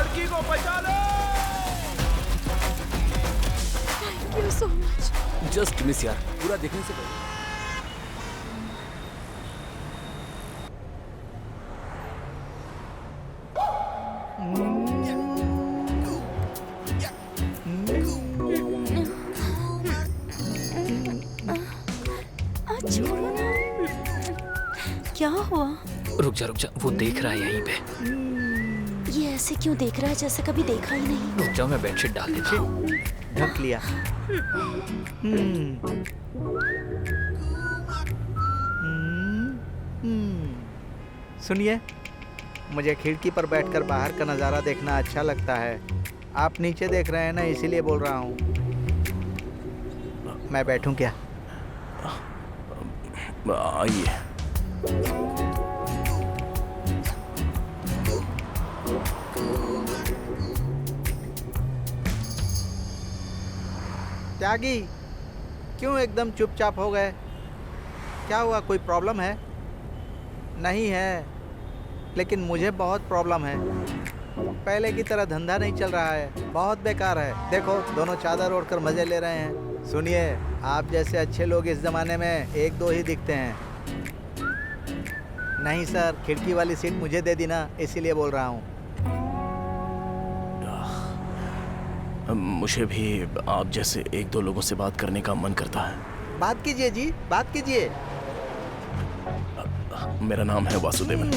लड़की को बचा लो। Thank you so much. Just miss यार, पूरा देखने से पहले। छोड़ो ना। क्या हुआ? रुक जा, वो देख रहा है यहीं पे। ये ऐसे क्यों देख रहा है जैसे कभी देखा ही नहीं? रुक जाओ, मैं बेडशीट डाल देता हूँ। ढक लिया। सुनिए, मुझे खिड़की पर बैठकर बाहर का नज़ारा देखना अच्छा लगता है। आप नीचे देख रहे हैं ना, इसीलिए बोल रहा हूँ। मैं बैठूं क्या? आइए। त्यागी, क्यों एकदम चुपचाप हो गए? क्या हुआ, कोई प्रॉब्लम है? नहीं है, लेकिन मुझे बहुत प्रॉब्लम है। पहले की तरह धंधा नहीं चल रहा है, बहुत बेकार है। देखो, दोनों चादर ओढ़कर मजे ले रहे हैं। सुनिए, आप जैसे अच्छे लोग इस जमाने में एक दो ही दिखते हैं। नहीं सर, खिड़की वाली सीट मुझे दे दी ना, इसीलिए बोल रहा हूँ। मुझे भी आप जैसे एक दो लोगों से बात करने का मन करता है। बात कीजिए जी, बात कीजिए। मेरा नाम है वासुदेवन।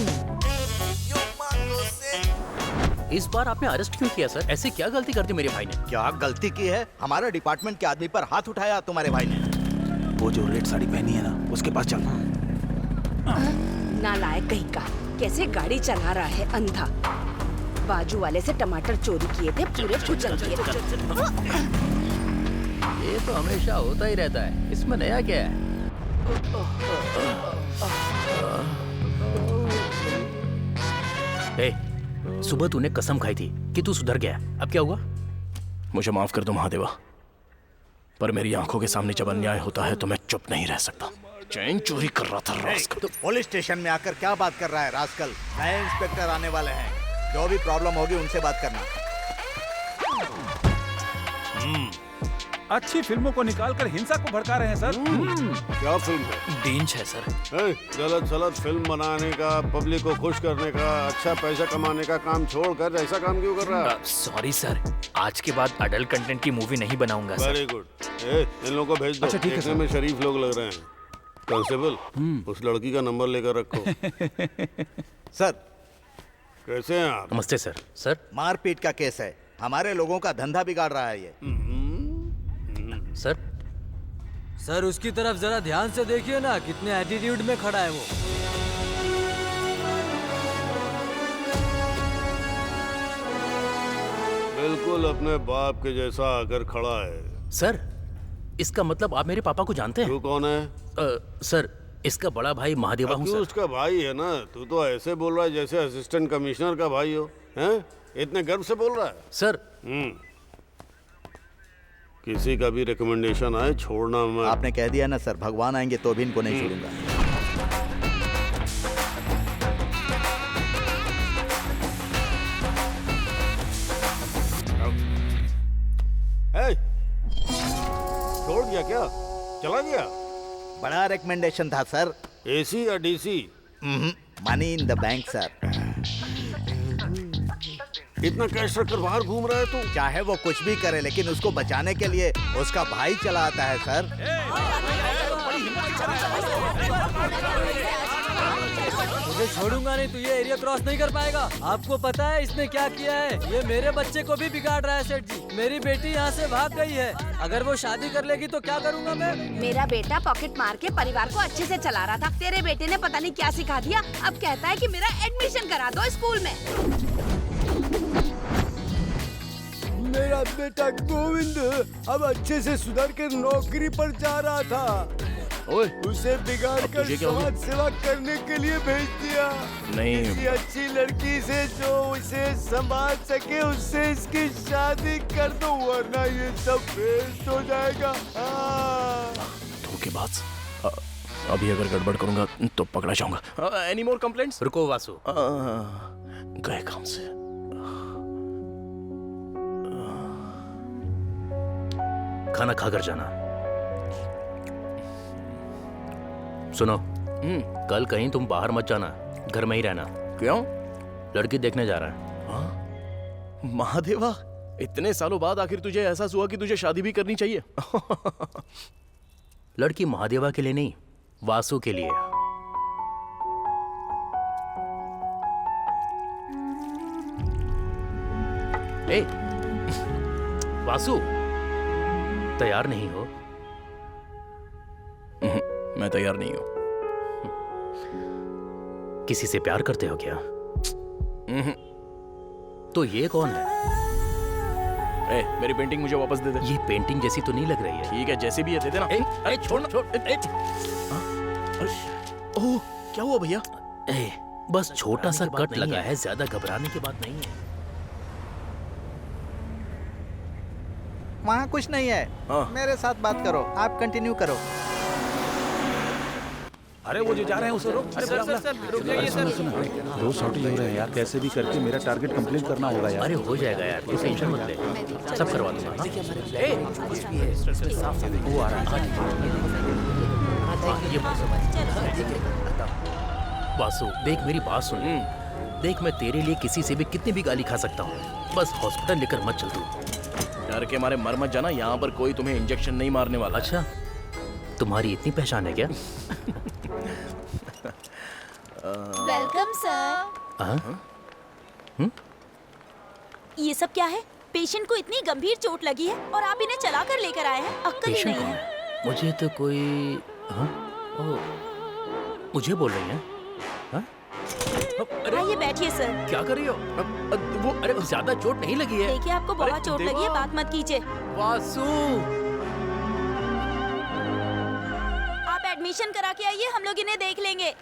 इस बार आपने अरेस्ट क्यों किया सर? ऐसे क्या गलती कर दी मेरे भाई ने? क्या गलती की है? हमारे डिपार्टमेंट के आदमी पर हाथ उठाया तुम्हारे भाई ने। वो जो रेड साड़ी पहनी है ना, उसके पास चलना। नालायक कहीं का, कैसे गाड़ी चला रहा है अंधा। बाजू वाले से टमाटर चोरी किए थे, पूरे कुचल दिए। ये तो हमेशा होता ही रहता है, इसमें नया क्या है? सुबह तूने कसम खाई थी कि तू सुधर गया, अब क्या हुआ? मुझे माफ कर दो महादेवा, पर मेरी आंखों के सामने जब अन्याय होता है तो मैं चुप नहीं रह सकता। चैन चोरी कर रहा था रास्कल। तो पुलिस स्टेशन में आकर क्या बात कर रहा है रास्कल? नए इंस्पेक्टर आने वाले हैं, जो भी प्रॉब्लम होगी उनसे बात करना। अच्छी फिल्मों को निकालकर हिंसा को भड़का रहे हैं सर। क्या फिल्म है? डेंज है सर। गलत सलत फिल्म बनाने का, पब्लिक को खुश करने का, अच्छा पैसा कमाने का काम छोड़कर ऐसा काम क्यों कर रहा है? सॉरी सर, आज के बाद अडल्ट कंटेंट की मूवी नहीं बनाऊंगा सर। Very good. इन लोगों को भेज दो। अच्छा, ठीक है देखने में शरीफ लोग लग रहे हैं। कांस्टेबल, उस लड़की का नंबर लेकर रखो। सर, कैसे हैं आप? नमस्ते सर। सर, मारपीट का केस है, हमारे लोगों का धंधा बिगाड़ रहा है ये। सर उसकी तरफ जरा ध्यान से देखिए ना, कितने एटीट्यूड में खड़ा है वो। बिल्कुल अपने बाप के जैसा आकर खड़ा है। सर इसका मतलब आप मेरे पापा को जानते हैं? तू कौन है? सर इसका बड़ा भाई महादेवा हूँ सर। उसका भाई है ना? तू तो ऐसे बोल रहा है जैसे असिस्टेंट कमिश्नर का भाई हो। हैं? इतने गर्व से बोल रहा है? सर किसी का भी रिकमेंडेशन आए छोड़ना मत। आपने कह दिया ना सर, भगवान आएंगे तो भी इनको नहीं छोड़ूंगा। छोड़ दिया क्या? चला गया? बड़ा रिकमेंडेशन था सर। एसी या DC? Money in the bank sir. इतना कैश रखकर बाहर घूम रहा है तू? चाहे वो कुछ भी करे, लेकिन उसको बचाने के लिए उसका भाई चला आता है सर। मुझे छोड़ूंगा नहीं, तू ये एरिया क्रॉस नहीं कर पाएगा। आपको पता है इसने क्या किया है? ये मेरे बच्चे को भी बिगाड़ रहा है सेठ जी। मेरी बेटी यहाँ से भाग गई है, अगर वो शादी कर लेगी तो क्या करूँगा मैं? मेरा बेटा पॉकेट मार के परिवार को अच्छे से चला रहा था। तेरे बेटे ने पता नहीं क्या सिखा दिया, अब कहता है कि मेरा एडमिशन करा दो स्कूल में। मेरा बेटा गोविंद अब अच्छे से सुधर कर नौकरी पर जा रहा था। ओए, उसे बिगाड़ कर समाज सेवा करने के लिए भेज दिया। नहीं, किसी अच्छी लड़की से जो उसे संभाल सके उससे इसकी शादी कर दो, वरना ये सब वेस्ट हो जाएगा। धोखेबाज, अभी अगर गड़बड़ करूंगा तो पकड़ा जाऊंगा। Any more complaints? रुको वासु, गए काम से। खाना खाकर जाना। सुनो, कल कहीं तुम बाहर मत जाना, घर में ही रहना। क्यों? लड़की देखने जा रहा है। महादेवा, इतने सालों बाद आखिर तुझे एहसास हुआ कि तुझे शादी भी करनी चाहिए। लड़की महादेवा के लिए नहीं, वासु के लिए। ए, वासु, तैयार नहीं हो? मैं तैयार नहीं हूं। किसी से प्यार करते हो क्या? तो ये कौन है? ए, मेरी पेंटिंग मुझे वापस दे दे। ये पेंटिंग जैसी तो नहीं लग रही है। ठीक है, जैसे भी है दे देना। अरे छोड़ ना, छोड़। ओह, क्या हुआ भैया? ए, बस छोटा सा कट लगा है, ज्यादा घबराने की बात नहीं है। वहाँ कुछ नहीं है। हाँ। मेरे साथ बात करो, आप कंटिन्यू करो। अरे वो जो जा रहे हैं उसे रोक। अरे सर रुक जाइए सर। दो शॉर्टिंग हो रहे हैं यार, कैसे भी करके मेरा टारगेट कंप्लीट करना होगा यार। अरे हो जाएगा यार, तू टेंशन मत ले, सब करवा दूंगा। वो आ रहा है। ये वासु, देख मेरी बात सुन। देख, मैं तेरे लिए किसी से भी कितनी भी गाली खा सकता हूँ, बस हॉस्पिटल लेकर मत चल तू। डर के मारे मर मत जाना, यहाँ पर कोई तुम्हें इंजेक्शन नहीं मारने वाला। अच्छा, तुम्हारी इतनी पहचान है क्या? Welcome sir. ये सब क्या है? पेशेंट को इतनी गंभीर चोट लगी है और आप इन्हें चला कर लेकर आए हैं। अक्ल ही पेशेंट नहीं कौन है। है? मुझे तो कोई मुझे बोल रही हैं? आइए बैठिए सर। क्या कर रही हो? वो अरे ज्यादा चोट नहीं लगी है। देखिए आपको बहुत चोट लगी है, बात मत कीजिए। वासु, आप एडमिशन करा के आइए, हम लोग इन्हें देख लेंगे।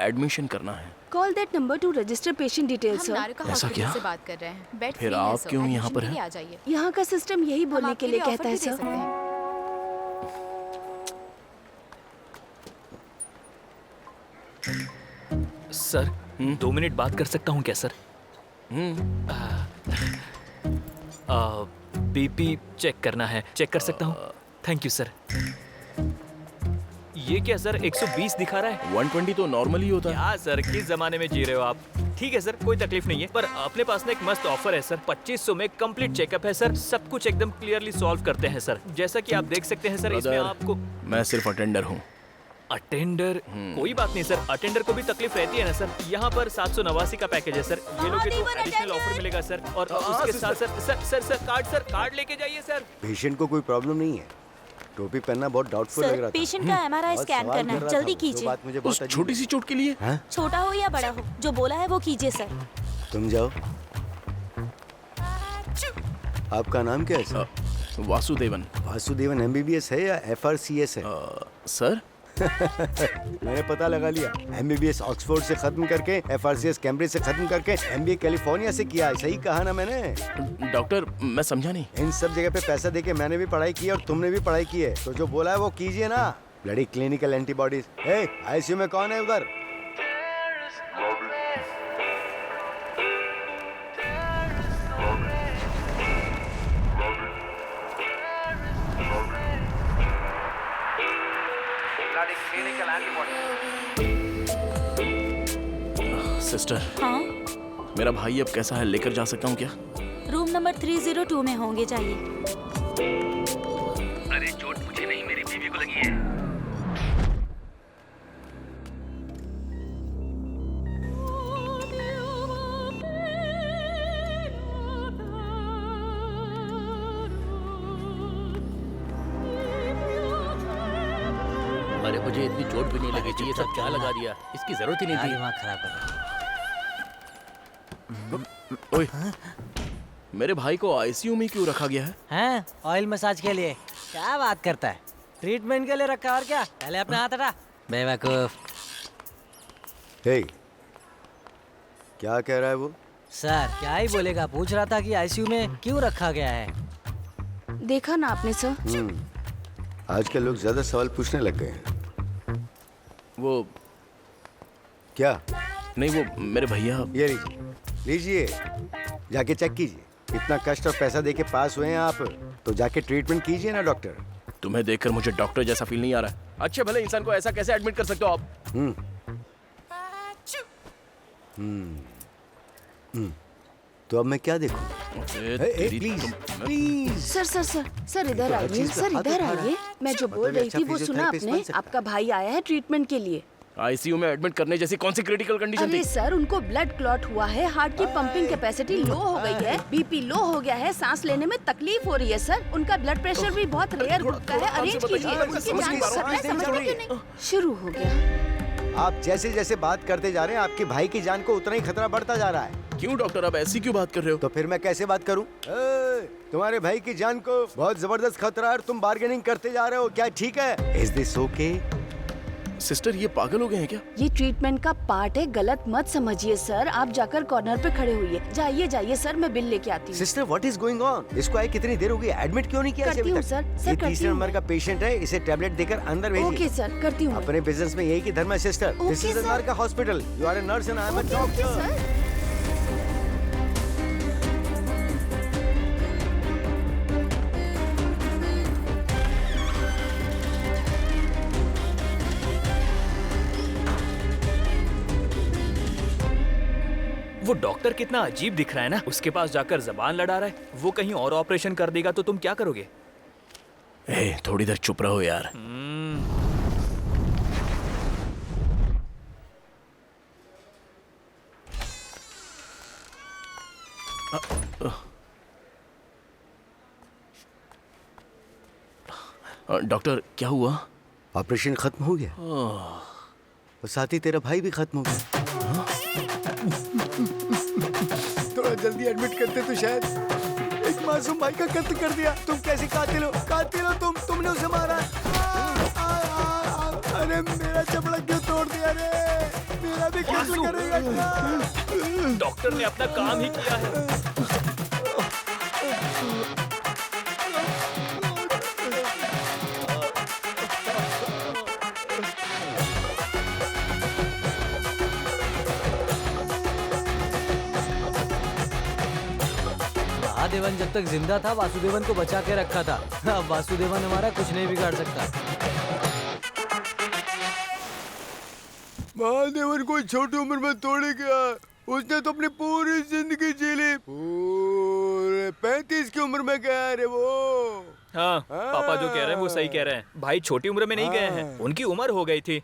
एडमिशन करना है। Call that number two register patient details sir. ऐसा क्या? से बात कर रहे हैं। बेड फिर फ्री है आप सर, क्यों यहाँ एडमिशन पर के हैं? लिए आ जाइए। यहाँ का सिस्टम यही हम बोलने आपके के लिए लिए कहता है ऑफर भी दे सर। सकते हैं। 2 मिनट बात कर सकता हूँ क्या सर? बीपी चेक करना है, चेक कर सकता हूँ? Thank you sir. ये क्या सर 120 दिखा रहा है? 120 तो नॉर्मली होता है। क्या सर, किस जमाने में जी रहे हो आप? ठीक है सर, कोई तकलीफ नहीं है, पर अपने पास ना एक मस्त ऑफर है सर। 2500 में कंप्लीट चेकअप है सर, सब कुछ एकदम क्लियरली सॉल्व करते हैं सर। जैसा कि आप देख सकते हैं सर, इसमें आपको। मैं सिर्फ अटेंडर हूँ। अटेंडर? कोई बात नहीं सर, अटेंडर को भी तकलीफ रहती है ना सर। यहाँ पर 789 का पैकेज है सर, ये लोगे तो एडिशनल ऑफर मिलेगा सर। और उसके साथ सर कार्ड लेके जाइए सर। पेशेंट को कोई प्रॉब्लम नहीं है। टोपी पहनना बहुत डाउटफुल लग सर, रहा था। पेशेंट का MRI स्कैन करना है, जल्दी कीजिए। बात मुझे बहुत अजीब छोटी सी चोट के लिए? है। छोटा हो या बड़ा हो, जो बोला है वो कीजिए सर। तुम जाओ। आपका नाम क्या है सर? वासुदेवन। वासुदेवन MBBS है या FRCS है? सर मैंने पता लगा लिया। MBBS ऑक्सफोर्ड से खत्म करके, FRCS कैम्ब्रिज से खत्म करके, MBA कैलिफोर्निया से किया है। सही कहा ना मैंने? डॉक्टर, मैं समझा नहीं। इन सब जगह पे पैसा देके मैंने भी पढ़ाई की है और तुमने भी पढ़ाई की है, तो जो बोला है वो कीजिए ना। Bloody clinical antibodies. ICU में कौन है उधर? सिस्टर, हाँ, मेरा भाई अब कैसा है, लेकर जा सकता हूँ क्या? रूम नंबर 302 में होंगे, जाइए। अरे चोट मुझे नहीं, मेरी बीवी को लगी है। अरे मुझे इतनी चोट भी नहीं लगी थी, ये सब क्या लगा दिया, इसकी जरूरत ही नहीं थी। दिमाग खराब कर। ओए, मेरे भाई को ICU में क्यों रखा गया है? हैं? ऑयल मसाज के लिए। क्या बात करता है? ट्रीटमेंट के लिए रखा और क्या? पहले अपना हाथ हटा बेवकूफ। क्या कह रहा है वो? सर क्या ही बोलेगा, पूछ रहा था कि ICU में क्यों रखा गया है। देखा ना आपने सर। आजकल लोग ज्यादा सवाल पूछने लग गए हैं। वो क्या? नहीं, वो मेरे भैया। ये लीजिए, जाके चेक कीजिए। इतना कष्ट और पैसा देके पास हुए हैं आप, तो जाके ट्रीटमेंट कीजिए ना डॉक्टर। तुम्हें देखकर मुझे डॉक्टर जैसा फील नहीं आ रहा है। अच्छे भले इंसान को ऐसा कैसे एडमिट कर सकते हो आप? तो अब मैं क्या देखूं? Please sir sir sir sir इधर आइए, सर इधर आइए। मैं जो बोल रही थी वो सुना आपने? आपका भाई आया है ट्रीटमेंट के लिए। आईसीयू में एडमिट करने जैसी कौन सी क्रिटिकल कंडीशन अरे थी? सर, उनको ब्लड क्लॉट हुआ है, हार्ट की पंपिंग कैपेसिटी लो हो गई है, बीपी लो हो गया है, सांस लेने में तकलीफ हो रही है सर। उनका ब्लड प्रेशर भी बहुत रेयर होता है, अरेंज कीजिए। उनकी जान को खतरा है, समझ में क्यों नहीं? शुरू हो गया। आप जैसे जैसे बात करते जा रहे हैं, आपके भाई की जान को उतना ही खतरा बढ़ता जा रहा है। क्यों डॉक्टर, आप ऐसी क्यों बात कर रहे हो? तो फिर मैं कैसे बात करूं? तुम्हारे भाई की जान को बहुत जबरदस्त खतरा है और तुम बार्गेनिंग करते जा रहे हो, क्या ठीक है? Is this okay? सिस्टर, ये पागल हो गए हैं क्या? ये ट्रीटमेंट का पार्ट है, गलत मत समझिए सर। आप जाकर कॉर्नर पे खड़े हुइए। जाइए जाइए सर, मैं बिल लेके आती हूँ। Sister, what is going on? इसको आए कितनी देर हो गई, एडमिट क्यों नहीं किया करती अभी हूँ तक? सर, ये करती तीसरे हूँ नंबर का पेशेंट है, इसे टैबलेट देकर अंदर भेजिए। ओके सर, करती हूँ। अपने बिजनेस में यही की धर्म है सिस्टर। दिस इज अ का hospital, you are a nurse and I am a doctor. वो डॉक्टर कितना अजीब दिख रहा है ना। उसके पास जाकर जबान लड़ा रहा है। वो कहीं और ऑपरेशन कर देगा तो तुम क्या करोगे? थोड़ी देर चुप रहो यार। डॉक्टर, क्या हुआ? ऑपरेशन खत्म हो गया और साथ ही तेरा भाई भी खत्म हो गया। थोड़ा जल्दी एडमिट करते तो शायद। एक मासूम भाई का कत्ल कर दिया। तुम कैसे कातिल हो? कातिल हो तुम, तुमने उसे मारा। अरे मेरा चपड़ा क्यों तोड़ दिया रे? मेरा भी कत्ल करेगा क्या? डॉक्टर ने अपना काम ही किया है। महादेवन जब तक जिंदा था वासुदेवन को बचा के रखा था। अब वासुदेवन हमारा कुछ नहीं बिगाड़ सकता। महादेवन कोई छोटी उम्र में तोड़े गया। उसने तो अपनी पूरी जिंदगी जी ली। पूरे 35 की उम्र में गया रे वो। हाँ, पापा जो कह रहे हैं वो सही कह रहे हैं। भाई छोटी उम्र में नहीं गए हैं, उनकी उम्र हो गई थी।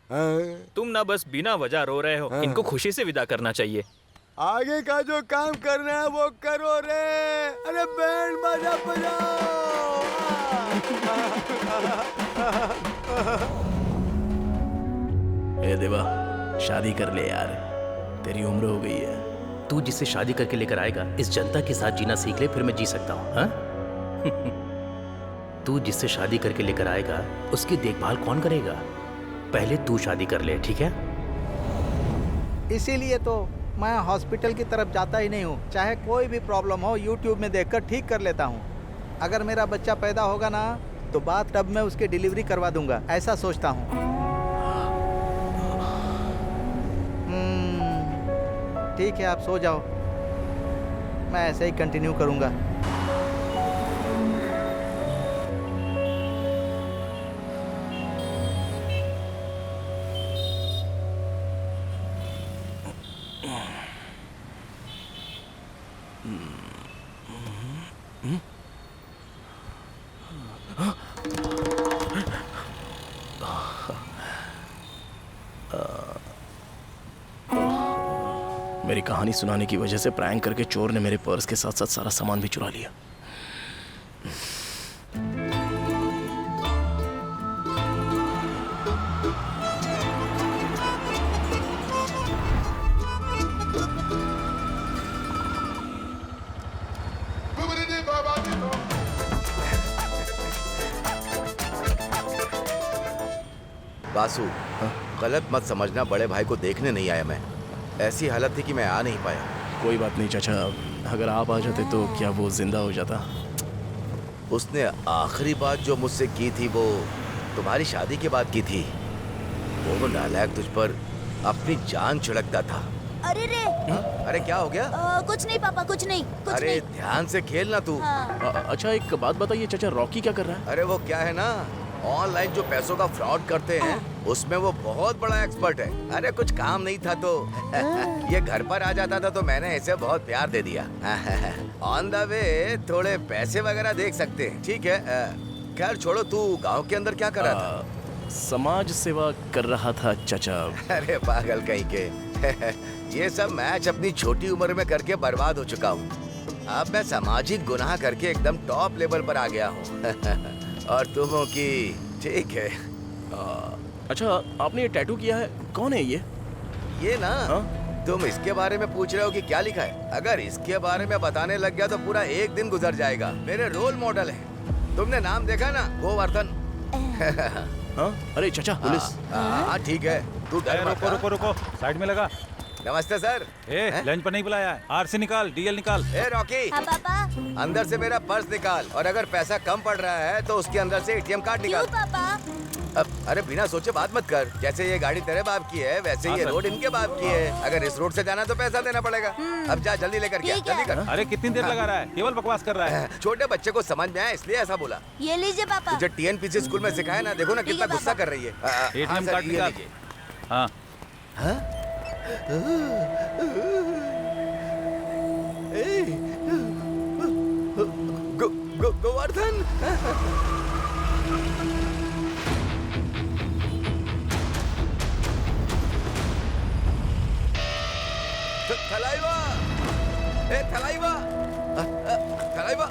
तुम ना बस बिना वजह रो रहे हो। इनको खुशी से विदा करना चाहिए। आगे का जो काम करना है वो करो रे। अरे बैंड बाजा बजाओ। देवा, शादी कर ले यार, तेरी उम्र हो गई है। तू जिससे शादी करके लेकर आएगा, इस जनता के साथ जीना सीख ले, फिर मैं जी सकता हूँ। हाँ? तू जिससे शादी करके लेकर आएगा, उसकी देखभाल कौन करेगा? पहले तू शादी कर ले, ठीक है? इसीलिए तो मैं हॉस्पिटल की तरफ जाता ही नहीं हूँ। चाहे कोई भी प्रॉब्लम हो, यूट्यूब में देखकर ठीक कर लेता हूँ। अगर मेरा बच्चा पैदा होगा ना, तो बात टब में उसकी डिलीवरी करवा दूंगा, ऐसा सोचता हूँ। ठीक है, आप सो जाओ, मैं ऐसे ही कंटिन्यू करूँगा। मेरी कहानी सुनाने की वजह से प्रैंक करके चोर ने मेरे पर्स के साथ साथ सारा सामान भी चुरा लिया। बासु, गलत मत समझना, बड़े भाई को देखने नहीं आया मैं। ऐसी हालत थी कि मैं आ नहीं पाया। कोई बात नहीं चाचा, अगर आप आ जाते तो क्या वो जिंदा हो जाता? उसने आखिरी बात जो मुझसे की थी वो तुम्हारी शादी के बाद की थी। वो नालायक तुझ पर अपनी जान छिड़कता था। अरे रे अरे क्या हो गया? कुछ नहीं पापा, कुछ नहीं, कुछ अरे नहीं। ध्यान से खेलना तू। हाँ। अच्छा एक बात बताइए चाचा, रॉकी क्या कर रहा है? अरे वो क्या है ना, ऑनलाइन जो पैसों का फ्रॉड करते हैं उसमें वो बहुत बड़ा एक्सपर्ट है। अरे कुछ काम नहीं था तो ये घर पर आ जाता था तो मैंने इसे बहुत प्यार दे दिया। ऑन द वे थोड़े पैसे वगैरह देख सकते हैं, ठीक है? खैर छोड़ो, तू गांव के अंदर क्या कर रहा था? समाज सेवा कर रहा था चाचा। अरे पागल कहीं के ये सब मैच अपनी छोटी उम्र में करके बर्बाद हो चुका हूँ। अब मैं सामाजिक गुनाह करके एकदम टॉप लेवल पर आ गया हूँ। और तुम हो कि ठीक है। अच्छा आपने ये टैटू किया है, कौन है ये? ये ना तुम इसके बारे में पूछ रहे हो कि क्या लिखा है? अगर इसके बारे में बताने लग गया तो पूरा एक दिन गुजर जाएगा। मेरे रोल मॉडल है, तुमने नाम देखा ना, गोवर्धन। हाँ? अरे चाचा पुलिस। हाँ ठीक है, तू डर मत। रुको रुको, साइड में लगा। नमस्ते सर। लंच पर नहीं बुलाया है। आरसी निकाल, डीएल निकाल। रॉकी, हाँ पापा। अंदर से मेरा पर्स निकाल, और अगर पैसा कम पड़ रहा है तो उसके अंदर से एटीएम कार्ड निकाल। क्यों पापा? अरे बिना सोचे बात मत कर। जैसे ये गाड़ी तेरे बाप की है वैसे ये रोड इनके बाप की है। अगर इस रोड से जाना तो पैसा देना पड़ेगा। अब जा जल्दी लेकर के, जल्दी कर। अरे कितनी देर लगा रहा है, केवल बकवास कर रहा है। छोटे बच्चे को समझ में आया इसलिए ऐसा बोला। ये लीजिए पापा। तुझे टीएनपीसी स्कूल में सिखाया ना, देखो ना कितना गुस्सा कर रही है। एटीएम कार्ड निकाल। हाँ गोवर्धन। थलाइवा, थलाइवा, थलाइवा।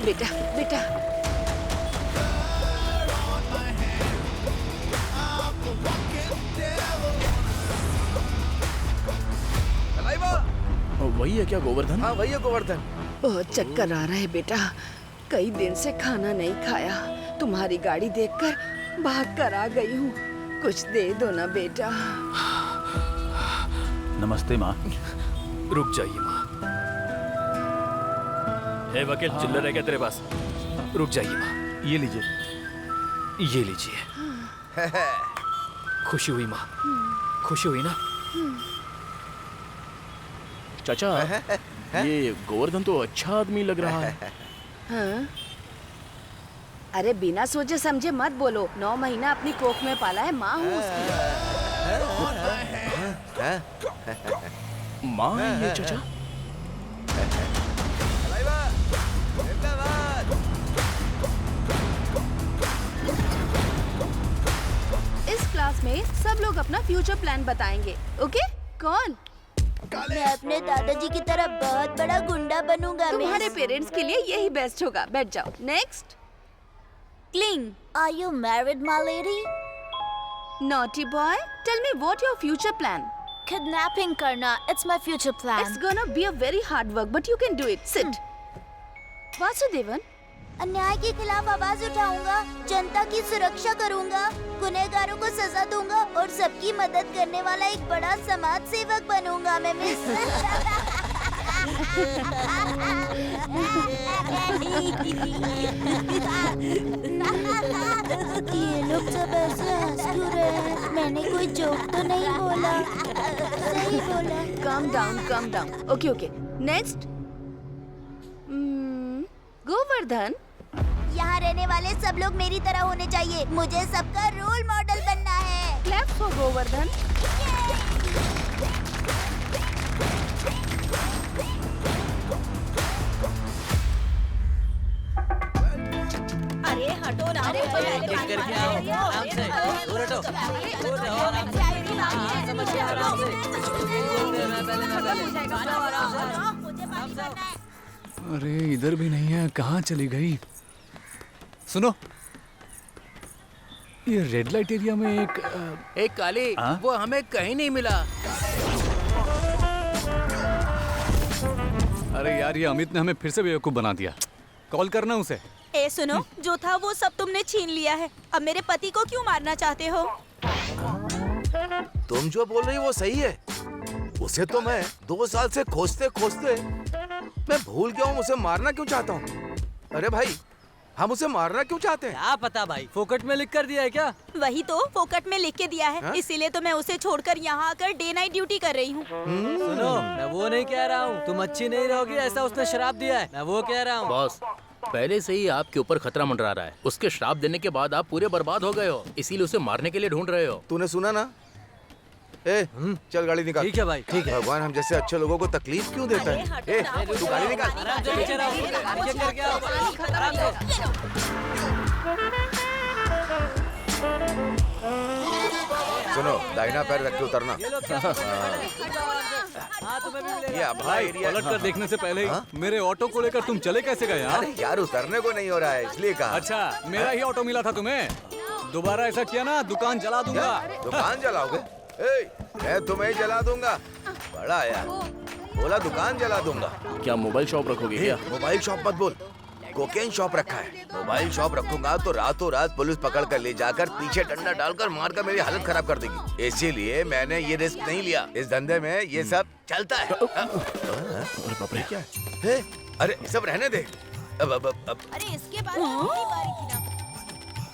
बेटा बेटा वही है क्या गोवर्धन? हाँ वही है गोवर्धन। बहुत चक्कर आ रहा है बेटा, कई दिन से खाना नहीं खाया। तुम्हारी गाड़ी देखकर भाग कर आ गई हूँ, कुछ दे दो ना बेटा। नमस्ते माँ। रुक जाइए माँ। हे वकील, चिल्लर है क्या तेरे पास? रुक जाइए माँ। ये लीजिए। ये लीजिए। खुशी हुई माँ, खुशी हुई ना? चाचा ये गोवर्धन तो अच्छा आदमी लग रहा है। हाँ? अरे बिना सोचे समझे मत बोलो, 9 महीना अपनी कोख में पाला है, माँ हूँ उसकी। माँ है ये चाचा? इस क्लास में सब लोग अपना फ्यूचर प्लान बताएंगे, ओके? कौन? मैं अपने दादाजी की तरह बहुत बड़ा गुंडा बनूंगा। तुम्हारे पेरेंट्स के लिए यही बेस्ट होगा। बैठ जाओ। नेक्स्ट। क्लिंग, are you married my lady? Naughty boy, tell me what your future plan? Kidnapping करना, it's my future plan. It's gonna be a very hard work but you can do it. Sit. Vasudevan, अन्याय के खिलाफ आवाज उठाऊंगा, जनता की सुरक्षा करूंगा, गुनहगारों को सजा दूंगा और सबकी मदद करने वाला एक बड़ा समाज सेवक बनूंगा मैं मिस। ये लोग सब ऐसे हंस क्यों रहे हैं? मैंने कोई जोक तो नहीं बोला? सही बोला। calm down. Okay, okay. Next. Govardhan, यहाँ रहने वाले सब लोग मेरी तरह होने चाहिए। मुझे सबका रोल मॉडल बनना है। Clap for Govardhan. अरे हटो ना। अरे देख कर क्या हो? आराम से, दूर हटो। दूर रहो, आराम से। हाँ, समझिए, आराम से। अरे इधर भी नहीं है, कहाँ चली गई? सुनो, ये रेड लाइट एरिया में एक काली, वो हमें कहीं नहीं मिला। अरे यार, ये अमित ने हमें फिर से बेवकूफ बना दिया। कॉल करना उसे। ए सुनो, जो था वो सब तुमने छीन लिया है। अब मेरे पति को क्यों मारना चाहते हो? तुम जो बोल रही हो वो सही है। उसे तो मैं 2 साल से खोजते खोजते मैं भूल गया हूँ। उसे मारना क्यों चाहता हूँ? अरे भाई, हम उसे मारना क्यों चाहते हैं? क्या पता भाई, फोकट में लिख कर दिया है क्या? वही तो फोकट में लिख के दिया है, इसीलिए तो मैं उसे छोड़कर यहाँ आकर डे नाइट ड्यूटी कर रही हूँ। सुनो, मैं वो नहीं कह रहा हूँ, तुम अच्छी नहीं रहोगी ऐसा उसने श्राप दिया है, मैं वो कह रहा हूँ। बॉस, पहले से ही आपके ऊपर खतरा मंडरा रहा है। उसके श्राप देने के बाद आप पूरे बर्बाद हो गए हो, इसीलिए उसे मारने के लिए ढूंढ रहे हो। तूने सुना ना? चल गाड़ी निकाल। ठीक है भाई, ठीक है। भगवान हम जैसे अच्छे लोगों को तकलीफ क्यों देता है? तू गाड़ी निकाल। आराम से नीचे रहो, आगे करके आओ, आराम से। सुनो, दाहिना पैर रख के उतरना। ये अपना एरिया। पलट कर देखने से पहले ही मेरे ऑटो को लेकर तुम चले कैसे गए? अरे यार उतरने को नहीं हो रहा है इसलिए कहा। अच्छा, मेरा ही ऑटो मिला था तुम्हें। दोबारा ऐसा किया ना, दुकान जला दूंगा। दुकान जलाओगे? मैं तुम्हें जला दूंगा। बड़ा यार, बोला दुकान जला दूंगा। क्या मोबाइल शॉप रखोगे क्या? मोबाइल शॉप मत बोल, कोकेन शॉप रखा है। मोबाइल शॉप रखूंगा तो रातों रात पुलिस पकड़ कर ले जाकर पीछे डंडा डालकर मार कर मेरी हालत खराब कर देगी। इसीलिए मैंने ये रिस्क नहीं लिया। इस धंधे में ये सब चलता है। अरे बाप रे, क्या है? अरे सब रहने दे। अब अरे इसके बाद अपनी बारी थी ना।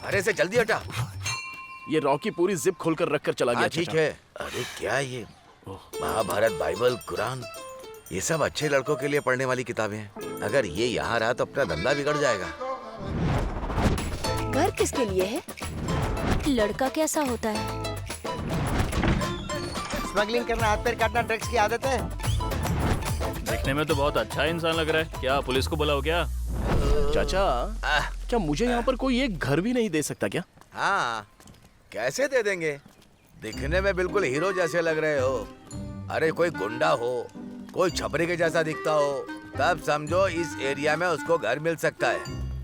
अरे इसे जल्दी हटा। ये रॉकी पूरी जिप खोलकर रखकर चला गया। ठीक है। अरे क्या ये महाभारत, बाइबल, कुरान, ये सब अच्छे लड़कों के लिए पढ़ने वाली किताबें हैं। अगर ये यहाँ रहा तो अपना धंधा बिगड़ जाएगा। घर किसके लिए है? लड़का कैसा होता है? स्मगलिंग करना, हाथ पैर काटना ड्रग्स की आदत है। देखने में तो बहुत अच्छा इंसान लग रहा है। क्या पुलिस को बुलाओ क्या? चाचा, क्या मुझे यहाँ पर कोई एक घर भी नहीं दे सकता क्या? हाँ, कैसे दे देंगे? दिखने में बिल्कुल हीरो जैसे लग रहे हो। अरे कोई गुंडा हो, कोई छपरी के जैसा दिखता हो, तब समझो इस एरिया में उसको घर मिल सकता है।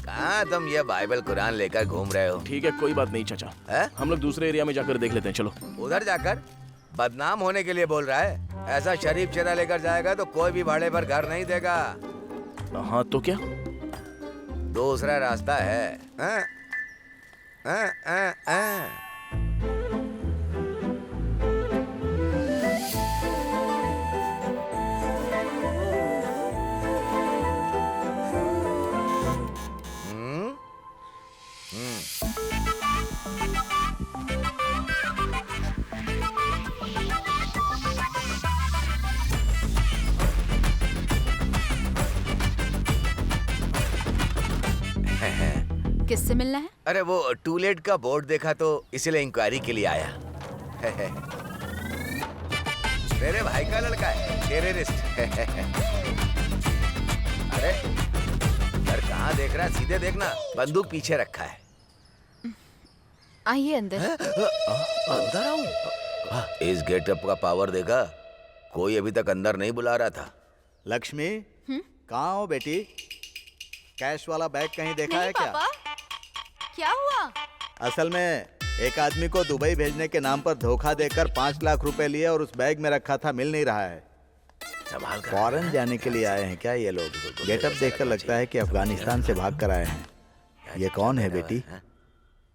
कहाँ तुम ये बाइबल कुरान लेकर घूम रहे हो? ठीक है, कोई बात नहीं चाचा, हम लोग दूसरे एरिया में जाकर देख लेते हैं। चलो। उधर जाकर बदनाम होने के लिए बोल रहा है? ऐसा शरीफ चेहरा लेकर जाएगा तो कोई भी भाड़े पर घर नहीं देगा। हाँ तो क्या? दूसरा रास्ता है। किससे मिलना है? अरे वो टूलेट का बोर्ड देखा तो इसीलिए इंक्वायरी के लिए आया। मेरे भाई का लड़का है, टेररिस्ट। अरे घर कहाँ देख रहा है? सीधे देखना, बंदूक पीछे रखा है। आइए अंदर। अंदर आऊं? इस गेटअप का पावर देखा? कोई अभी तक अंदर नहीं बुला रहा था। लक्ष्मी, कहाँ हो बेटी? कैश वाला बैग कहीं देखा है क्या? पापा, क्या हुआ? असल में एक आदमी को दुबई भेजने के नाम पर धोखा देकर 5 लाख रुपए लिए और उस बैग में रखा था, मिल नहीं रहा है। संभाल कर। फॉरेन जाने के लिए आए हैं क्या ये लोग? गेटअप देखकर लगता है कि अफगानिस्तान से भाग कर आए हैं। ये कौन है बेटी?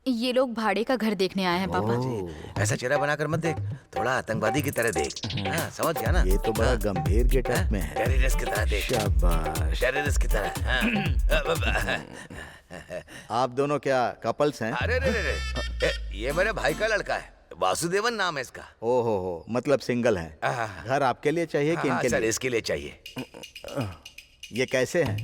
ये लोग भाड़े का घर देखने आए हैं पापा जी। ऐसा चेहरा बनाकर मत देख, थोड़ा आतंकवादी की तरह देख। हाँ, समझ गया ना? ये तो बड़ा गंभीर गेटअप में है। टेररिस्ट की तरह देख। शाबाश। टेररिस्ट की तरह। आप दोनों क्या कपल्स हैं? अरे रे रे, ये मेरे भाई का लड़का है, वासुदेवन नाम है इसका। ओहो हो, मतलब सिंगल हैं। घर आपके लिए चाहिए कि इनके सर, लिए? इसके लिए चाहिए। ये कैसे हैं?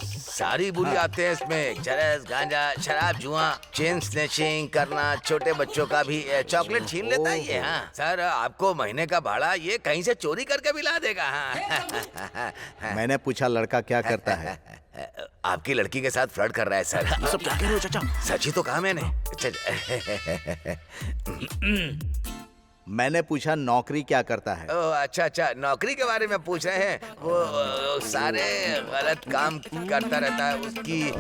सारी बुरी आते हैं इसमें, चरस, गांजा, शराब, जुआ, चेन स्नैचिंग करना, छोटे बच्चों का भी चॉकलेट छीन लेता है ये। हाँ सर, आपको महीने का भाड़ा ये कहीं से चोरी करके भी ला देगा। हाँ। मैंने पूछा लड़का क्या करता है? आपकी लड़की के साथ फ्लर्ट कर रहा है सर। ये सब क्या कह रहे हो चाचा? सच ही तो कहा मैंने। मैंने पूछा नौकरी क्या करता है? ओह अच्छा अच्छा, नौकरी के बारे में पूछ रहे हैं। वो सारे गलत काम करता रहता है उसकी।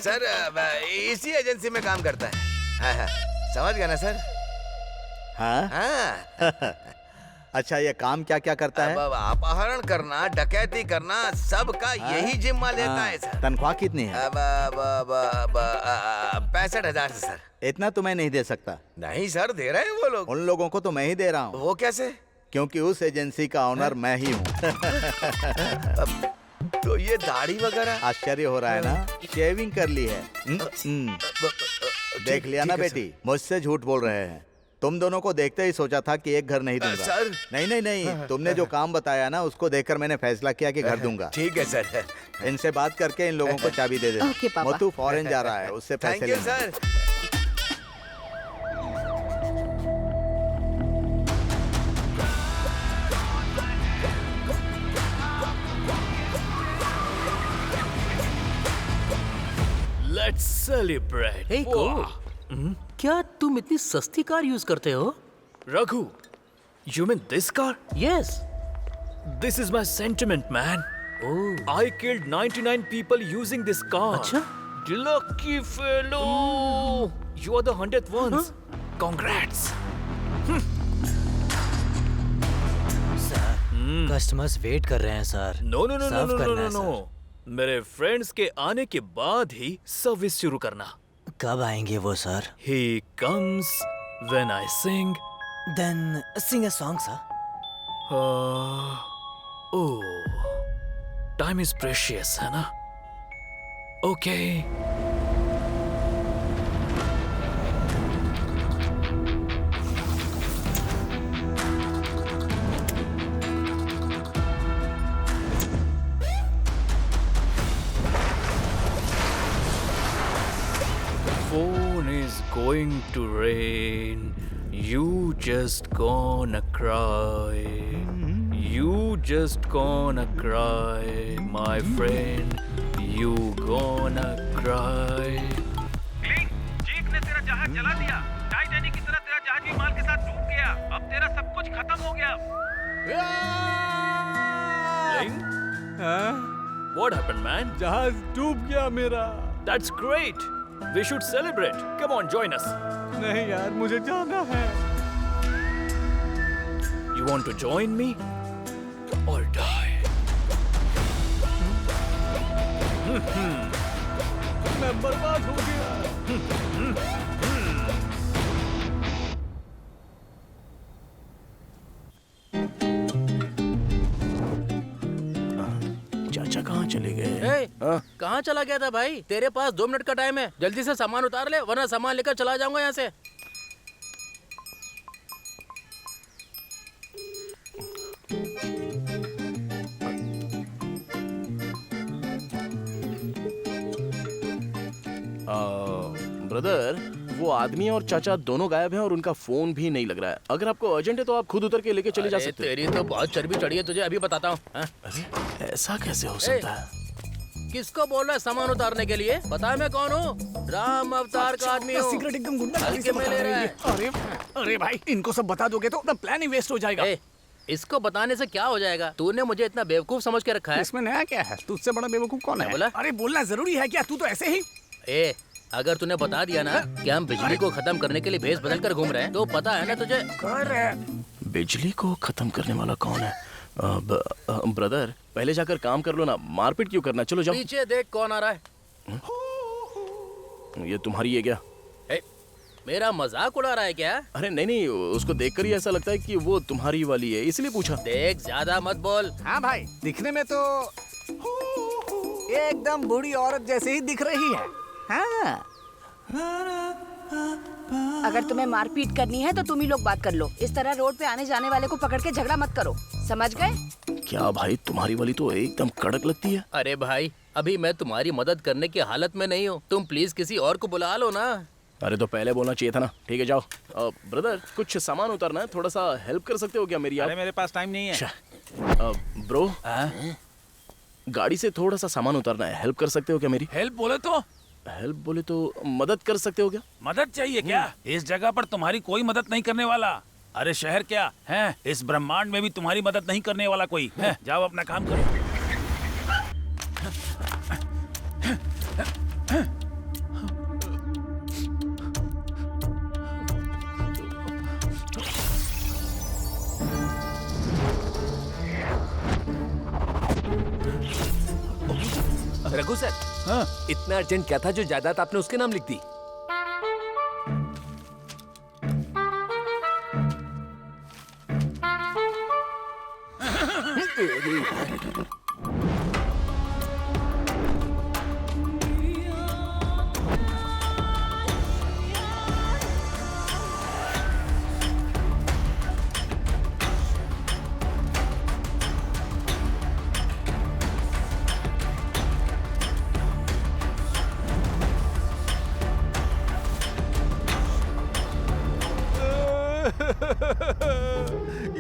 सर इसी एजेंसी में काम करता है। हाँ, समझ गया ना सर? हाँ। अच्छा, ये काम क्या क्या करता है? अपहरण करना, डकैती करना, सब का यही जिम्मा लेता है सर। तनख्वाह कितनी है? 65,000 सर। इतना तो मैं नहीं दे सकता। नहीं सर, दे रहे हैं वो लोग। उन लोगों को तो मैं ही दे रहा हूँ। वो कैसे? क्योंकि उस एजेंसी का ऑनर मैं ही हूँ। तो ये दाढ़ी वगैरह आश्चर्य हो रहा है ना? शेविंग कर ली है। देख लिया ना बेटी, मुझसे झूठ बोल रहे हैं। तुम दोनों को देखते ही सोचा था कि एक घर नहीं दूंगा। सर नहीं, तुमने जो काम बताया ना उसको देखकर मैंने फैसला किया कि घर दूंगा। ठीक है सर। इनसे बात करके इन लोगों को चाबी दे देना। ओके पापा। मोतू फॉरेन जा रहा है, उससे थैंक पैसे यू लेना। सर। Let's celebrate. हे क्या तुम इतनी सस्ती कार यूज करते हो? Raghu, you mean this car? Yes. This is my sentiment, man. Oh. I killed 99 people using this car. अच्छा? Lucky fellow. You are the 100th ones. Congrats. Customers wait कर रहे हैं sir. No, no, no, no, serve no, no, करना no, है, no. Sir. मेरे friends के आने के बाद ही सर्विस शुरू करना। कब आएंगे वो sir? He comes when I sing. Then sing a song, sir. Oh, time is precious, है ना? Okay. Phone is going to rain. You just gonna cry. You just gonna cry, my friend. You gonna cry. चीक ने तेरा जहाज जला दिया। Titanic की तरह तेरा जहाज भी माल के साथ डूब गया। अब तेरा सब कुछ खत्म हो गया। Ling? What happened, man? जहाज डूब गया मेरा। That's great. We should celebrate. Come on, join us. नहीं यार, मुझे जाना है। You want to join me or die? मैं बर्बाद हो गया। चाचा कहाँ चले गए? कहाँ चला गया था भाई? तेरे पास 2 मिनट का टाइम है, जल्दी से सामान उतार ले वरना सामान लेकर चला जाऊंगा यहाँ से। ब्रदर, वो आदमी और चाचा दोनों गायब हैं और उनका फोन भी नहीं लग रहा है। अगर आपको अर्जेंट है तो आप खुद उतर के लेके चले जा सकते हैं। तेरी तो बहुत चर्बी चढ़ी है, तुझे अभी बताता हूँ। अरे ऐसा कैसे हो सकता है? किसको बोल रहा है सामान उतारने के लिए? बता मैं कौन हूँ? राम अवतार का आदमी हूँ। सिगरेट एकदम गुंडा हल्के में ले रहा है। अरे भाई, इनको सब बता दोगे तो अपना प्लान ही वेस्ट हो जाएगा। इसको बताने से क्या हो जाएगा? तूने मुझे इतना बेवकूफ समझ के रखा है। इसमें नया क्या है? तुझसे बड़ा बेवकूफ कौन है? बोला? अरे बोलना जरूरी है क्या? तू तो ऐसे ही। अगर तूने बता दिया ना कि हम बिजली को खत्म करने के लिए भेस बदल कर घूम रहे हैं, तो पता है ना तुझे? बिजली को खत्म करने वाला कौन है? ब्रदर, पहले जाकर काम कर लो ना, मारपीट क्यों करना? चलो जाओ। पीछे देख कौन आ रहा है। ये तुम्हारी है क्या? मेरा मजाक उड़ा रहा है क्या? अरे नहीं, उसको देखकर ही ऐसा लगता है कि वो तुम्हारी वाली है, इसलिए पूछा। देख, ज्यादा मत बोल। हाँ भाई, दिखने में तो एकदम बूढ़ी औरत जैसे ही दिख रही है। हाँ। अगर तुम्हें मारपीट करनी है तो तुम ही लोग बात कर लो। इस तरह रोड पे आने जाने वाले को पकड़ के झगड़ा मत करो, समझ गए? क्या भाई, तुम्हारी वाली तो एकदम कड़क लगती है। अरे भाई, अभी मैं तुम्हारी मदद करने की हालत में नहीं हूँ। तुम प्लीज किसी और को बुला लो ना। अरे तो पहले बोलना चाहिए था ना। ठीक है, जाओ। ब्रदर, कुछ सामान उतारना है, थोड़ा सा हेल्प कर सकते हो क्या मेरी? अरे मेरे पास टाइम नहीं है। ब्रो, गाड़ी से थोड़ा सा सामान उतारना है, हेल्प कर सकते हो क्या मेरी? हेल्प बोले तो मदद कर सकते हो क्या? मदद चाहिए क्या? इस जगह पर तुम्हारी कोई मदद नहीं करने वाला। अरे शहर क्या है, इस ब्रह्मांड में भी तुम्हारी मदद नहीं करने वाला कोई है। जाओ अपना काम करो। रघु सर, हाँ? इतना अर्जेंट क्या था जो जायदाद आपने उसके नाम लिख दी?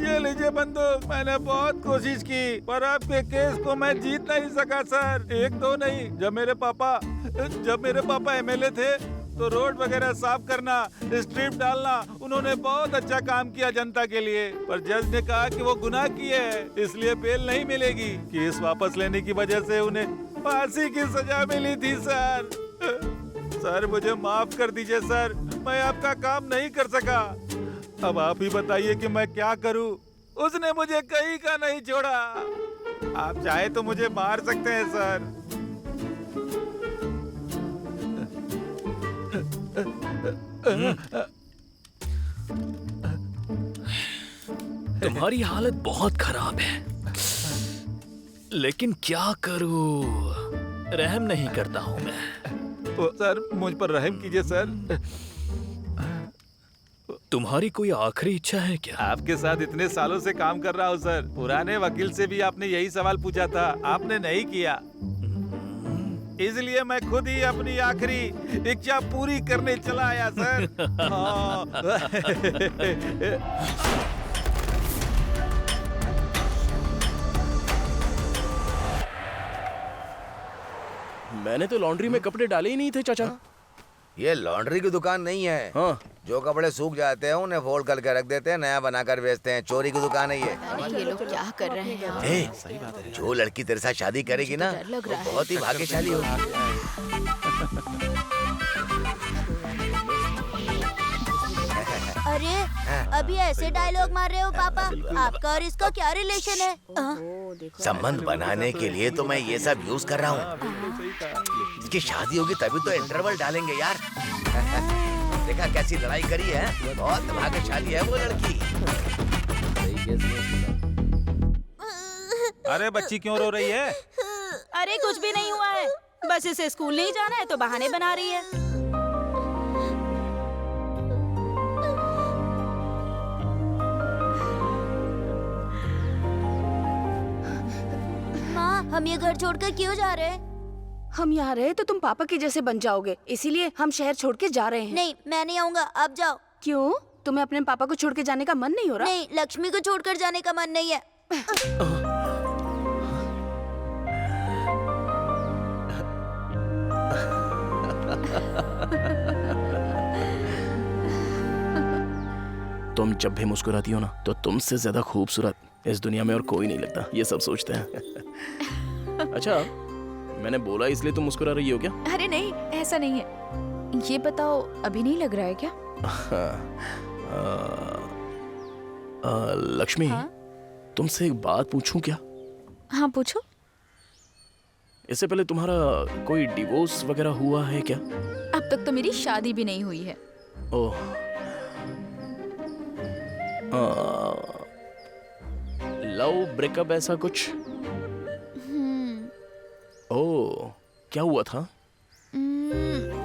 ये लीजिए बंदूक। मैंने बहुत कोशिश की पर आपके केस को मैं जीत नहीं सका सर। एक दो नहीं, जब मेरे पापा एमएलए थे तो रोड वगैरह साफ करना, स्ट्रिप डालना, उन्होंने बहुत अच्छा काम किया जनता के लिए। पर जज ने कहा कि वो गुनाह किए हैं, इसलिए बेल नहीं मिलेगी। केस वापस लेने की वजह से उन्हें फांसी की सजा मिली थी सर। सर मुझे माफ कर दीजिए सर, मैं आपका काम नहीं कर सका। अब आप ही बताइए कि मैं क्या करूं। उसने मुझे कहीं का नहीं छोड़ा। आप चाहे तो मुझे मार सकते हैं सर। तुम्हारी हालत बहुत खराब है, लेकिन क्या करूं, रहम नहीं करता हूं मैं। सर मुझ पर रहम कीजिए सर। तुम्हारी कोई आखिरी इच्छा है क्या? आपके साथ इतने सालों से काम कर रहा हूँ सर। पुराने वकील से भी आपने यही सवाल पूछा था, आपने नहीं किया। इसलिए मैं खुद ही अपनी आखिरी इच्छा पूरी करने चला आया सर। मैंने तो लॉन्ड्री में कपड़े डाले ही नहीं थे चाचा। ये लॉन्ड्री की दुकान नहीं है। हाँ। जो कपड़े सूख जाते हैं उन्हें फोल्ड करके रख देते हैं, नया बनाकर बेचते हैं। चोरी की दुकान है ये। ये लोग क्या कर रहे हैं? सही बात है। जो लड़की तेरे साथ शादी करेगी ना, वो बहुत ही भाग्यशाली होगी। अरे अभी ऐसे डायलॉग मार रहे हो पापा? आपका और इसका क्या रिलेशन है? संबंध बनाने के लिए तो मैं ये सब यूज कर रहा हूँ। इसकी शादी होगी तभी तो इंटरवल डालेंगे यार। देखा कैसी लड़ाई करी है, बहुत भाग्यशाली है वो लड़की। अरे बच्ची क्यों रो रही है? अरे कुछ भी नहीं हुआ है, बस इसे स्कूल नहीं जाना है तो बहाने बना रही है। माँ हम ये घर छोड़कर क्यों जा रहे हैं? हम यहाँ रहे तो तुम पापा के जैसे बन जाओगे, इसीलिए हम शहर छोड़ के जा रहे हैं। नहीं मैं नहीं आऊँगा, आप जाओ। क्यों? तुम्हें अपने पापा को छोड़ के जाने का मन नहीं हो रहा? नहीं, लक्ष्मी को छोड़कर जाने का मन नहीं है। तुम जब भी मुस्कुराती हो ना, तो तुमसे ज्यादा खूबसूरत इस दुनिया में और कोई नहीं लगता, ये सब सोचते हैं। अच्छा, मैंने बोला इसलिए तुम मुस्कुरा रही हो क्या? अरे नहीं, ऐसा नहीं है। ये बताओ, अभी नहीं लग रहा है क्या? लक्ष्मी, तुमसे एक बात पूछूं क्या? हाँ पूछो। इससे पहले तुम्हारा कोई डिवोर्स वगैरह हुआ है क्या? अब तक तो मेरी शादी भी नहीं हुई है। ओह, लव ब्रेकअप ऐसा कुछ? ओह, क्या हुआ था?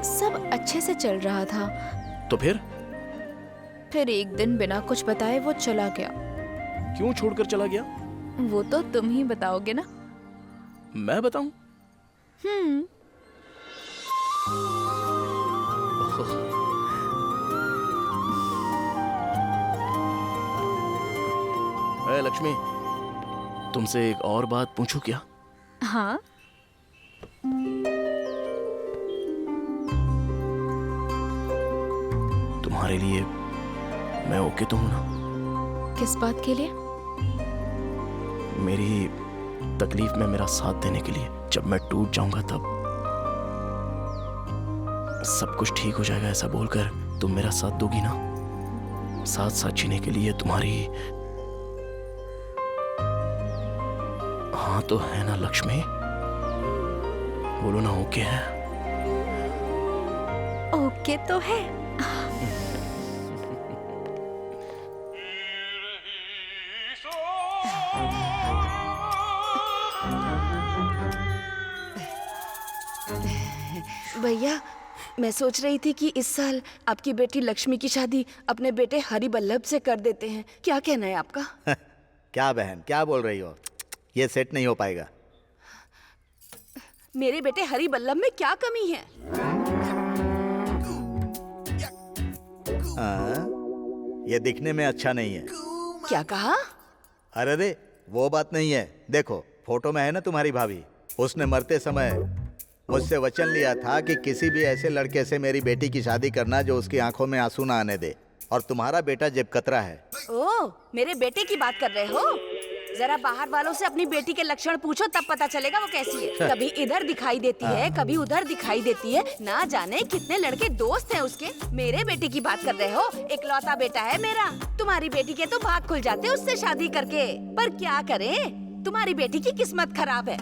सब अच्छे से चल रहा था। तो फिर एक दिन बिना कुछ बताए वो चला गया। क्यों छोड़कर चला गया? वो तो तुम ही बताओगे ना। मैं बताऊं? लक्ष्मी, तुमसे एक और बात पूछूं क्या? हाँ। तुम्हारे लिए मैं ओके तो हूं ना? किस बात के लिए? मेरी तकलीफ में मेरा साथ देने के लिए। जब मैं टूट जाऊंगा तब सब कुछ ठीक हो जाएगा ऐसा बोलकर तुम मेरा साथ दोगी ना? साथ साथ जीने के लिए तुम्हारी हाँ तो है ना लक्ष्मी? बोलो ना, ओके है? ओके तो है। भैया, मैं सोच रही थी कि इस साल आपकी बेटी लक्ष्मी की शादी अपने बेटे हरि बल्लभ से कर देते हैं। क्या कहना है आपका? क्या बहन, क्या बोल रही हो? ये सेट नहीं हो पाएगा। मेरे बेटे हरि बल्लभ में क्या कमी है? ये दिखने में अच्छा नहीं है। क्या कहा? अरे रे, वो बात नहीं है। देखो फोटो में है ना तुम्हारी भाभी, उसने मरते समय मुझसे वचन लिया था कि किसी भी ऐसे लड़के से मेरी बेटी की शादी करना जो उसकी आंखों में आंसू ना आने दे। और तुम्हारा बेटा जेब कतरा है। ओह, मेरे बेटे की बात कर रहे हो? जरा बाहर वालों से अपनी बेटी के लक्षण पूछो, तब पता चलेगा वो कैसी है। कभी इधर दिखाई देती है, कभी उधर दिखाई देती है। ना जाने कितने लड़के दोस्त हैं उसके। मेरे बेटे की बात कर रहे हो? इकलौता बेटा है मेरा। तुम्हारी बेटी के तो भाग खुल जाते उससे शादी करके। पर क्या करें, तुम्हारी बेटी की किस्मत खराब है।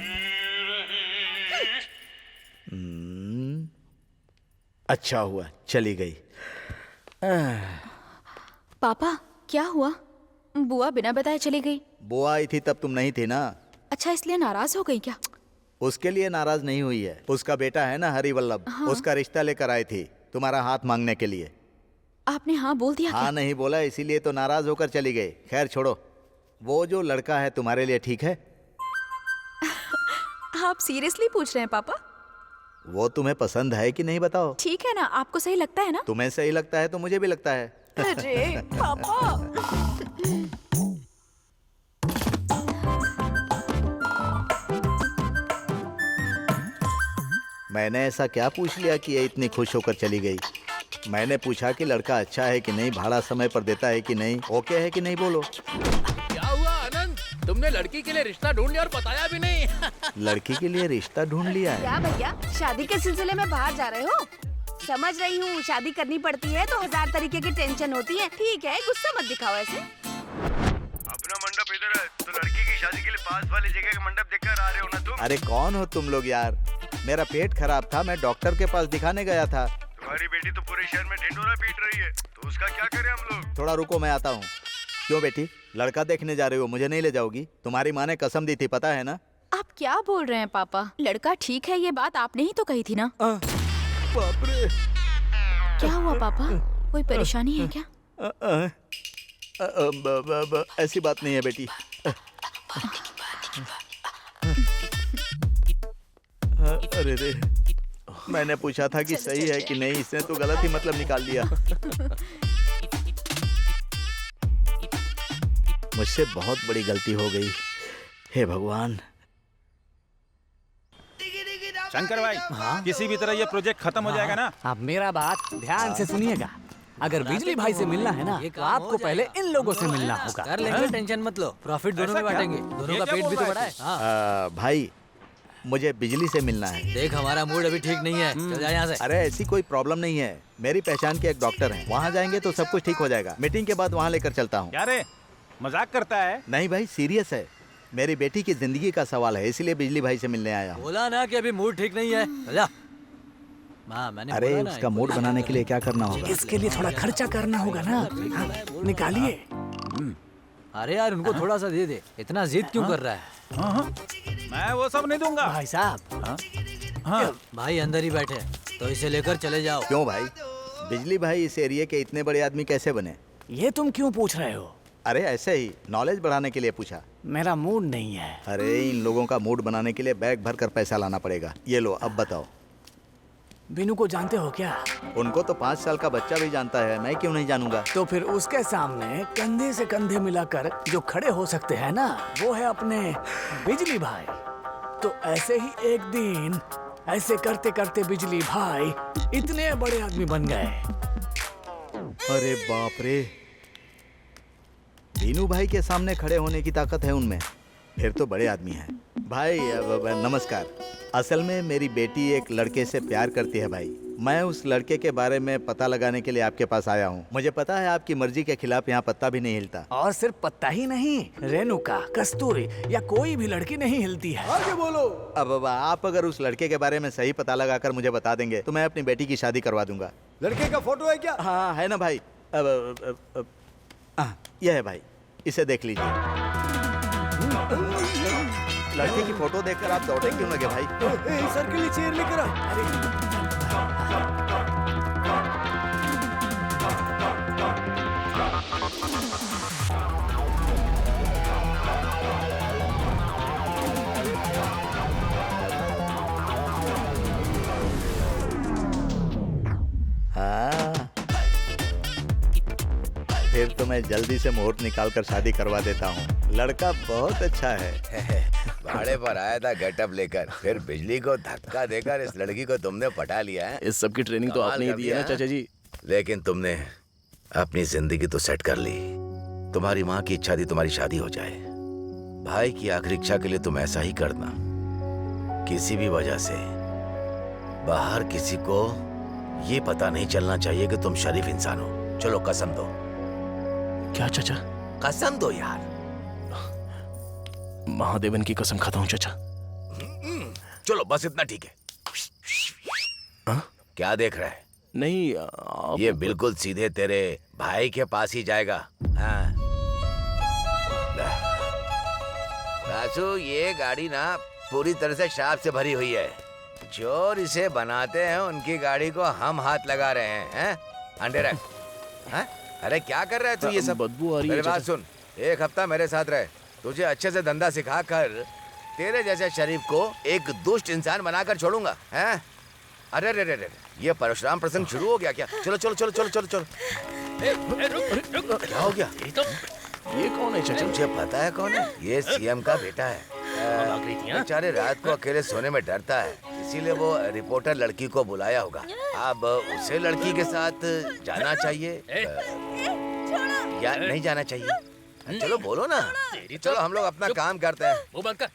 अच्छा हुआ चली गई। पापा क्या हुआ? बुआ बिना बताए चली गई। बुआ आई थी तब तुम नहीं थी ना। अच्छा, इसलिए नाराज हो गई क्या? उसके लिए नाराज नहीं हुई है। उसका बेटा है ना हरिवल्लभ, हाँ। उसका रिश्ता लेकर आई थी तुम्हारा हाथ मांगने के लिए। आपने हाँ बोल दिया? हाँ नहीं बोला, इसीलिए तो नाराज होकर चली गई। खैर छोड़ो, वो जो लड़का है तुम्हारे लिए ठीक है? आप सीरियसली पूछ रहे हैं पापा? वो तुम्हें पसंद है कि नहीं बताओ? ठीक है ना, आपको सही लगता है ना? तुम्हें सही लगता है तो मुझे भी लगता है। अरे पापा। मैंने ऐसा क्या पूछ लिया कि ये इतनी खुश होकर चली गई? मैंने पूछा कि लड़का अच्छा है कि नहीं, भाड़ा समय पर देता है कि नहीं, ओके है कि नहीं, बोलो। क्या हुआ आनंद, तुमने लड़की के लिए रिश्ता ढूंढ लिया और बताया भी नहीं? लड़की के लिए रिश्ता ढूंढ लिया है? क्या भैया, शादी के सिलसिले में बाहर जा रहे हो? समझ रही हूँ, शादी करनी पड़ती है तो 1000 तरीके की टेंशन होती है। ठीक है, गुस्सा मत दिखाओ ऐसे। अपना मंडप इधर है, तो लड़की की शादी के लिए पास वाली जगह का मंडप देखकर आ रहे हो ना तुम? अरे कौन हो तुम लोग यार? मेरा पेट खराब था, मैं डॉक्टर के पास दिखाने गया था। तुम्हारी बेटी तो पूरे शहर में ढिंढोरा पीट रही है, तो उसका क्या करें हम लोग? थोड़ा रुको, मैं आता हूँ। क्यों बेटी, लड़का देखने जा रही हो, मुझे नहीं ले जाओगी? तुम्हारी माँ ने कसम दी थी, पता है ना? आप क्या बोल रहे हैं पापा? लड़का ठीक है, ये बात आपने ही तो कही थी ना? बाप रे। क्या हुआ पापा, कोई परेशानी है क्या? ऐसी बात नहीं है बेटी। अरे रे, मैंने पूछा था कि सही है कि नहीं, इसने तो गलत ही मतलब निकाल लिया। मुझसे बहुत बड़ी गलती हो गई, हे भगवान। शंकर भाई, किसी भी तरह ये प्रोजेक्ट खत्म हो जाएगा ना? अब मेरा बात ध्यान से सुनिएगा। अगर बिजली भाई से मिलना है ना, तो आपको पहले इन लोगों से मिलना होगा। कर लेंगे, टेंशन मत लो, प्रॉफिट दोनों में बांटेंगे। दोनों का पेट भी तो बड़ा है। भाई, मुझे बिजली से मिलना है। देख, हमारा मूड अभी ठीक नहीं है, चल जा यहाँ से। अरे ऐसी कोई प्रॉब्लम नहीं है, मेरी पहचान के एक डॉक्टर हैं, वहाँ जाएंगे तो सब कुछ ठीक हो जाएगा। मीटिंग के बाद वहाँ लेकर चलता हूँ। क्या रे, मजाक करता है? नहीं भाई, सीरियस है, मेरी बेटी की जिंदगी का सवाल है, इसलिए बिजली भाई से मिलने आया हूँ। बोला ना कि अभी मूड ठीक नहीं है, जा। मैंने अरे उसका मूड बनाने के लिए क्या करना होगा? इसके लिए थोड़ा खर्चा करना होगा ना, निकालिए। अरे यार, उनको थोड़ा सा दे दे, इतना जिद क्यों कर रहा है? मैं वो सब नहीं दूंगा। भाई साहब, भाई अंदर ही बैठे, तो इसे लेकर चले जाओ। क्यों भाई, बिजली भाई इस एरिया के इतने बड़े आदमी कैसे बने? ये तुम क्यों पूछ रहे हो? अरे ऐसे ही नॉलेज बढ़ाने के लिए पूछा। मेरा मूड नहीं है। अरे इन लोगों का मूड बनाने के लिए बैग भर कर पैसा लाना पड़ेगा। ये लो, अब बताओ। बिनू को जानते हो क्या? उनको तो 5 साल का बच्चा भी जानता है, मैं क्यों नहीं जानूंगा? तो फिर उसके सामने कंधे से कंधे मिलाकर जो खड़े हो सकते हैं ना, वो है अपने बिजली भाई। तो ऐसे ही एक दिन ऐसे करते करते बिजली भाई इतने बड़े आदमी बन गए। अरे बाप रे, बीनू भाई के सामने खड़े होने की ताकत है उनमें, फिर तो बड़े आदमी हैं। भाई नमस्कार। असल में मेरी बेटी एक लड़के से प्यार करती है भाई। मैं उस लड़के के बारे में पता लगाने के लिए आपके पास आया हूँ। मुझे पता है आपकी मर्जी के खिलाफ यहाँ पत्ता भी नहीं हिलता। और सिर्फ पत्ता ही नहीं, रेणुका, कस्तूरी या कोई भी लड़की नहीं हिलती है। आगे बोलो। अब आप अगर उस लड़के के बारे में सही पता लगाकर मुझे बता देंगे तो मैं अपनी बेटी की शादी करवा दूंगा। लड़के का फोटो है क्या? हाँ है ना भाई। यह है भाई, इसे देख लीजिए। लड़के की फोटो देखकर आप दौड़े क्यों लगे भाई? सर के लिए चेयर लेकर आ। फिर तो मैं जल्दी से मुहूर्त निकाल कर शादी करवा देता हूँ। लड़का बहुत अच्छा है। भाड़े पर आया था गेटअप लेकर, फिर बिजली को धक्का देकर इस लड़की को तुमने पटा लिया है। इस सब की ट्रेनिंग तो आपने ही दी है ना चाचा जी। लेकिन तुमने अपनी जिंदगी तो सेट कर ली। तुम्हारी माँ की इच्छा थी तुम्हारी शादी हो जाए। भाई की आखिरी इच्छा के लिए तुम ऐसा ही करना। किसी भी वजह से बाहर किसी को ये पता नहीं चलना चाहिए कि तुम शरीफ इंसान हो। चलो कसम दो। क्या चाचा? कसम दो यार। महादेवन की कसम खाता हूँ चाचा। चलो बस इतना ठीक है। क्या देख रहा है? नहीं ये बिल्कुल सीधे तेरे भाई के पास ही जाएगा। हाँ। बासु, ये गाड़ी ना पूरी तरह से शराब से भरी हुई है। चोर इसे बनाते हैं, उनकी गाड़ी को हम हाथ लगा रहे हैं। अंधेरा है? अरे क्या कर रहा है तू? ये सब बदबू आ रही है। मेरी बात सुन, एक हफ्ता मेरे साथ रहे, तुझे अच्छे से धंधा सिखा कर तेरे जैसे शरीफ को एक दुष्ट इंसान बनाकर छोड़ूंगा। हैं? अरे रे रे रे, ये परशुराम प्रसंग शुरू हो गया क्या? चलो चलो चलो चलो चलो चलो। क्या हो गया? ये कौन है चाचा? मुझे पता है कौन है। ये सीएम का बेटा है। बेचारे रात को अकेले सोने में डरता है, इसीलिए वो रिपोर्टर लड़की को बुलाया होगा। अब उसे लड़की के साथ जाना चाहिए या नहीं जाना चाहिए? चलो बोलो ना। चलो हम लोग अपना काम करते हैं। वो बंद कर।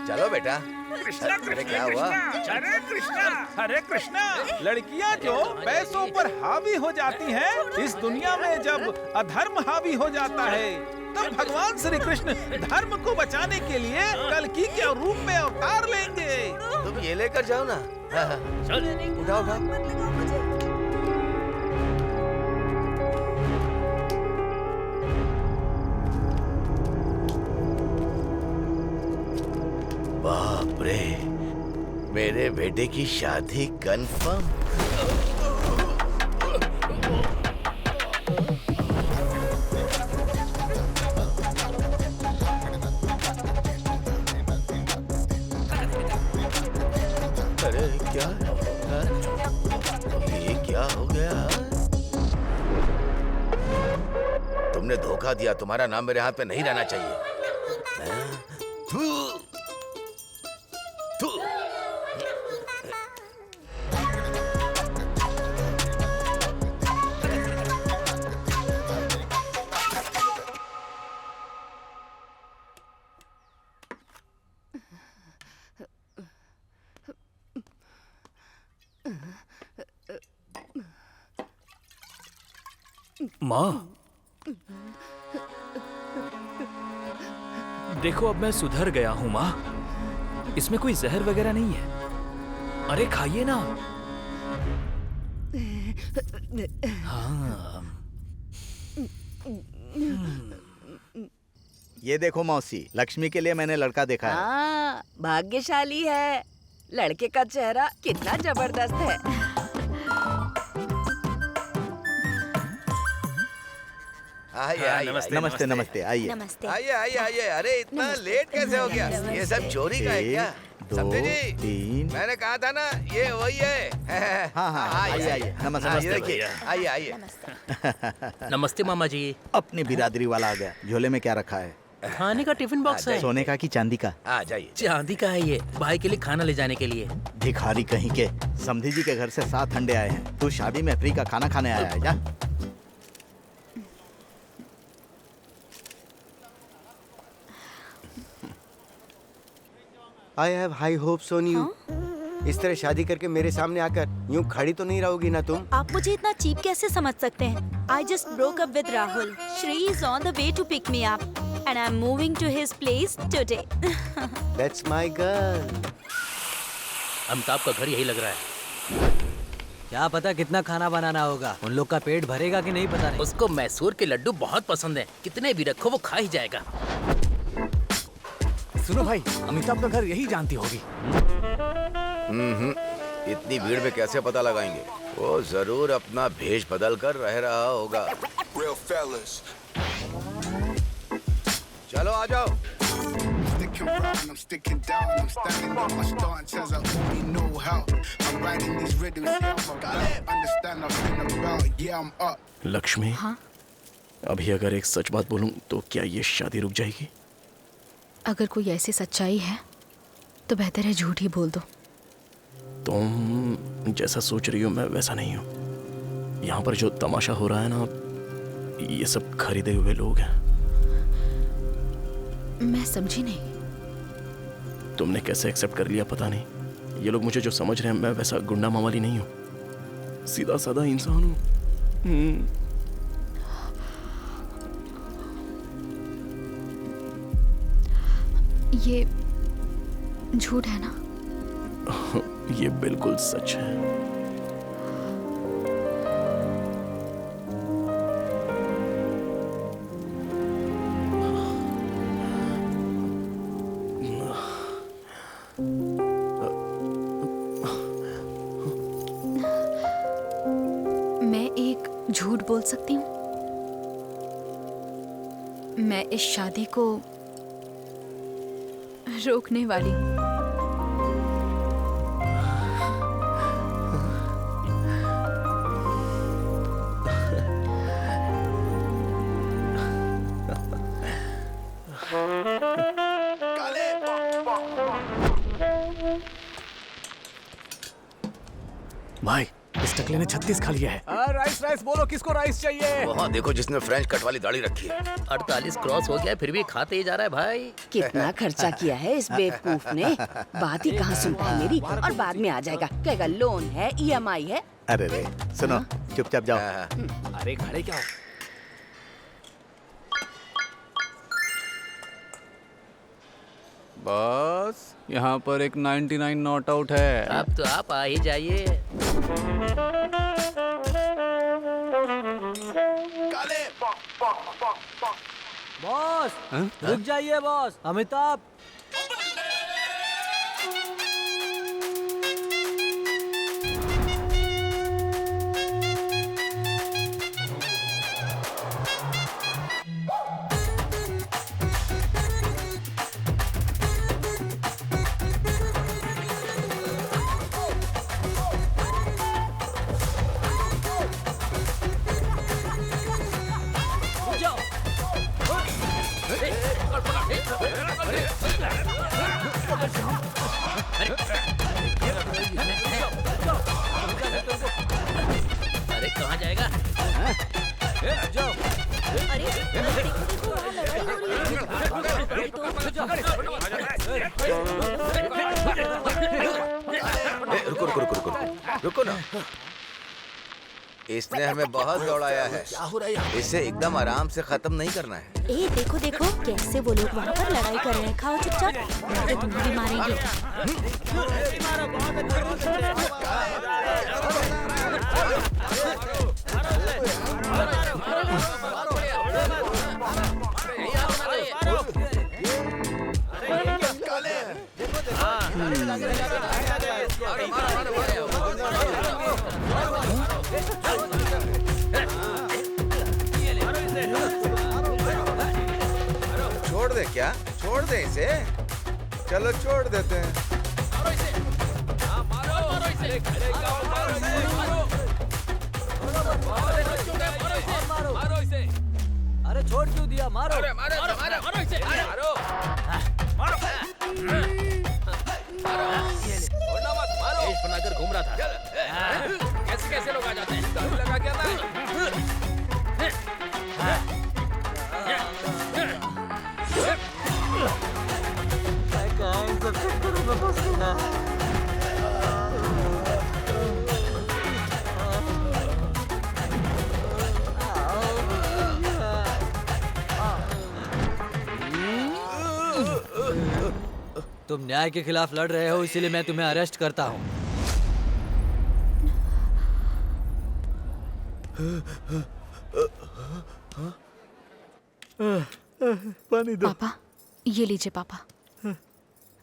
चलो बेटा। अरे क्या हुआ? हरे कृष्णा, हरे कृष्णा। लड़कियां जो पैसों पर हावी हो जाती हैं, इस दुनिया में जब अधर्म हावी हो जाता है, तब भगवान श्री कृष्ण धर्म को बचाने के लिए कल्कि के रूप में अवतार लेंगे। तुम ये लेकर जाओ ना। उठाओ उठाओ। बाप रे, मेरे बेटे की शादी कंफर्म। अरे क्या? ये क्या हो गया? तुमने धोखा दिया। तुम्हारा नाम मेरे हाथ पे नहीं रहना चाहिए। माँ, देखो अब मैं सुधर गया हूँ माँ। इसमें कोई जहर वगैरह नहीं है। अरे खाइए ना। हाँ। ये देखो मौसी, लक्ष्मी के लिए मैंने लड़का देखा है। हाँ, भाग्यशाली है। लड़के का चेहरा कितना जबरदस्त है। नमस्ते नमस्ते नमस्ते। आइए आइए आइए आइए। अरे इतना लेट कैसे हो गया? ये सब चोरी का है क्या? समझे जी? 3 मैंने कहा था ना, ये वही है। हाँ हाँ आइए आइए। नमस्ते। देखिए, आइए आइए। नमस्ते मामा जी। अपनी बिरादरी वाला आ गया। झोले में क्या रखा है? खाने का टिफिन बॉक्स है। सोने का कि चांदी का? आ जाइए। चांदी का है ये, भाई के लिए खाना ले जाने के लिए। भिखारी कहीं के। समधी जी के घर से 7 अंडे आए हैं। तू शादी में फ्री का खाना खाने आया है क्या? I have high hopes on you. इस तरह शादी करके मेरे सामने आकर यूं खड़ी तो नहीं रहोगी ना तुम? आप मुझे इतना चीप कैसे समझ सकते हैं? I just broke up with Rahul. Shri is on the way to pick me up, and I'm moving to his place today. That's my girl. Amitabh का घर यही लग रहा है। क्या पता कितना खाना बनाना होगा। उन लोग का पेट भरेगा कि नहीं पता नहीं। उसको मैसूर के लड्डू बहुत पसंद है। कितने भी रखो वो खा ही जाएगा। सुनो भाई, अमिताभ का घर यही जानती होगी। इतनी भीड़ में कैसे पता लगाएंगे? वो जरूर अपना भेष बदल कर रह रहा होगा। चलो आ जाओ। लक्ष्मी, हाँ? अभी अगर एक सच बात बोलूं तो क्या ये शादी रुक जाएगी? अगर कोई ऐसी सच्चाई है तो बेहतर है झूठ ही बोल दो। तुम जैसा सोच रही हो मैं वैसा नहीं हूँ। यहाँ पर जो तमाशा हो रहा है ना, ये सब खरीदे हुए लोग हैं। मैं समझी नहीं। तुमने कैसे एक्सेप्ट कर लिया पता नहीं। ये लोग मुझे जो समझ रहे हैं, मैं वैसा गुंडा मावाली नहीं हूँ, सीधा साधा इंसान हूँ। ये झूठ है ना? ये बिल्कुल सच है। मैं एक झूठ बोल सकती हूँ। मैं इस शादी को रोकने वाली हूँ। भाई इस टकले ने 36 खा लिया है। राइस राइस बोलो, किसको राइस चाहिए? वहाँ देखो जिसने फ्रेंच कट वाली दाढ़ी रखी है। 48 क्रॉस हो गया फिर भी खाते ही जा रहा है भाई। कितना खर्चा किया है इस बेवकूफ ने। बात ही कहाँ सुनता है मेरी, और बाद में आ जाएगा कहेगा लोन है, EMI है। अरे रे सुनो, चुपचाप जाओ। अरे खड़े क्या हो? बस यहाँ पर एक 99 नॉट आउट है। अब तो आप आ ही जाइए। बॉस रुक जाइए बॉस। अमिताभ अरे कहाँ जाएगा? रुको रुको रुको रुको रुको ना। इसने हमें बहुत दौड़ाया है। क्या हो रहा है यहाँ? इसे एकदम आराम से खत्म नहीं करना है। ए देखो देखो कैसे वो लोग वहाँ पर लड़ाई कर रहे हैं। खाओ चुपचाप, नहीं तो तुम्हें भी मारेंगे। छोड़ दे क्या? छोड़ दे इसे। चलो छोड़ देते हैं। अरे छोड़ क्यों दिया? मारो बनाकर घूम रहा था। कैसे कैसे लोग आ जाते हैं? दारू लगा क्या था? तुम न्याय के खिलाफ लड़ रहे हो, इसीलिए मैं तुम्हें अरेस्ट करता हूँ। पानी दो। पापा ये लीजिए पापा।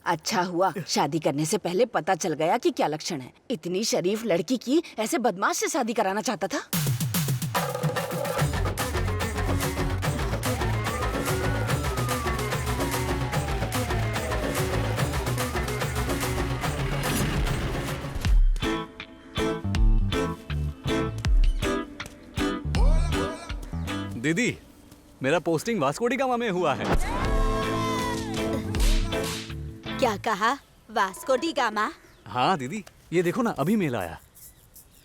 अच्छा हुआ शादी करने से पहले पता चल गया कि क्या लक्षण है। इतनी शरीफ लड़की की ऐसे बदमाश से शादी कराना चाहता था। दीदी मेरा पोस्टिंग वास्को डी गामा में हुआ है। क्या कहा? Vasco D gamma? हाँ दीदी, ये देखो ना, अभी मेल आया।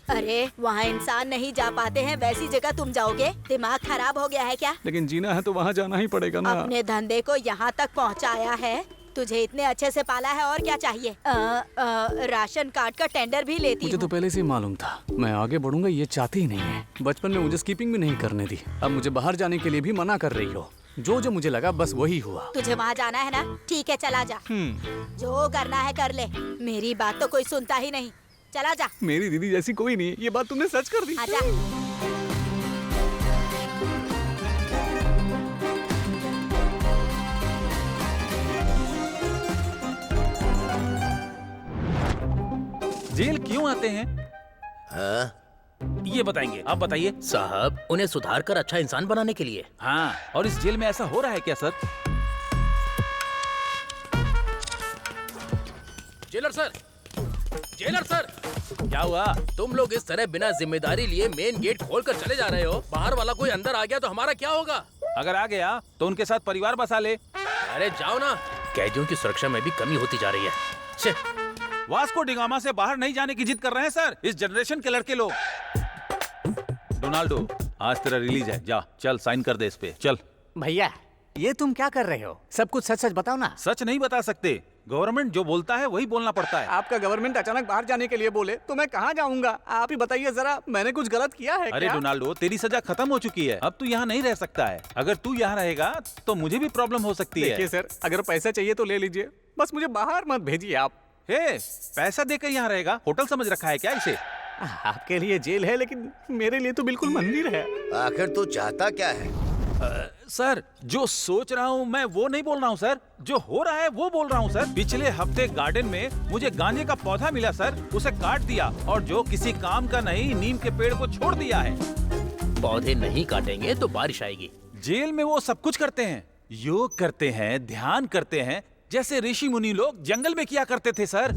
अरे वहाँ इंसान नहीं जा पाते हैं, वैसी जगह तुम जाओगे? दिमाग खराब हो गया है क्या? लेकिन जीना है तो वहाँ जाना ही पड़ेगा ना। अपने धंधे को यहाँ तक पहुँचाया है, तुझे इतने अच्छे से पाला है, और क्या चाहिए? राशन कार्ड का टेंडर भी लेती मुझे तो पहले से ही मालूम था मैं आगे बढ़ूंगा, ये चाहती ही नहीं है। बचपन में मुझे स्कीपिंग भी नहीं करने दी, अब मुझे बाहर जाने के लिए भी मना कर रही हो। जो जो मुझे लगा बस वही हुआ। तुझे वहाँ जाना है ना? ठीक है, चला जा। जो करना है कर ले, मेरी बात तो कोई सुनता ही नहीं। चला जा। मेरी दीदी जैसी कोई नहीं है, ये बात तुमने सच कर दी। आजा। जेल क्यों आते हैं? ये बताएंगे, आप बताइए। साहब, उन्हें सुधार कर अच्छा इंसान बनाने के लिए। हाँ, और इस जेल में ऐसा हो रहा है क्या sir? Jailer sir, jailer sir, क्या हुआ? तुम लोग इस तरह बिना जिम्मेदारी लिए मेन गेट खोलकर चले जा रहे हो। बाहर वाला कोई अंदर आ गया तो हमारा क्या होगा? अगर आ गया तो उनके साथ परिवार बसा ले। अरे जाओ ना। कैदियों की सुरक्षा में भी कमी होती जा रही है। छे। वास्को डी गामा से बाहर नहीं जाने की जिद कर रहे हैं सर, इस जनरेशन के लड़के लोग। डोनाल्डो, आज तेरा रिलीज है, जा चल साइन कर दे इस पे, चल। भैया, ये तुम क्या कर रहे हो? सब कुछ सच सच बताओ ना। सच नहीं बता सकते, गवर्नमेंट जो बोलता है वही बोलना पड़ता है। आपका गवर्नमेंट अचानक बाहर जाने के लिए बोले तो मैं कहाँ जाऊँगा? आप ही बताइए जरा, मैंने कुछ गलत किया है? अरे डोनाल्डो, तेरी सजा खत्म हो चुकी है, अब तू यहाँ नहीं रह सकता है। अगर तू यहाँ रहेगा तो मुझे भी प्रॉब्लम हो सकती है। देखिए सर, अगर पैसा चाहिए तो ले लीजिए, बस मुझे बाहर मत भेजिए आप। पैसा देकर यहाँ रहेगा? होटल समझ रखा है क्या इसे? आपके लिए जेल है, लेकिन मेरे लिए तो बिल्कुल मंदिर है। आखिर तू चाहता क्या है? सर, जो सोच रहा हूँ मैं वो नहीं बोल रहा हूँ सर, जो हो रहा है वो बोल रहा हूँ सर। पिछले हफ्ते गार्डन में मुझे गांजे का पौधा मिला सर, उसे काट दिया और जो किसी काम का नहीं नीम के पेड़ को छोड़ दिया है। पौधे नहीं काटेंगे तो बारिश आएगी। जेल में वो सब कुछ करते हैं, योग करते हैं, ध्यान करते हैं, जैसे ऋषि मुनि लोग जंगल में किया करते थे सर।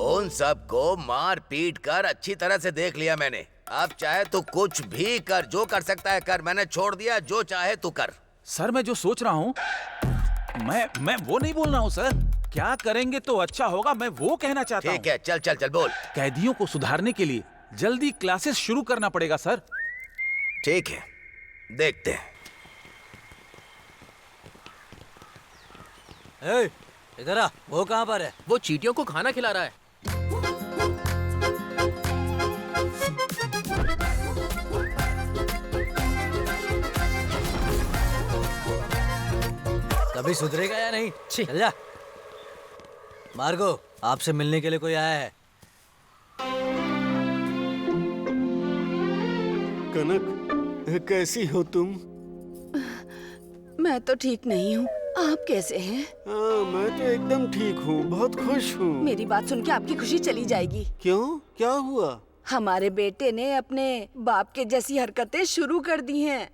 उन सबको मार पीट कर अच्छी तरह से देख लिया मैंने। अब चाहे तो कुछ भी कर, जो कर सकता है कर, मैंने छोड़ दिया, जो चाहे तू कर। सर, मैं जो सोच रहा हूँ मैं वो नहीं बोल रहा हूँ सर। क्या करेंगे तो अच्छा होगा, मैं वो कहना चाहता हूँ। ठीक है, चल चल चल बोल। कैदियों को सुधारने के लिए जल्दी क्लासेस शुरू करना पड़ेगा सर। ठीक है, देखते हैं। इधर आ, वो कहाँ पर है? वो चींटियों को खाना खिला रहा है। कभी सुधरेगा या नहीं? चल जा। मार्गो, आपसे मिलने के लिए कोई आया है। कनक, कैसी हो तुम? मैं तो ठीक नहीं हूँ, आप कैसे हैं? हाँ, मैं तो एकदम ठीक हूँ, बहुत खुश हूँ। मेरी बात सुन के आपकी खुशी चली जाएगी। क्यों? क्या हुआ? हमारे बेटे ने अपने बाप के जैसी हरकतें शुरू कर दी हैं।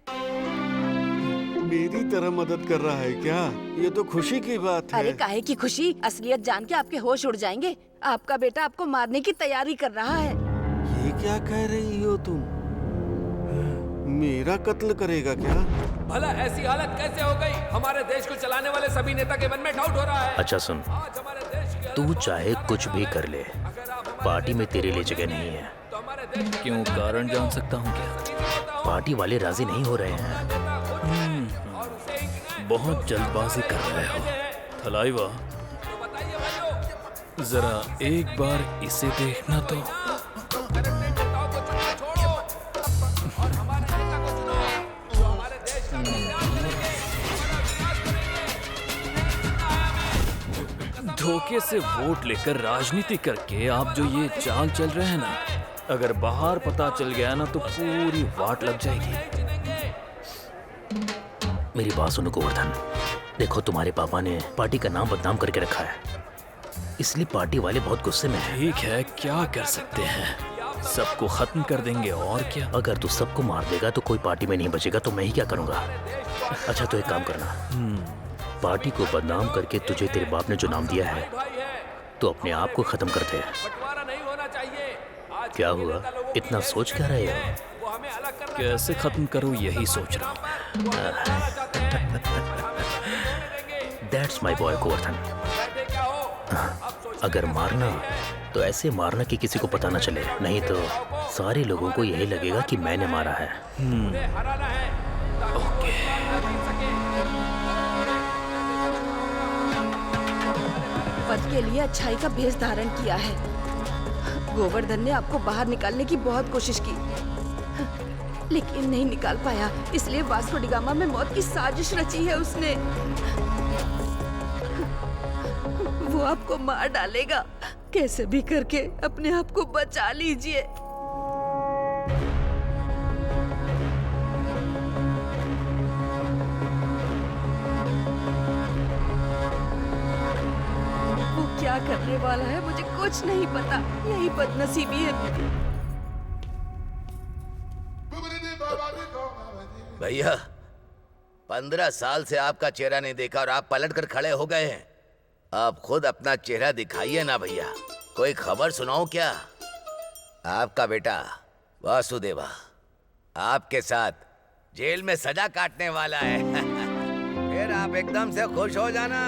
मेरी तरह मदद कर रहा है क्या? ये तो खुशी की बात है। अरे काहे की खुशी, असलियत जान के आपके होश उड़ जाएंगे। आपका बेटा आपको मारने की तैयारी कर रहा है। ये क्या कह रही हो तुम? मेरा कत्ल करेगा क्या? भला ऐसी हालत कैसे हो गई? हमारे देश को चलाने वाले सभी नेता के मन में डाउट हो रहा है। अच्छा सुन, तू चाहे कुछ भी कर ले, पार्टी में तेरे लिए जगह नहीं है। क्यों, कारण जान सकता हूँ क्या? पार्टी वाले राजी नहीं हो रहे हैं। बहुत जल्दबाजी कर रहे हो थलाइवा। जरा एक बार इसे देखना तो। धोखे से वोट लेकर राजनीति करके आप जो ये चाल चल रहे हैं ना, अगर बाहर पता चल गया ना तो पूरी वाट लग जाएगी। मेरी बात सुनो गोवर्धन, देखो तुम्हारे पापा ने पार्टी का नाम बदनाम करके रखा है, इसलिए पार्टी वाले बहुत गुस्से में हैं। ठीक है, क्या कर सकते हैं, सबको खत्म कर देंगे और क्या। अगर तू सबको मार देगा तो कोई पार्टी में नहीं बचेगा, तो मैं ही क्या करूंगा। अच्छा तो एक काम करना, पार्टी को बदनाम करके तुझे तेरे बाप ने जो नाम दिया है तो अपने आप को खत्म कर दे। बंटवारा नहीं होना चाहिए। आज क्या हुआ? इतना सोच क्या रहे हो? वो हमें अलग करना कैसे खत्म करूं यही सोच रहा हूं। That's my boy Govardhan. अगर मारना तो ऐसे मारना कि किसी को पता ना चले, नहीं तो सारे लोगों को यही लगेगा कि मैंने मारा है। पद के लिए अच्छाई का भेष धारण किया है। गोवर्धन ने आपको बाहर निकालने की बहुत कोशिश की, लेकिन नहीं निकाल पाया। इसलिए वास्को डी गामा में मौत की साजिश रची है उसने। वो आपको मार डालेगा। कैसे भी करके अपने आप को बचा लीजिए। वो क्या करने वाला है मुझे कुछ नहीं पता। यही बदनसीबी है। भैया 15 साल से आपका चेहरा नहीं देखा और आप पलट कर खड़े हो गए हैं। आप खुद अपना चेहरा दिखाइए ना भैया। कोई खबर सुनाओ क्या? आपका बेटा वासुदेवा आपके साथ जेल में सजा काटने वाला है। फिर आप एकदम से खुश हो जाना।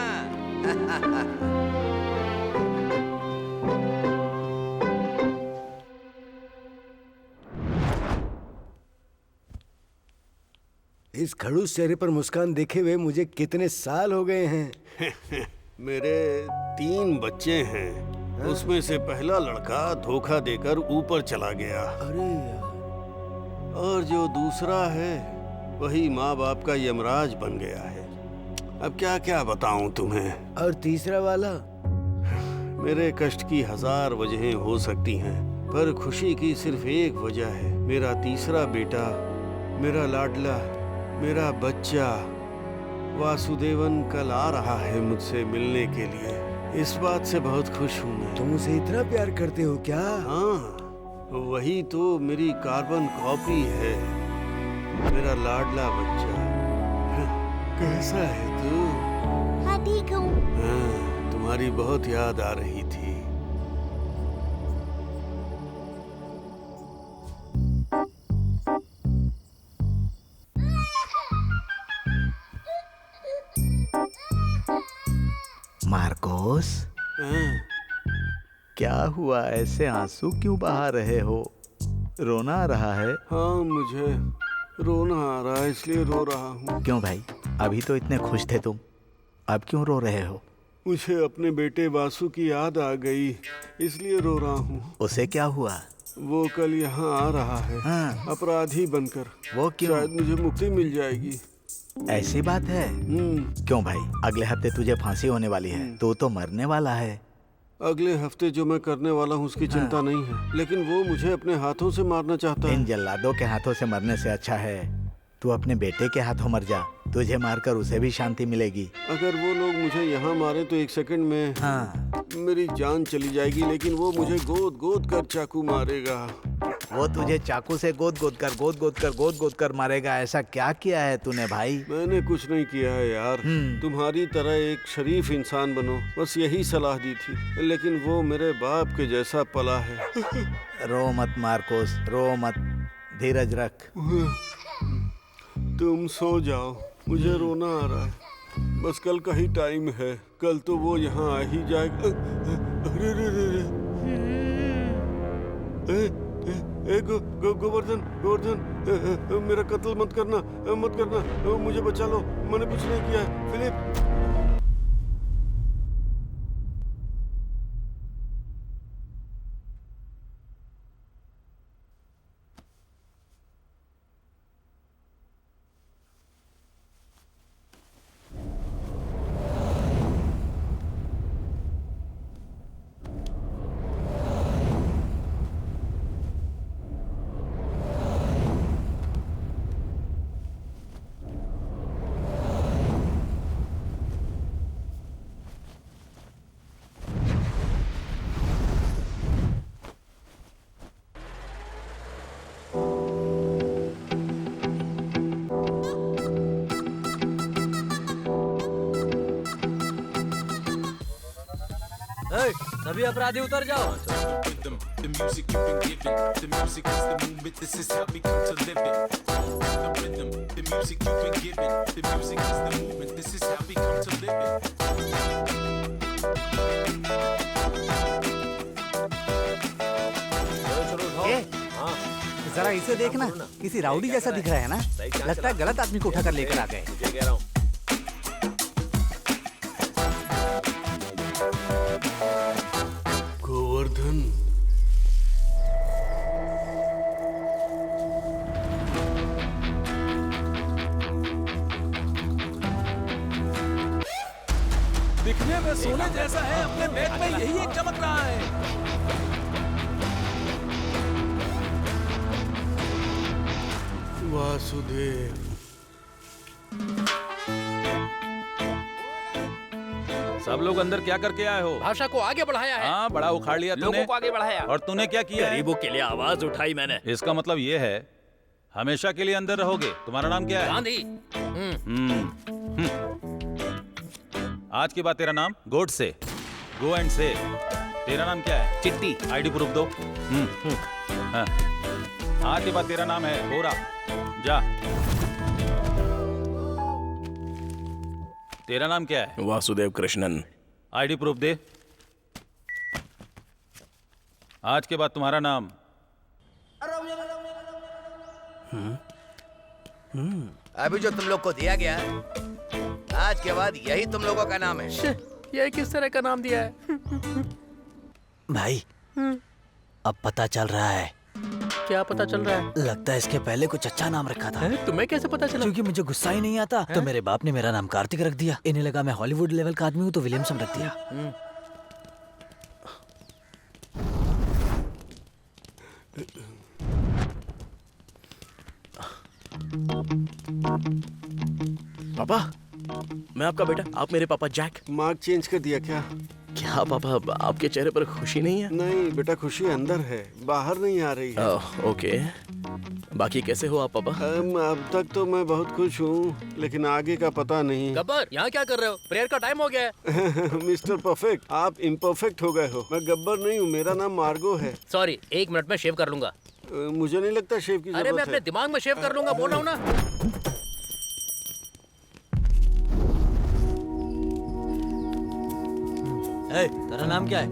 इस खड़ूस चेहरे पर मुस्कान देखे हुए मुझे कितने साल हो गए हैं। मेरे 3 बच्चे हैं। उसमें से पहला लड़का धोखा देकर ऊपर चला गया। अरे यार। और जो दूसरा है वही माँ बाप का यमराज बन गया है। अब क्या क्या बताऊं तुम्हें। और तीसरा वाला? मेरे कष्ट की 1000 वजहें हो सकती हैं, पर खुशी की सिर्फ एक वजह है। मेरा तीसरा बेटा, मेरा लाडला, मेरा बच्चा वासुदेवन कल आ रहा है मुझसे मिलने के लिए। इस बात से बहुत खुश हूँ मैं। तुम उसे इतना प्यार करते हो क्या? हाँ, वही तो मेरी कार्बन कॉपी है। मेरा लाडला बच्चा। कैसा है तू? हाँ ठीक हूँ। हाँ, तुम्हारी बहुत याद आ रही थी। मार्कोस, क्या हुआ? ऐसे आंसू क्यों बहा रहे हो? रोना आ रहा है? हाँ, मुझे रोना आ रहा है, इसलिए रो रहा हूँ। क्यों भाई? अभी तो इतने खुश थे तुम, अब क्यों रो रहे हो? मुझे अपने बेटे वासु की याद आ गई, इसलिए रो रहा हूँ। उसे क्या हुआ? वो कल यहाँ आ रहा है। हाँ। अपराधी बनकर। वो क्यों? शायद मुझे मुक्ति मिल जाएगी। ऐसी बात है? क्यों भाई? अगले हफ्ते तुझे फांसी होने वाली है, तू तो मरने वाला है। अगले हफ्ते जो मैं करने वाला हूँ उसकी चिंता नहीं है, लेकिन वो मुझे अपने हाथों से मारना चाहता है। इन जल्लादों के हाथों से मरने से अच्छा है तू अपने बेटे के हाथों मर जा। तुझे मारकर उसे भी शांति मिलेगी। अगर वो लोग मुझे यहाँ मारे तो 1 सेकंड में मेरी जान चली जाएगी, लेकिन वो मुझे गोद गोद कर चाकू मारेगा। वो तुझे चाकू से गोद गोद कर मारेगा। ऐसा क्या किया है तूने भाई? मैंने कुछ नहीं किया है यार। तुम्हारी तरह एक शरीफ इंसान बनो, बस यही सलाह दी थी, लेकिन वो मेरे बाप के जैसा पला है। रो मत मार्कोस, रो मत, धीरज रख। तुम सो जाओ, मुझे रोना आ रहा है। बस कल का ही टाइम है, कल तो वो यहाँ आ ही जाएगा। अरे रे रे रे। गोवर्धन, मेरा कत्ल मत करना, मुझे बचा लो, मैंने कुछ नहीं किया है। फिलिप, सभी अपराधी उतर जाओ। जरा इसे देखना, किसी राउडी जैसा दिख रहा है ना। लगता है गलत आदमी को उठाकर लेकर आ गए। कह रहा हूँ। गोवर्धन, दिखने में सोने जैसा है, अपने बैग में यही एक चमक रहा है। वासुदेव, सब लोग अंदर क्या करके आए हो? भाषा को आगे बढ़ाया है। हाँ, बड़ा उखाड़ लिया तूने। लोगों को आगे बढ़ाया। और तूने क्या किया है? गरीबों के लिए आवाज उठाई मैंने। इसका मतलब ये है हमेशा के लिए अंदर रहोगे। तुम्हारा नाम क्या है? गांधी। आज के बाद तेरा नाम गोडसे, गो एंड से। तेरा नाम क्या है? चिट्टी। आईडी प्रूफ दो। हाँ। आज के बाद तेरा नाम है बोरा। जा। तेरा नाम क्या है? वासुदेव कृष्णन। आईडी प्रूफ दे। आज के बाद तुम्हारा नाम। अभी जो तुम लोग को दिया गया, आज के बाद यही तुम लोगों का नाम है। ये किस तरह का नाम दिया है? भाई, अब पता चल रहा है। क्या पता चल रहा है? लगता है इसके पहले कुछ अच्छा नाम रखा था। तुम्हें कैसे पता चला? क्योंकि मुझे गुस्सा ही नहीं आता, तो मेरे बाप ने मेरा नाम कार्तिक रख दिया। इन्हें लगा मैं हॉलीवुड लेवल का आदमी हूँ, तो विलियमसन रख दिया। पापा, मैं आपका बेटा, आप मेरे पापा जैक। मार्क चेंज कर दिया क्या? क्या पापा, आपके चेहरे पर खुशी नहीं है? नहीं बेटा, खुशी अंदर है, बाहर नहीं आ रही है। ओके। बाकी कैसे हो आप पापा? अब तक तो मैं बहुत खुश हूँ, लेकिन आगे का पता नहीं। गब्बर, यहाँ क्या कर रहे हो? प्रेयर का टाइम हो गया है। मिस्टर परफेक्ट, आप इम्परफेक्ट हो गए हो। मैं गब्बर नहीं हूँ, मेरा नाम मार्गो है। सॉरी, 1 मिनट में शेव कर लूंगा। मुझे नहीं लगता शेव की जरूरत है। अरे मैं अपने दिमाग में शेव कर लूंगा, बोल रहा हूँ ना। तेरा नाम क्या है?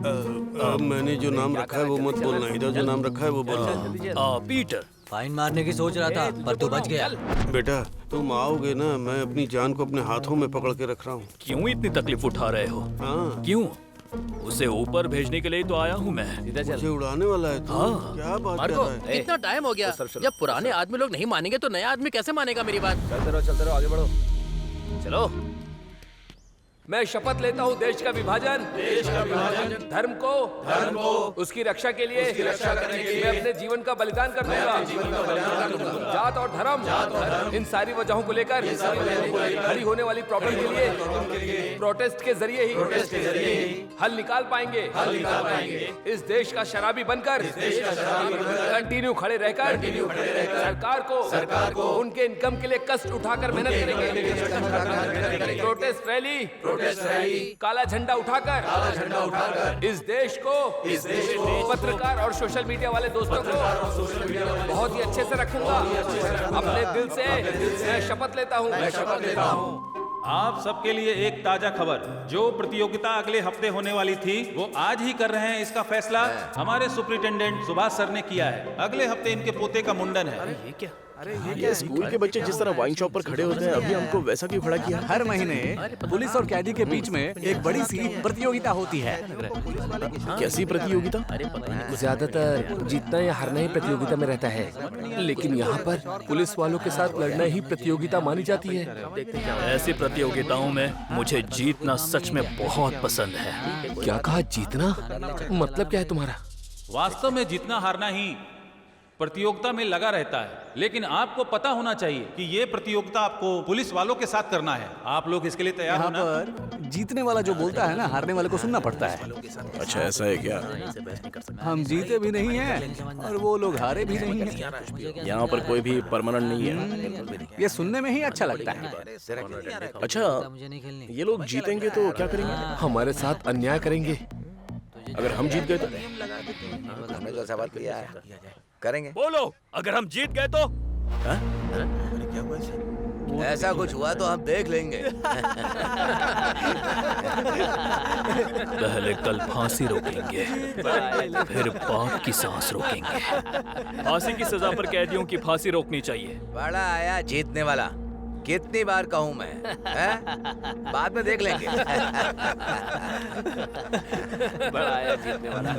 मैंने जो नाम रखा है वो मत बोलना, इधर जो नाम रखा है वो बोलना। पीटर। फाइन मारने की सोच रहा था, पर तू बच गया। बेटा, तुम आओगे ना, मैं अपनी जान को अपने हाथों में पकड़ के रख रहा हूँ। क्यों इतनी तकलीफ उठा रहे हो? हाँ। क्यों? उसे ऊपर भेजने के लिए तो आया हूँ मैं। मुझे उड़ाने वाला है तू? हाँ। क्या बात कर मार्को, रहा है? इतना टाइम हो गया। जब पुराने आदमी लोग नहीं मानेंगे तो नया आदमी कैसे मानेगा मेरी बात? चलते रहो, आगे बढ़ो। चलो। मैं शपथ लेता हूँ देश का विभाजन, धर्म को उसकी रक्षा के लिए मैं अपने जीवन का बलिदान कर दूंगा। जात और धर्म इन सारी वजहों को लेकर खड़ी होने वाली प्रॉब्लम के लिए प्रोटेस्ट के जरिए ही हल निकाल पाएंगे। इस देश का शराबी बनकर कंटिन्यू खड़े रहकर सरकार को उनके इनकम के लिए कष्ट उठाकर मेहनत करेंगे। प्रोटेस्ट रैली, काला झंडा उठाकर इस देश को पत्रकार और सोशल मीडिया वाले दोस्तों को बहुत ही अच्छे से रखूंगा। अपने दिल से मैं शपथ लेता हूँ। आप सबके लिए एक ताजा खबर। जो प्रतियोगिता अगले हफ्ते होने वाली थी वो आज ही कर रहे हैं। इसका फैसला हमारे सुपरिटेंडेंट सुभाष सर ने किया है। अगले हफ्ते इनके पोते का मुंडन है। ये क्या? ये स्कूल के बच्चे जिस तरह वाइन शॉप पर खड़े होते हैं, अभी हमको वैसा क्यों खड़ा किया? हर महीने पुलिस और कैदी के बीच में एक बड़ी सी प्रतियोगिता होती है। कैसी प्रतियोगिता? ज्यादातर जीतना या हारना ही प्रतियोगिता में रहता है, लेकिन यहाँ पर पुलिस वालों के साथ लड़ना ही प्रतियोगिता मानी जाती है। ऐसी प्रतियोगिताओं में मुझे जीतना सच में बहुत पसंद है। क्या कहा जीतना? मतलब क्या है तुम्हारा? वास्तव में जीतना हारना ही प्रतियोगिता में लगा रहता है, लेकिन आपको पता होना चाहिए कि ये प्रतियोगिता आपको पुलिस वालों के साथ करना है। आप लोग इसके लिए तैयार हो ना? पर जीतने वाला जो बोलता है ना, हारने वाले को सुनना पड़ता है। अच्छा, ऐसा है क्या? हम जीते भी नहीं हैं और वो लोग हारे भी नहीं हैं। यहाँ पर कोई भी परमानेंट नहीं है। ये सुनने में ही अच्छा लगता है। अच्छा, ये लोग जीतेंगे तो क्या करेंगे? हमारे साथ अन्याय करेंगे। अगर हम जीत गए तो हमने जो सवाल किया है करेंगे। बोलो, अगर हम जीत गए तो? ऐसा कुछ हुआ तो हम देख लेंगे। पहले कल फांसी रोकेंगे, फिर बाप की सांस रोकेंगे। फांसी की सजा पर कैदियों की फांसी रोकनी चाहिए। बड़ा आया जीतने वाला, कितनी बार कहूं मैं, हैं? बाद में देख लेंगे। बड़ा आया जीतने वाला।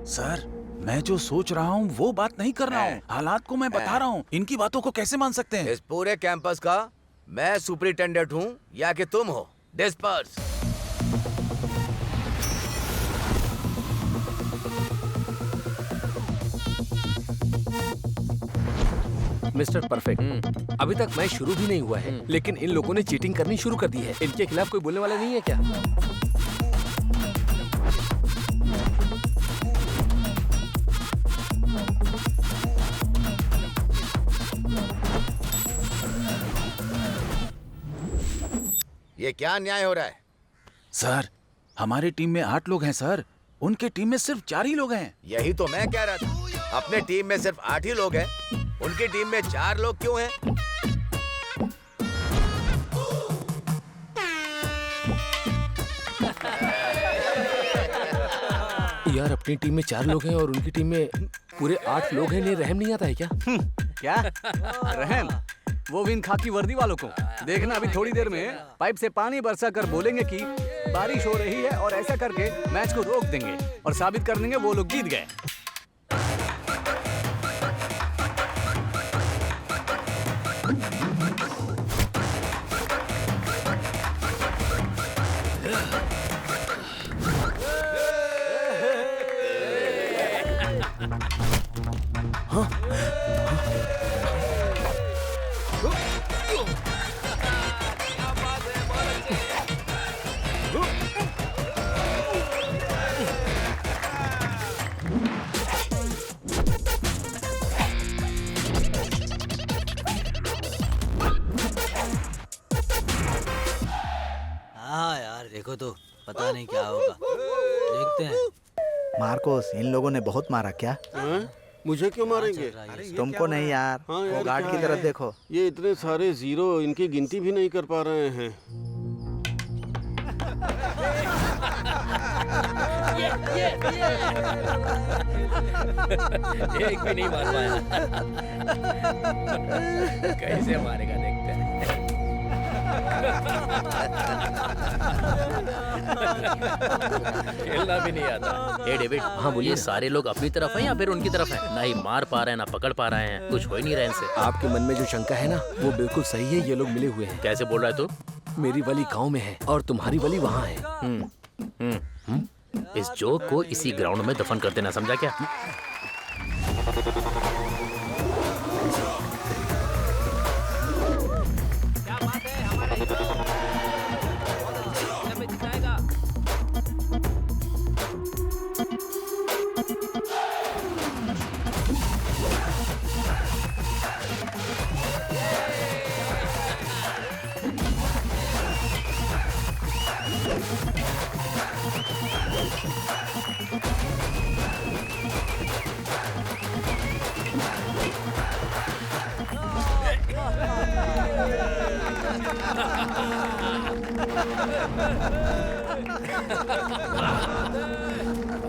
सर, मैं जो सोच रहा हूँ वो बात नहीं कर रहा हूँ, हालात को मैं बता रहा हूँ। इनकी बातों को कैसे मान सकते हैं? इस पूरे कैंपस का मैं सुपरिटेंडेंट हूँ या कि तुम हो? डिस्पर्स। मिस्टर परफेक्ट, अभी तक मैच शुरू भी नहीं हुआ है, लेकिन इन लोगों ने चीटिंग करनी शुरू कर दी है। इनके खिलाफ कोई बोलने वाला नहीं है क्या? ये क्या अन्याय हो रहा है? सर, हमारी टीम में 8 लोग हैं सर, उनके टीम में सिर्फ 4 ही लोग हैं। यही तो मैं कह रहा था, अपने टीम में सिर्फ 8 ही लोग हैं, उनकी टीम में 4 लोग क्यों हैं? यार, अपनी टीम में 4 लोग हैं और उनकी टीम में पूरे 8 लोग हैं, इन्हें रहम नहीं आता है क्या? क्या रहम? वो भी इन खाकी वर्दी वालों को देखना, अभी थोड़ी देर में पाइप से पानी बरसा कर बोलेंगे कि बारिश हो रही है और ऐसा करके मैच को रोक देंगे और साबित कर देंगे वो लोग जीत गए। हाँ यार, देखो तो पता नहीं क्या होगा, देखते हैं। मार्कोस, इन लोगों ने बहुत मारा क्या? मुझे क्यों मारेंगे? तुमको नहीं यार, वो गार्ड की तरफ देखो। ये इतने सारे जीरो, इनकी गिनती भी नहीं कर पा रहे हैं। एक भी नहीं मार पाया। कैसे मारेगा देखते हैं। खेलना भी नहीं आता। ए डेविड, हाँ बोलिए, सारे लोग अपनी तरफ हैं या फिर उनकी तरफ हैं? ना ही मार पा रहे हैं ना पकड़ पा रहे हैं, कुछ हो ही नहीं रहा इनसे। आपके मन में जो शंका है ना, वो बिल्कुल सही है। ये लोग मिले हुए हैं। कैसे बोल रहा है तू? मेरी वली गांव में है और तुम्हारी वली वहाँ है। इस जोक को इसी ग्राउंड में दफन कर देना, समझा क्या?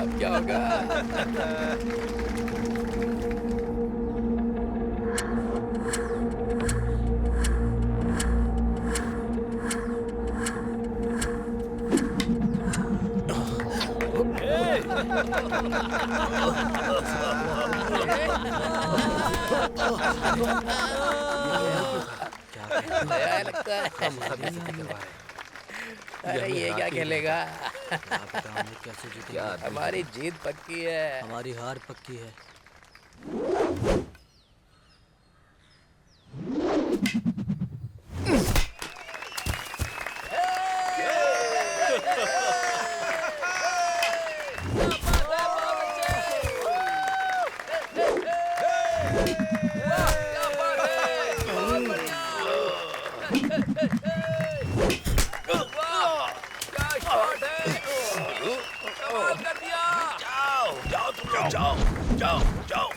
अब क्या होगा? लगता है। अरे ये क्या खेलेगा? हमारी जीत पक्की है। हमारी हार पक्की है। क्या शॉट है! जाओ जाओ।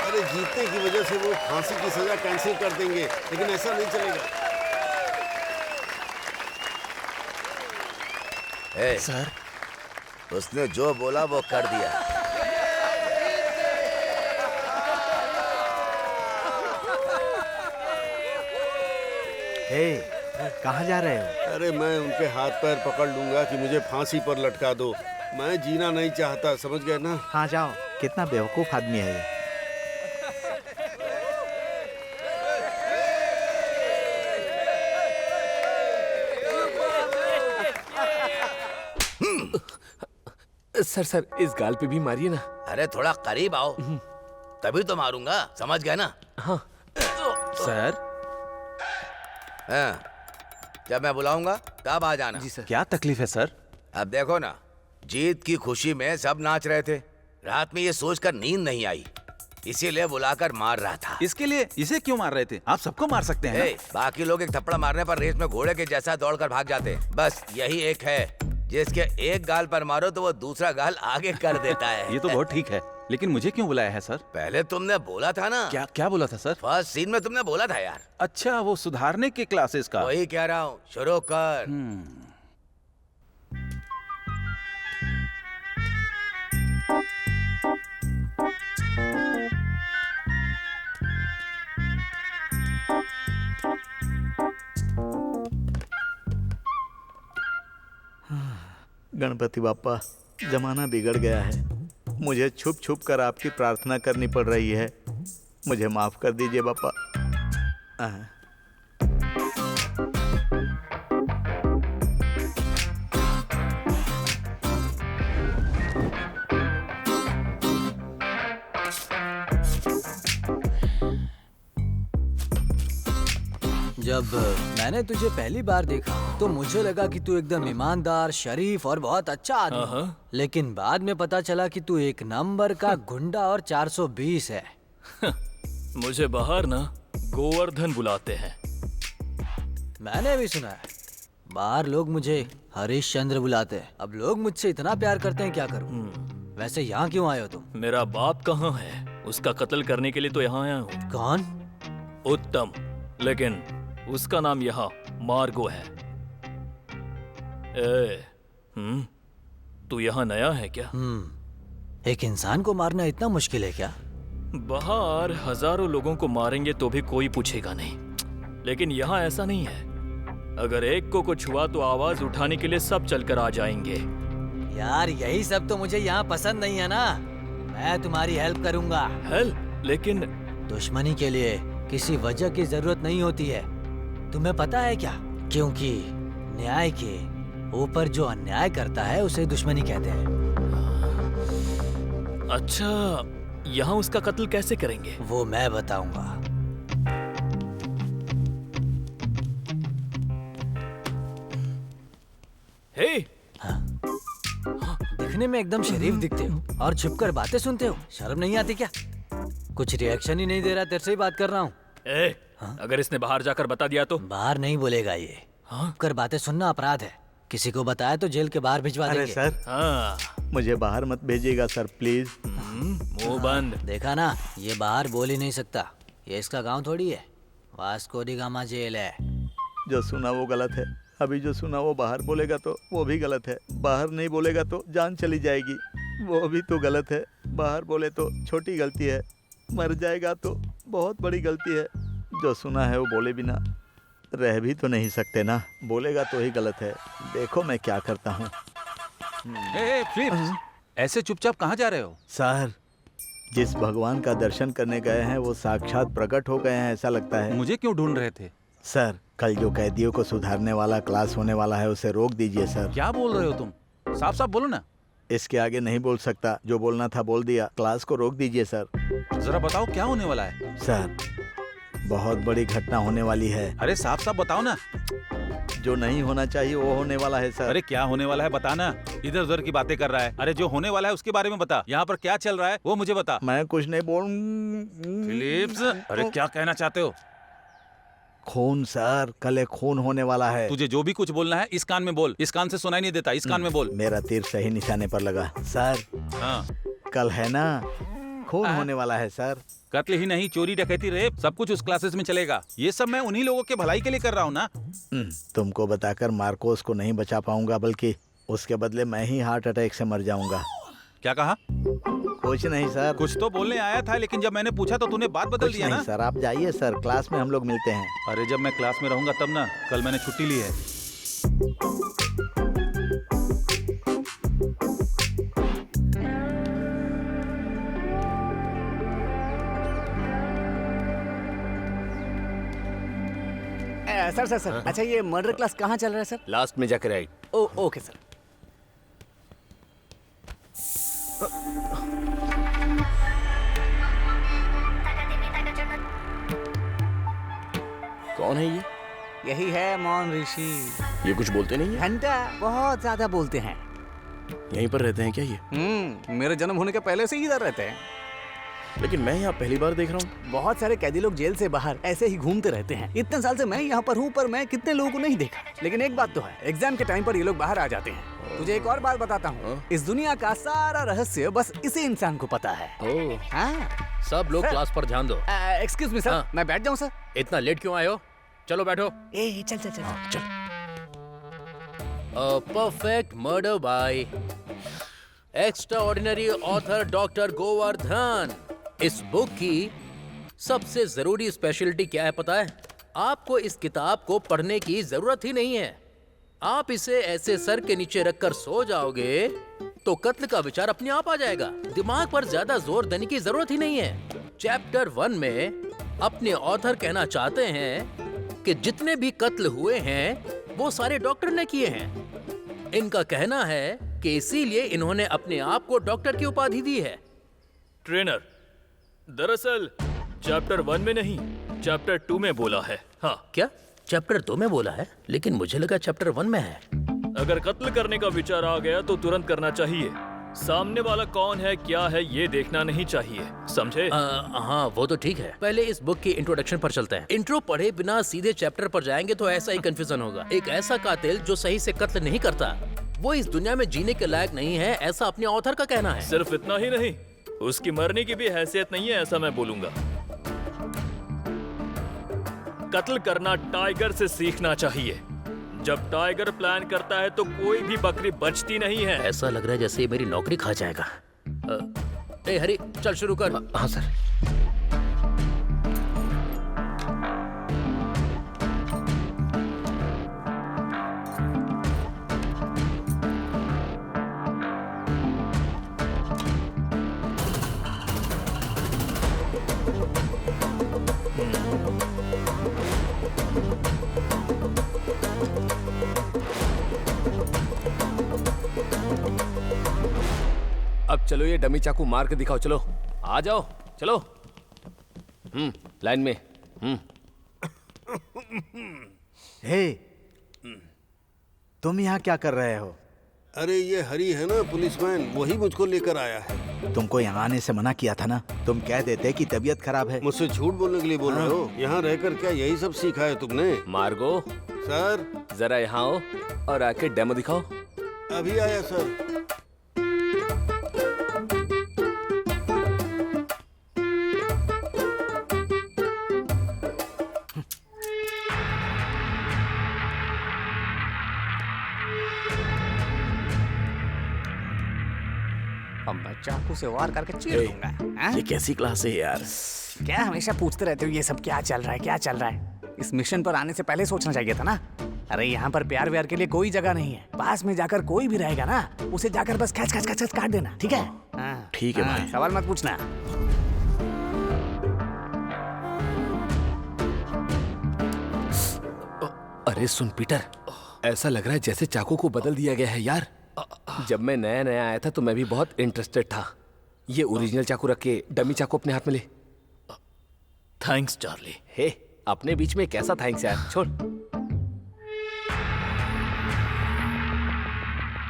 अरे जीतने की वजह से वो फांसी की सजा कैंसिल कर देंगे, लेकिन ऐसा नहीं चलेगा। सर, उसने जो बोला वो कर दिया। कहाँ जा रहे हो? अरे मैं उनके हाथ पैर पकड़ लूंगा कि मुझे फांसी पर लटका दो। मैं जीना नहीं चाहता, समझ गए ना? हाँ जाओ। कितना बेवकूफ आदमी है ये। सर सर इस गाल पे भी मारिए ना। अरे थोड़ा करीब आओ, तभी तो मारूंगा, समझ गए ना? हाँ। सर, हाँ, जब मैं बुलाऊंगा तब आ जाना। जी सर। क्या तकलीफ है सर? अब देखो ना, जीत की खुशी में सब नाच रहे थे। रात में ये सोचकर नींद नहीं आई, इसीलिए बुलाकर मार रहा था। इसके लिए इसे क्यों मार रहे थे? आप सबको मार सकते हैं ना? बाकी लोग एक थप्पड़ मारने पर रेस में घोड़े के जैसा दौड़कर भाग जाते हैं। बस यही एक है जिसके एक गाल पर मारो तो वो दूसरा गाल आगे कर देता है। ये तो बहुत ठीक है, लेकिन मुझे क्यों बुलाया है सर? पहले तुमने बोला था ना। क्या बोला था सर? फर्स्ट सीन में तुमने बोला था यार। अच्छा, वो सुधारने के क्लासेस का। वही कह रहा हूँ, शुरू कर। गणपति बाप्पा, जमाना बिगड़ गया है। मुझे छुप छुप कर आपकी प्रार्थना करनी पड़ रही है। मुझे माफ कर दीजिए बाप्पा। जब मैंने तुझे पहली बार देखा तो मुझे लगा कि तू एकदम ईमानदार, शरीफ और बहुत अच्छा आदमी। लेकिन बाद में पता चला कि तू एक नंबर का गुंडा और 420 है। मुझे बाहर ना गोवर्धन बुलाते हैं। मैंने भी सुना है बाहर लोग मुझे हरीश चंद्र बुलाते हैं। अब लोग मुझसे इतना प्यार करते हैं, क्या करूं? वैसे यहाँ क्यों आए हो तुम? मेरा बाप कहाँ है? उसका कत्ल करने के लिए तो यहाँ आया हूँ। कौन? उत्तम, लेकिन उसका नाम यहाँ मार्गो है। तू यहाँ नया है क्या? एक इंसान को मारना इतना मुश्किल है क्या? बाहर हजारों लोगों को मारेंगे तो भी कोई पूछेगा नहीं, लेकिन यहाँ ऐसा नहीं है। अगर एक को कुछ हुआ तो आवाज उठाने के लिए सब चलकर आ जाएंगे। यार यही सब तो मुझे यहाँ पसंद नहीं है ना। मैं तुम्हारी हेल्प करूँगा। हेल्प? लेकिन दुश्मनी के लिए किसी वजह की जरूरत नहीं होती है। तुम्हें पता है क्या? क्योंकि न्याय के ऊपर जो अन्याय करता है उसे दुश्मनी कहते हैं। अच्छा, यहाँ उसका कत्ल कैसे करेंगे? वो मैं बताऊंगा। हे! दिखने में एकदम शरीफ दिखते हो और छुपकर बातें सुनते हो। शर्म नहीं आती क्या? कुछ रिएक्शन ही नहीं दे रहा, तेरे से ही बात कर रहा हूँ। अगर इसने बाहर जाकर बता दिया तो? बाहर नहीं बोलेगा ये। कर बातें सुनना अपराध है। किसी को बताया तो जेल के बाहर भिजवा देंगे। अरे सर, मुझे बाहर मत भेजिएगा सर, प्लीज। मुंह बंद। देखा ना, ये बाहर बोल ही नहीं सकता। ये इसका गांव थोड़ी है, वास्को डी गामा जेल है। जो सुना वो गलत है। अभी जो सुना वो बाहर बोलेगा तो वो भी गलत है। बाहर नहीं बोलेगा तो जान चली जाएगी, वो भी तो गलत है। बाहर बोले तो छोटी गलती है, मर जाएगा तो बहुत बड़ी गलती है। जो सुना है वो बोले बिना रह भी तो नहीं सकते ना। बोलेगा तो ही गलत है। देखो मैं क्या करता हूँ। ऐसे चुपचाप कहाँ जा रहे हो? सर, जिस भगवान का दर्शन करने गए हैं वो साक्षात प्रकट हो गए हैं ऐसा लगता है। मुझे क्यों ढूंढ रहे थे? सर, कल जो कैदियों को सुधारने वाला क्लास होने वाला है उसे रोक दीजिए सर। क्या बोल रहे हो तुम? साफ साफ बोलो ना। इसके आगे नहीं बोल सकता, जो बोलना था बोल दिया। क्लास को रोक दीजिए सर। जरा बताओ क्या होने वाला है? सर, बहुत बड़ी घटना होने वाली है। अरे साफ साफ बताओ ना। जो नहीं होना चाहिए वो होने वाला है सर। अरे क्या होने वाला है बताना, इधर उधर की बातें कर रहा है। अरे जो होने वाला है उसके बारे में बता, यहाँ पर क्या चल रहा है वो मुझे बता। मैं कुछ नहीं बोल। फिलिप्स, अरे क्या कहना चाहते हो? खून सर, कल एक खून होने वाला है। तुझे जो भी कुछ बोलना है इस कान में बोल, इस कान से सुनाई नहीं देता, इस कान में बोल। मेरा तीर सही निशाने पर लगा सर। हाँ कल है ना, खून होने वाला है सर। कत्ल ही नहीं, चोरी डकैती रेप सब कुछ उस क्लासेस में चलेगा। ये सब मैं उन्हीं लोगों के भलाई के लिए कर रहा हूँ ना। तुमको बताकर मार्कोस को नहीं बचा पाऊंगा, बल्कि उसके बदले मैं ही हार्ट अटैक से मर जाऊंगा। क्या कहा? कुछ नहीं सर। कुछ तो बोलने आया था, लेकिन जब मैंने पूछा तो तूने बात बदल दिया ना। सर आप जाइए सर, क्लास में हम लोग मिलते हैं। अरे जब मैं क्लास में रहूंगा तब ना, कल मैंने छुट्टी ली है। सर सर सर, अच्छा ये मर्डर क्लास कहाँ चल रहा है सर? लास्ट में जाकर राइट। ओ ओके सर। कौन है ये? यही है मौन ऋषि। ये कुछ बोलते नहीं है? घंटा बहुत ज्यादा बोलते हैं। यहीं पर रहते हैं क्या ये? मेरे जन्म होने के पहले से ही इधर रहते हैं। लेकिन मैं यहाँ पहली बार देख रहा हूँ। बहुत सारे कैदी लोग जेल से बाहर ऐसे ही घूमते रहते हैं। इतने साल से मैं यहाँ पर हूँ, पर मैं कितने लोगों को नहीं देखा। लेकिन एक बात तो है, एग्जाम के टाइम पर ये लोग बाहर आ जाते हैं। तुझे एक और बात बताता हूँ, इस दुनिया का सारा रहस्य बस इसी इंसान को पता है। सब लोग क्लास पर ध्यान दो। एक्सक्यूज मी सर, मैं बैठ जाऊँ सर? इतना लेट क्यों आए हो? चलो बैठो। चल चल चल चल। Perfect murder by extraordinary author doctor Govardhan. इस बुक की सबसे जरूरी स्पेशलिटी क्या है पता है? आपको इस किताब को पढ़ने की जरूरत ही नहीं है। आप इसे ऐसे सर के नीचे रखकर सो जाओगे तो कत्ल का विचार अपने आप आ जाएगा। दिमाग पर ज्यादा जोर देने की जरूरत ही नहीं है। चैप्टर 1 में अपने ऑथर कहना चाहते हैं कि जितने भी कत्ल हुए हैं वो सारे डॉक्टर ने किए हैं। इनका कहना है कि इसीलिए इन्होंने अपने आप को डॉक्टर की उपाधि दी है। ट्रेनर, दरअसल चैप्टर 1 में नहीं, चैप्टर 2 में बोला है। हाँ क्या? चैप्टर 2 में बोला है? लेकिन मुझे लगा चैप्टर 1 में है। अगर कत्ल करने का विचार आ गया तो तुरंत करना चाहिए। सामने वाला कौन है क्या है ये देखना नहीं चाहिए, समझे? हाँ वो तो ठीक है। पहले इस बुक की इंट्रोडक्शन पर चलते हैं। इंट्रो पढ़े बिना सीधे चैप्टर पर जाएंगे तो ऐसा ही कंफ्यूजन होगा। एक ऐसा कातिल जो सही से कत्ल नहीं करता वो इस दुनिया में जीने के लायक नहीं है, ऐसा अपने ऑथर का कहना है। सिर्फ इतना ही नहीं, उसकी मरने की भी हैसियत नहीं है, ऐसा मैं बोलूंगा। कत्ल करना टाइगर से सीखना चाहिए। जब टाइगर प्लान करता है तो कोई भी बकरी बचती नहीं है। ऐसा लग रहा है जैसे ये मेरी नौकरी खा जाएगा। ए हरी, चल शुरू कर। हाँ सर। अब चलो ये डमी चाकू मार के दिखाओ। चलो आ जाओ, चलो। लाइन में। हे, तुम यहाँ क्या कर रहे हो? अरे ये हरी है ना पुलिसमैन, वही मुझको लेकर आया है। तुमको यहाँ आने से मना किया था ना। तुम कह देते कि तबीयत खराब है। मुझसे झूठ बोलने के लिए बोल रहे हो? यहाँ रहकर क्या यही सब सीखा है तुमने? मार्गो सर, जरा यहाँ आओ और आके डेमो दिखाओ। अभी आया सर। अब मैं चाकू से वार करके चीर दूंगा। ये कैसी क्लास है यार? क्या हमेशा पूछते रहते हो ये सब क्या चल रहा है, क्या चल रहा है? इस मिशन पर आने से पहले सोचना चाहिए था ना। अरे यहाँ पर प्यार व्यार के लिए कोई जगह नहीं है। पास में जाकर कोई भी रहेगा ना, उसे जाकर बस खच खच खच काट देना, ठीक है? ठीक है भाई। सवाल मत पूछना। अरे सुन पीटर, ऐसा लग रहा है जैसे चाकू को बदल दिया गया है यार। जब मैं नया नया आया था तो मैं भी बहुत इंटरेस्टेड था। ये ओरिजिनल चाकू रख के डमी चाकू अपने हाथ में ले। Thanks Charlie. हे, अपने बीच में कैसा थैंक्स यार, छोड़।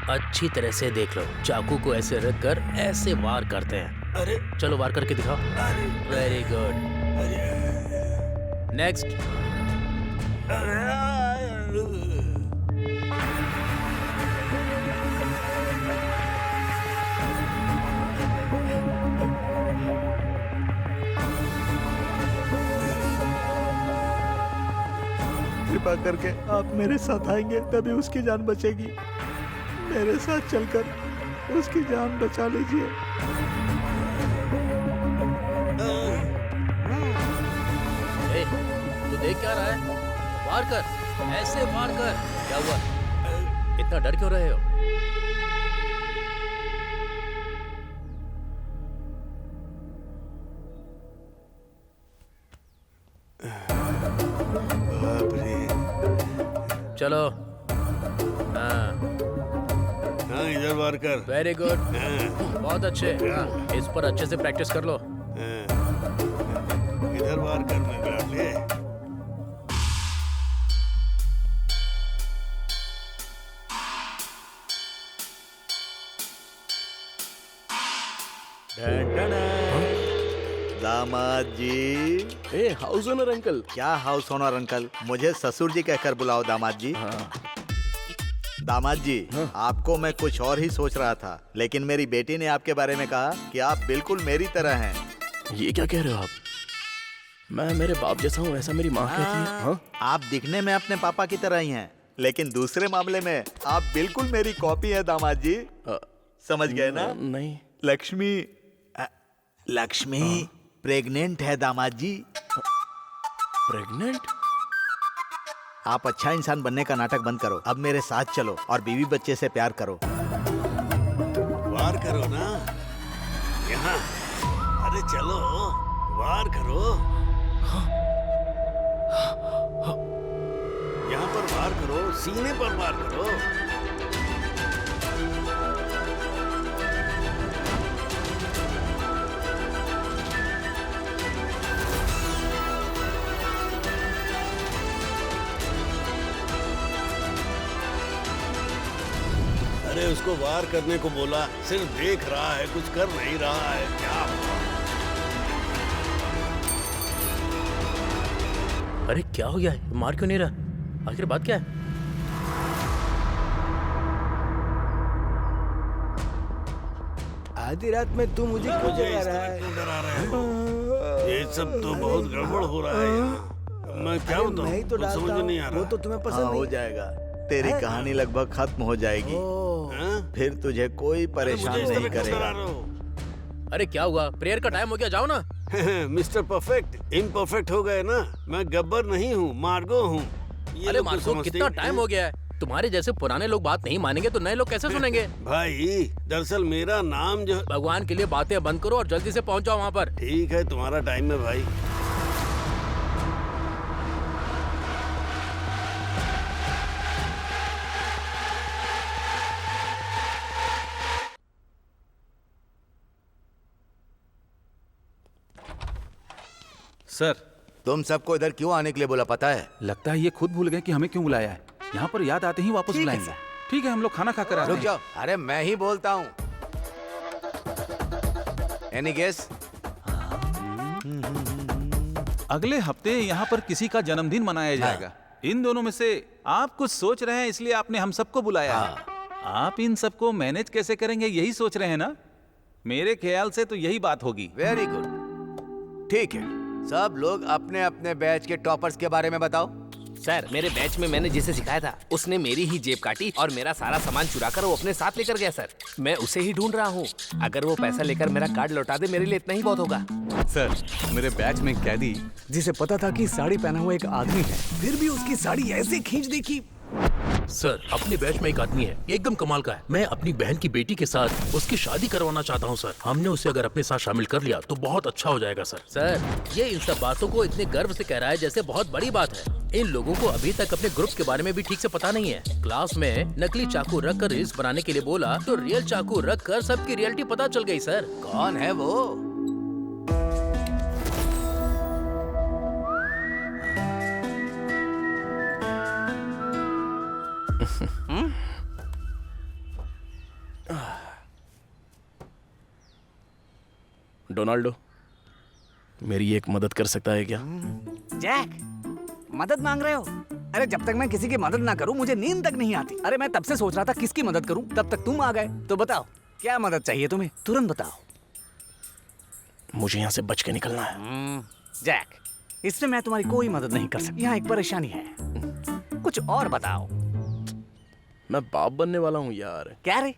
अच्छी तरह से देख लो, चाकू को ऐसे रख कर ऐसे वार करते हैं। अरे चलो वार करके दिखाओ। Very good. नेक्स्ट। कृपा करके आप मेरे साथ आएंगे तभी उसकी जान बचेगी। मेरे साथ चलकर उसकी जान बचा लीजिए। ए, तू देख क्या रहा है? वार कर, ऐसे वार कर। क्या हुआ? इतना डर क्यों रहे हो? चलो। हाँ इधर वार कर। Very good. बहुत अच्छे। इस पर अच्छे से प्रैक्टिस कर लो। इधर वार कर मेरे लाडले। दामाद जी। House owner uncle. क्या हाउस ओनर अंकल? मुझे ससुर जी कहकर बुलाओ दामाद जी। दामाद जी, आपको मैं कुछ और ही सोच रहा था, लेकिन मेरी बेटी ने आपके बारे में कहा कि आप बिल्कुल मेरी तरह हैं। ये क्या कह रहे हो आप? मैं मेरे बाप जैसा हूँ, ऐसा मेरी माँ कहती है। हाँ? आप दिखने में अपने पापा की तरह ही हैं, लेकिन दूसरे मामले में आप बिल्कुल मेरी कॉपी है दामाद जी। समझ गए ना? नहीं। लक्ष्मी लक्ष्मी प्रेग्नेंट है दामाद जी। प्रेग्नेंट? आप अच्छा इंसान बनने का नाटक बंद करो, अब मेरे साथ चलो और बीवी बच्चे से प्यार करो। वार करो ना यहाँ। अरे चलो वार करो। यहाँ पर वार करो, सीने पर वार करो। अरे उसको वार करने को बोला, सिर्फ देख रहा है, कुछ कर नहीं रहा है। क्या? अरे क्या हो गया है? मार क्यों नहीं रहा? आखिर बात क्या है? आधी रात में तू मुझे क्यों जगा रहा है? क्यों डरा रहे हो? ये सब तो बहुत गड़बड़ हो रहा है यहाँ। मैं क्या बताऊँ? मैं ही तो कुछ समझ में नहीं आ रहा। वो तो तुम्हें पसंद हो नहीं। जाएगा। तेरी कहानी लगभग खत्म हो जाएगी। फिर तुझे कोई परेशान नहीं करेगा। अरे क्या हुआ? प्रेयर का टाइम हो गया, जाओ ना। मिस्टर परफेक्ट इम्परफेक्ट हो गए ना। मैं गब्बर नहीं हूँ, मार्गो हूँ। अरे मार्गो, कितना टाइम हो गया है? तुम्हारे जैसे पुराने लोग बात नहीं मानेंगे तो नए लोग कैसे सुनेंगे? भाई दरअसल मेरा नाम जो। भगवान के लिए बातें बंद करो और जल्दी से पहुंच जाओ वहाँ पर। ठीक है, तुम्हारा टाइम है भाई। सर, तुम सबको इधर क्यों आने के लिए बोला पता है? लगता है ये खुद भूल गए कि हमें क्यों बुलाया है। यहाँ पर याद आते ही वापस बुलाएंगे। ठीक है, हम लोग खाना खाकर आते हैं। रुक जाओ। अरे मैं ही बोलता हूँ। Any guess? अगले हफ्ते यहाँ पर किसी का जन्मदिन मनाया जाएगा। इन दोनों में से आप कुछ सोच रहे हैं, इसलिए आपने हम सबको बुलाया है। आप इन सबको मैनेज कैसे करेंगे, यही सोच रहे हैं ना? मेरे ख्याल से तो यही बात होगी। Very good. ठीक है, सब लोग अपने अपने बैच के टॉपर्स के बारे में बताओ। सर, मेरे बैच में मैंने जिसे सिखाया था उसने मेरी ही जेब काटी और मेरा सारा सामान चुरा कर वो अपने साथ लेकर गया। सर, मैं उसे ही ढूंढ रहा हूँ। अगर वो पैसा लेकर मेरा कार्ड लौटा दे, मेरे लिए इतना ही बहुत होगा। सर, मेरे बैच में एक कैदी जिसे पता था कि साड़ी पहना हुआ एक आदमी है, फिर भी उसकी साड़ी ऐसे खींच दी कि। सर, अपने बैच में एक आदमी है, एकदम कमाल का है। मैं अपनी बहन की बेटी के साथ उसकी शादी करवाना चाहता हूँ सर। हमने उसे अगर अपने साथ शामिल कर लिया तो बहुत अच्छा हो जाएगा सर। सर, ये इन सब बातों को इतने गर्व से कह रहा है जैसे बहुत बड़ी बात है। इन लोगों को अभी तक अपने ग्रुप के बारे में भी ठीक से पता नहीं है। क्लास में नकली चाकू रख कर रील्स बनाने के लिए बोला तो रियल चाकू रख कर सबकी रियलिटी पता चल गई। सर, कौन है वो? डोनाल्डो, मेरी एक मदद कर सकता है क्या? जैक, मदद मांग रहे हो? अरे जब तक मैं किसी की मदद ना करूं मुझे नींद तक नहीं आती। अरे मैं तब से सोच रहा था किसकी मदद करूं, तब तक तुम आ गए। तो बताओ क्या मदद चाहिए तुम्हें, तुरंत बताओ। मुझे यहाँ से बच के निकलना है। जैक, इसमें मैं तुम्हारी कोई मदद नहीं कर सकता। यहाँ एक परेशानी है, कुछ और बताओ। मैं बाप बनने वाला हूँ यार। क्या रे,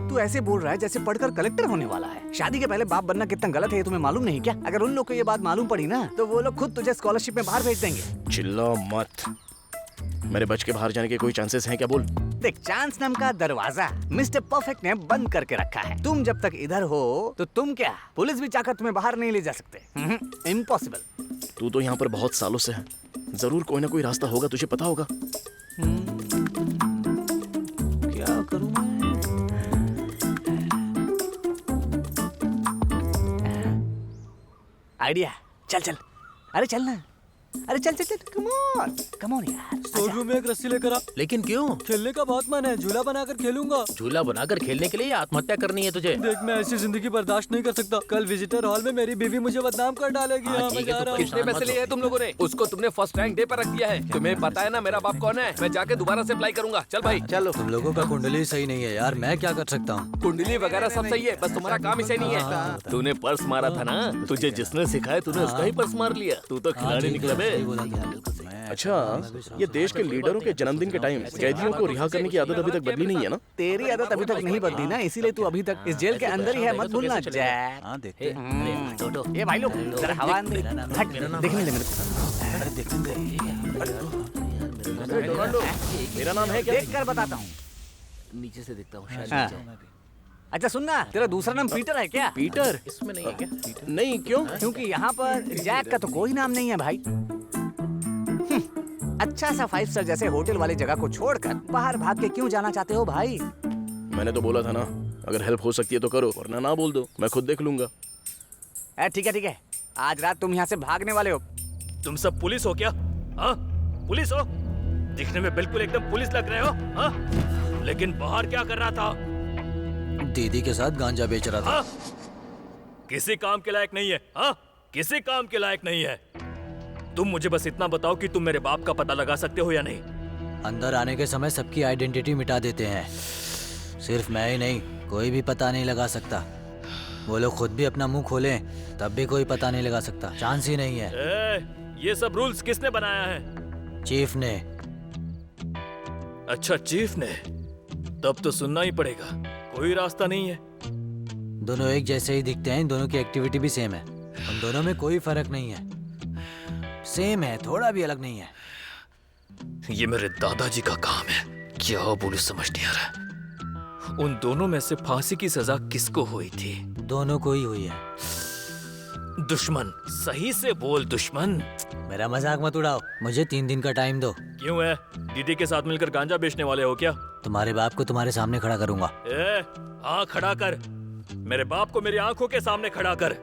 तू ऐसे बोल रहा है जैसे पढ़कर कलेक्टर होने वाला है। शादी के पहले बाप बनना कितना गलत है ये तुम्हें मालूम नहीं क्या? अगर उन लोग को ये बात मालूम पड़ी ना तो वो लोग खुद तुझे स्कॉलरशिप में बाहर भेज देंगे। चिल्ला मत, मेरे बच के बाहर जाने के कोई चांसेस हैं क्या? बोल। देख, चांस नाम का दरवाजा मिस्टर परफेक्ट ने बंद करके रखा है। तुम जब तक इधर हो तो तुम क्या, पुलिस भी चाहकर तुम्हें बाहर नहीं ले जा सकते। इम्पॉसिबल। तू तो यहाँ पर बहुत सालों से है, जरूर कोई ना कोई रास्ता होगा, तुझे पता होगा। क्या करूं मैं? आइडिया, चल चल, अरे चल ना, अरे चल चल चल, कम ऑन यार। स्टोर रूम में एक रस्सी लेकर आ। लेकिन क्यों? खेलने का बहुत मन है, झूला बनाकर खेलूंगा। झूला बनाकर खेलने के लिए आत्महत्या करनी है तुझे? देख, मैं ऐसी जिंदगी बर्दाश्त नहीं कर सकता। कल विजिटर हॉल में मेरी बीवी मुझे बदनाम कर डालेगी। मैं जा रहा हूं। कितने पैसे लिए हैं तुम लोगों ने? उसको तुमने फर्स्ट रैंक डे पर रख दिया है। तुम्हें पता है ना मेरा बाप कौन है? मैं जाके दोबारा से अप्लाई करूंगा। चल भाई चलो। तुम लोगों का कुंडली सही नहीं है यार, मैं क्या कर सकता हूँ? कुंडली वगैरह सब सही है, बस तुम्हारा काम ही सही नहीं है। तूने पर्स मारा था ना, तुझे जिसने सिखाया तूने उसका ही पर्स मार लिया। तू तो खिलाड़ी निकला बे। अच्छा, ये देश के लीडरों के जन्मदिन के टाइम कैदियों को रिहा करने की आदत अभी तक बदली नहीं है ना? तेरी आदत अभी तक नहीं बदली ना, इसीलिए तू अभी तक इस जेल के अंदर ही है। मत भूलना जैक। हाँ देखते ये भाई लोग जरा हवा अंदर देखने दे मेरे को। अरे देखने दे। डोनाल्डो, मेरा नाम है क्या? देख कर बताता हूँ। नीचे से देखता हूँ हाँ। शायद। अच्छा सुनना, तेरा दूसरा नाम पीटर है क्या? पीटर? इसमें नहीं है क्या? नहीं, क्यों? क्योंकि यहाँ पर जैक का तो कोई नाम नहीं है भाई। अच्छा सा 5 स्टार जैसे होटल वाली जगह को छोड़कर बाहर भाग के क्यों जाना चाहते हो भाई? मैंने तो बोला था ना, अगर हेल्प हो सकती है तो करो, वरना ना बोल दो, मैं खुद देख लूंगा। ठीक है, आज रात तुम यहाँ से भागने वाले हो। तुम सब पुलिस हो क्या? हाँ, पुलिस हो? दिखने में बिल्कुल एकदम पुलिस लग रहे हो। हाँ? लेकिन बाहर क्या कर रहा था? दीदी के साथ गांजा बेच रहा था। हाँ? किसी काम के लायक नहीं है। हाँ? किसी काम के लायक नहीं है। तुम मुझे बस इतना बताओ कि तुम मेरे बाप का पता लगा सकते हो या नहीं? अंदर आने के समय सबकी आइडेंटिटी मिटा देते हैं, सिर्फ मैं ही नहीं, कोई भी पता नहीं लगा सकता। वो लोग खुद भी अपना मुंह खोलें तब भी कोई पता नहीं लगा सकता, चांस ही नहीं है। ये सब रूल्स किसने बनाया है? चीफ ने। अच्छा, चीफ ने? तब तो सुनना ही पड़ेगा, कोई रास्ता नहीं है। दोनों एक जैसे ही दिखते हैं, दोनों की एक्टिविटी भी सेम है, उन दोनों में कोई फर्क नहीं है, सेम है, थोड़ा भी अलग नहीं है। ये मेरे दादाजी का काम है, क्या बोलूं समझ नहीं आ रहा। उन दोनों में से फांसी की सजा किसको हुई थी? दोनों को ही हुई है। दुश्मन, सही से बोल दुश्मन। मेरा मजाक मत उड़ाओ, मुझे 3 दिन का टाइम दो। क्यों है? दीदी के साथ मिलकर गांजा बेचने वाले हो क्या? तुम्हारे बाप को तुम्हारे सामने खड़ा करूंगा। हाँ, खड़ा कर। मेरे बाप को मेरी आंखों के सामने खड़ा कर।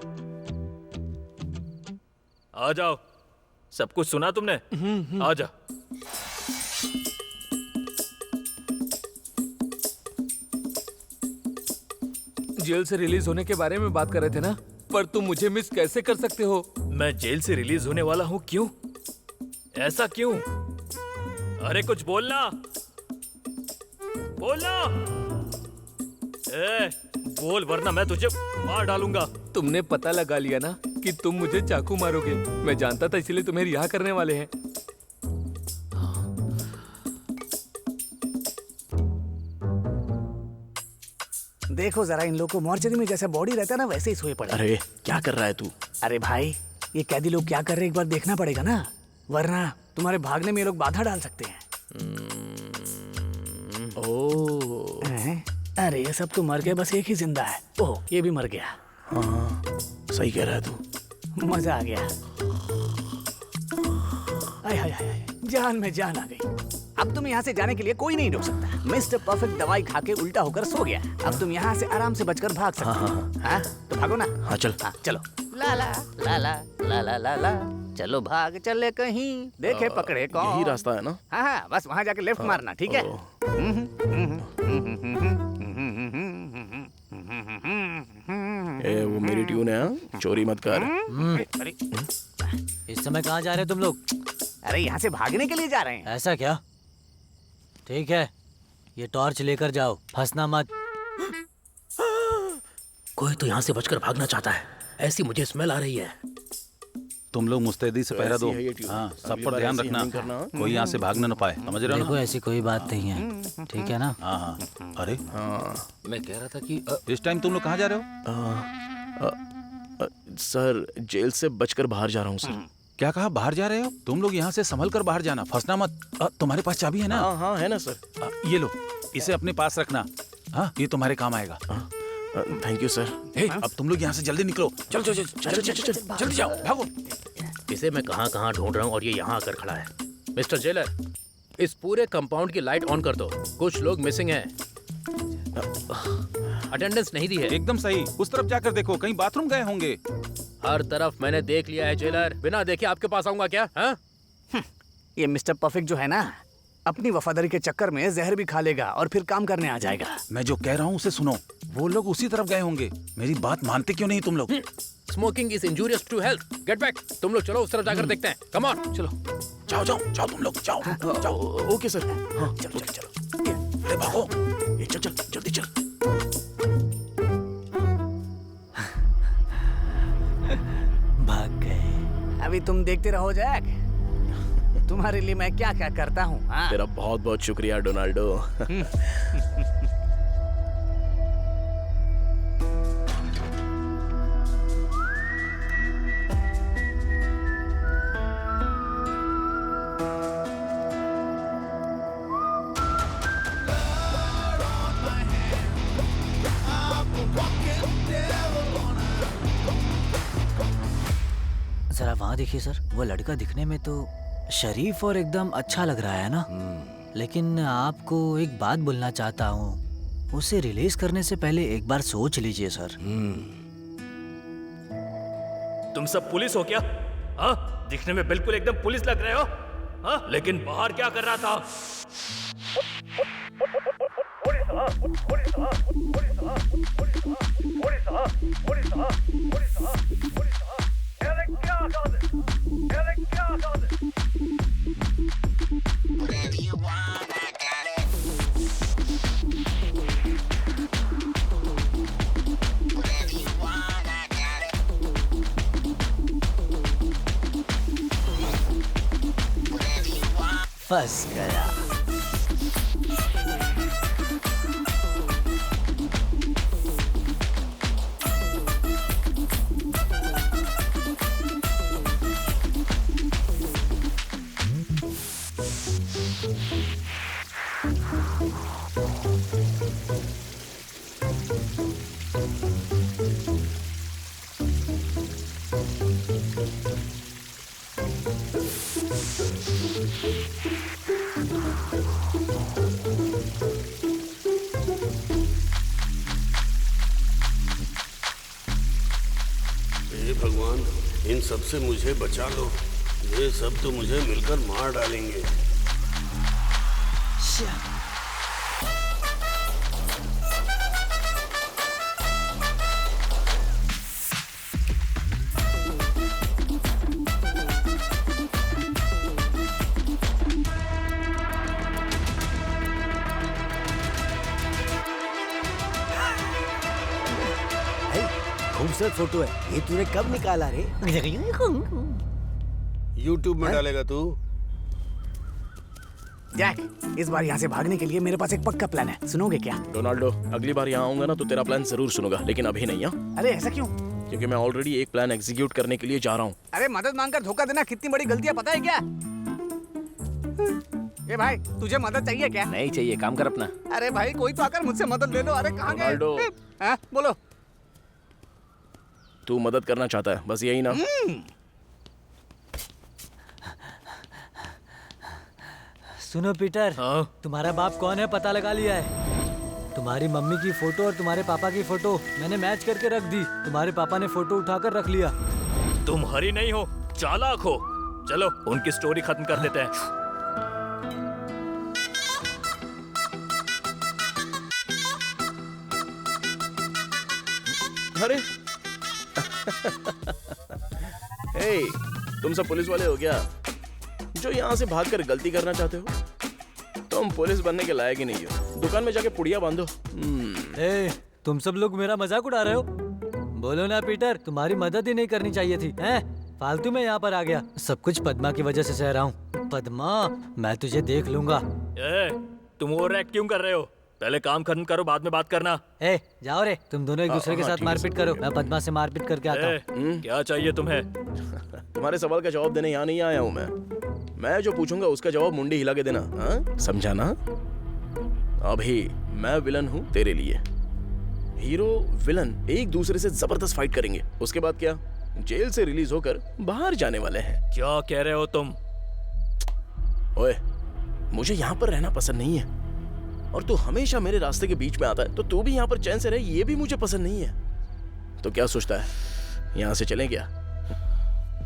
आ जाओ, सब कुछ सुना तुमने? आ जा। जेल से रिलीज होने के बारे में बात कर रहे थे ना, पर तुम मुझे मिस कैसे कर सकते हो? मैं जेल से रिलीज होने वाला हूँ? क्यों? ऐसा क्यों? अरे कुछ बोलना, बोलना। बोल वरना मैं तुझे मार डालूंगा। तुमने पता लगा लिया ना कि तुम मुझे चाकू मारोगे। मैं जानता था, इसीलिए तुम्हें रिहा करने वाले हैं। देखो जरा इन लोगों को, मोर्चरी में जैसा बॉडी रहता है ना वैसे ही सोए पड़े। अरे क्या कर रहा है तू? अरे भाई, ये कैदी लोग क्या कर रहे हैं एक बार देखना पड़ेगा ना, वरना तुम्हारे भागने में ये लोग बाधा डाल सकते हैं। अरे ये सब तो मर गए, बस एक ही जिंदा है। ओह, ये भी मर गया। हाँ, सही कह रहा है तू। मजा आ गया। आय हाय हाय, जान में जान आ गई। अब तुम यहाँ से जाने के लिए कोई नहीं रोक सकता। मिस्टर परफेक्ट दवाई खा के उल्टा होकर सो गया। अब तुम यहाँ से आराम से बचकर भाग सकते हो। हाँ, तो भागो ना। हाँ चल। हाँ, चलो। ला ला ला ला ला ला ला ला, चलो भाग चले कहीं, देखे पकड़े कौन। यही रास्ता है ना? हाँ, बस वहाँ जाके लेफ्ट मारना, ठीक है? सही ट्यून है हाँ? चोरी मत कर। अरे इस समय कहाँ जा रहे हो तुम लोग? अरे यहाँ से भागने के लिए जा रहे हैं। ऐसा क्या? ठीक है, ये टॉर्च लेकर जाओ, फंसना मत। कोई तो यहाँ से बचकर भागना चाहता है, ऐसी मुझे स्मेल आ रही है। तुम लोग मुस्तैदी से तो पहरा ऐसी दो। है ये ट्यून। हाँ, सब अगली पर बार ध्यान ऐसी रखना, नहीं करना, हाँ? कोई यहाँ से भागना न पाए, समझ रहे हो देखो ना? ऐसी कोई बात नहीं है, ठीक है ना? हाँ हाँ। अरे मैं कह रहा था कि इस टाइम तुम लोग कहाँ जा रहे हो? सर जेल से बचकर बाहर जा रहा हूँ सर। क्या कहा, बाहर जा रहे हो? तुम लोग यहाँ से संभल कर बाहर जाना, फंसना मत। तुम्हारे पास चाबी है ना? हाँ हाँ है ना सर। ये लो, इसे अपने पास रखना। हाँ, ये तुम्हारे काम आएगा। Thank you sir. अब तुम लोग यहाँ से जल्दी निकलो। चलो चलो चलो चलो जल्दी जाओ, भागो। इसे मैं कहाँ ढूंढ रहा हूँ और ये यहाँ आकर खड़ा है। मिस्टर जेलर, इस पूरे कंपाउंड की लाइट ऑन कर दो, कुछ लोग मिसिंग हैं। अटेंडेंस नहीं दी है। एकदम सही, उस तरफ जाकर देखो, कहीं बाथरूम गए होंगे। हर तरफ मैंने देख लिया है जेलर, बिना देखे आपके पास आऊंगा क्या? हाँ? ये मिस्टर परफेक्ट जो है ना, अपनी वफादारी के चक्कर में जहर भी खा लेगा और फिर काम करने आ जाएगा। मैं जो कह रहा हूँ उसे सुनो, वो लोग उसी तरफ गए होंगे। मेरी बात मानते क्यों नहीं तुम लोग? Smoking is injurious to health. Get back. तुम लोग चलो उस तरफ जाकर देखते हैं। कम ऑन, चलो। जाओ जाओ जाओ, तुम लोग जाओ जाओ। Okay sir. हाँ चलो चलो चलो, अरे भागो, चल चल जल्दी चल। भाग गए। अभी तुम देखते रहो जैक, तुम्हारे लिए मैं क्या क्या करता हूँ। तेरा बहुत बहुत शुक्रिया डोनाल्डो। जरा वहाँ देखिए सर, वो लड़का दिखने में तो शरीफ और एकदम अच्छा लग रहा है ना, लेकिन आपको एक बात बोलना चाहता हूँ, उसे रिलीज करने से पहले एक बार सोच लीजिए सर। तुम सब पुलिस हो क्या? हाँ, दिखने में बिल्कुल एकदम पुलिस लग रहे हो। हाँ, लेकिन बाहर क्या कर रहा था? फंस गया। हे भगवान, इन सब से मुझे बचा लो। ये सब तो मुझे मिलकर मार डालेंगे। खूबसूरत फोटो है, ये तूने कब निकाला रे? YouTube में डालेगा तू? जैक, इस बार यहाँ से भागने के लिए मेरे पास एक पक्का प्लान है, सुनोगे क्या? डोनाल्डो, अगली बार यहाँ आऊंगा ना तो तेरा प्लान जरूर सुनूंगा, लेकिन अभी नहीं। हाँ, अरे ऐसा क्यों? क्योंकि मैं ऑलरेडी एक प्लान एग्जीक्यूट करने के लिए जा रहा हूँ। अरे मदद मांगकर धोखा देना कितनी बड़ी गलती है, पता है क्या? ये भाई, तुझे मदद चाहिए क्या? नहीं चाहिए, काम कर अपना। अरे भाई, कोई तो आकर मुझसे मदद ले लो। अरे कहाँ गए? डोनाल्डो। बोलो। तू मदद करना चाहता है, बस यही ना? सुनो पीटर, तुम्हारा बाप कौन है पता लगा लिया है। तुम्हारी मम्मी की फोटो और तुम्हारे पापा की फोटो मैंने मैच करके रख दी। तुम्हारे पापा ने फोटो उठाकर रख लिया। तुम हरी नहीं हो, चालाक हो। चलो उनकी स्टोरी खत्म कर देते हैं। अरे हे, तुम सब पुलिस वाले हो क्या? जो यहाँ से भागकर गलती करना चाहते हो? तुम पुलिस बनने के लायक ही नहीं हो। दुकान में जाके पुड़िया बांधो। तुम सब लोग मेरा मजाक उड़ा रहे हो? बोलो ना पीटर, तुम्हारी मदद ही नहीं करनी चाहिए थी, हैं? फालतू में यहाँ पर आ गया। सब कुछ पद्मा की वजह से सह रहा हूँ। पद्मा, मैं तुझे देख लूंगा। तुम ओवर एक्ट क्यों कर रहे हो? पहले काम खत्म करो, बाद में बात करना। जाओ रे, तुम दोनों एक दूसरे के साथ मारपीट करो। मैं पद्मा से मारपीट करके आता हूँ। क्या चाहिए तुम्हें? तुम्हारे सवाल का जवाब देने यहाँ नहीं आया हूँ मैं जो पूछूंगा उसका जवाब मुंडी हिला के देना, हाँ? समझा ना? अभी मैं विलन हूँ तेरे लिए। हीरो विलन एक दूसरे से जबरदस्त फाइट करेंगे। उसके बाद क्या? जेल से रिलीज होकर बाहर जाने वाले हैं। क्या कह रहे हो तुम? ओए, मुझे यहाँ पर रहना पसंद नहीं है और तू हमेशा मेरे रास्ते के बीच में आता है, तो तू भी यहाँ पर चैन से रहे, ये भी मुझे पसंद नहीं है। तो क्या सोचता है, यहाँ से चलें क्या?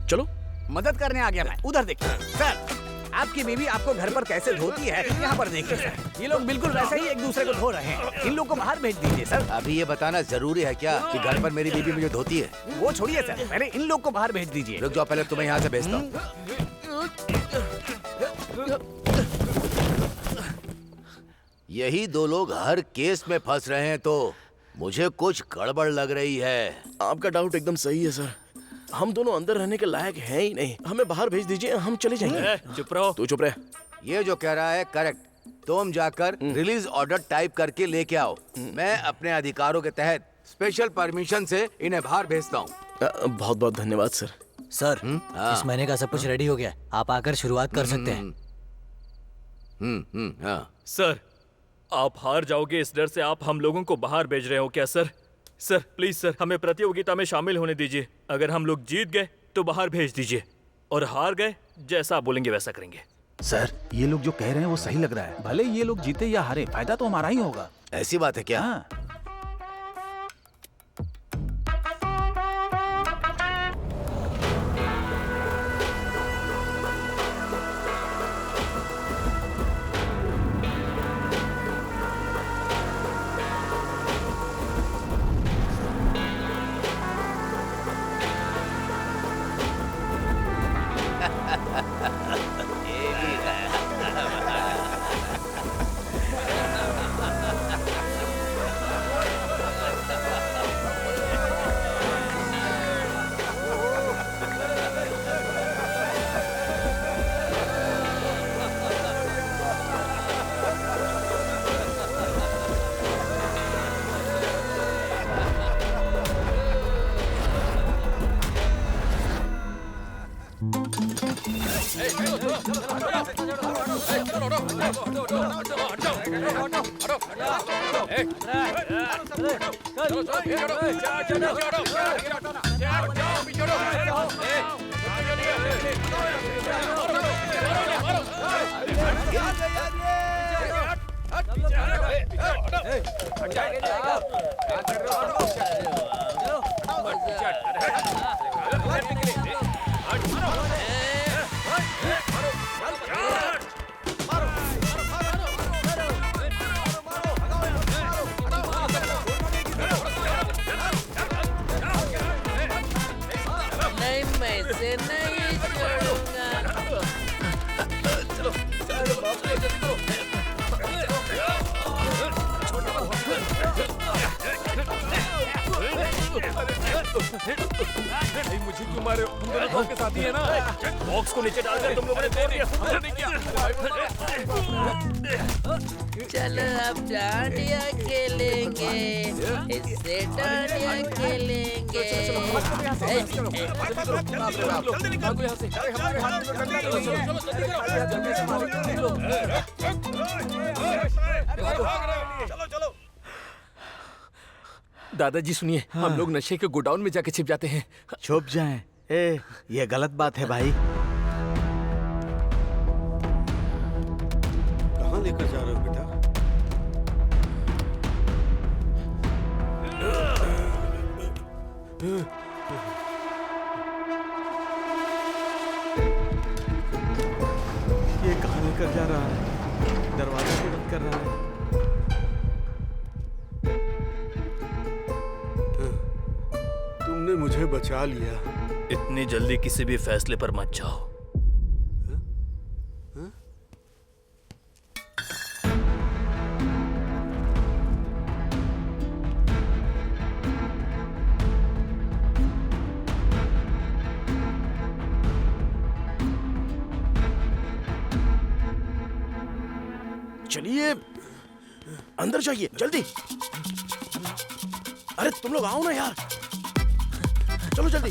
चलो। मदद करने आ गया मैं। उधर देखिए सर, आपकी बीवी आपको घर पर कैसे धोती है, यहाँ पर देखिए सर। ये लोग बिल्कुल वैसे ही एक दूसरे को धो रहे हैं। इन लोगों को बाहर भेज दीजिए सर। अभी ये बताना जरूरी है क्या कि घर पर मेरी बीवी मुझे धोती है? वो छोड़िए सर, पहले इन लोग को बाहर भेज दीजिए। रुक जाओ, पहले तुम्हें यहाँ से भेजता हूँ। यही दो लोग हर केस में फंस रहे हैं, तो मुझे कुछ गड़बड़ लग रही है। आपका डाउट एकदम सही है सर। हम दोनों अंदर रहने के लायक हैं ही नहीं। हमें बाहर भेज दीजिए, हम चले जाएंगे। चुप रहो। तू चुप रह। ये जो कह रहा है करेक्ट। तुम जाकर रिलीज ऑर्डर टाइप करके लेके आओ। मैं अपने अधिकारों के तहत स्पेशल परमिशन से इन्हें बाहर भेजता हूँ। बहुत बहुत धन्यवाद सर। सर, इस महीने का सब कुछ रेडी हो गया, आप आकर शुरुआत कर सकते हैं। सर, आप हार जाओगे इस डर से आप हम लोगों को बाहर भेज रहे हो क्या सर? सर प्लीज सर, हमें प्रतियोगिता में शामिल होने दीजिए। अगर हम लोग जीत गए तो बाहर भेज दीजिए, और हार गए जैसा आप बोलेंगे वैसा करेंगे। सर, ये लोग जो कह रहे हैं वो सही लग रहा है। भले ये लोग जीते या हारे, फायदा तो हमारा ही होगा। ऐसी बात है क्या? हाँ। मुझे क्यों मारे हो? हम दोनों के साथी हैं ना। बॉक्स को नीचे डालकर तुम लोगों ने तोड़ दिया, हमने नहीं किया। चलो अब डांडिया खेलेंगे, इससे डांडिया खेलेंगे। दादाजी सुनिए, हम लोग नशे के गोडाउन में जाके छिप जाते हैं। छुप जाएं? ये गलत बात है भाई। कहाँ लेकर जा रहे हो बेटा? ये कहाँ लेकर जा रहा है? दरवाजा भी बंद कर रहा है। तुम तुमने मुझे बचा लिया। इतनी जल्दी किसी भी फैसले पर मत जाओ। चलिए अंदर जाइए जल्दी। अरे तुम लोग आओ ना यार, चलो जल्दी।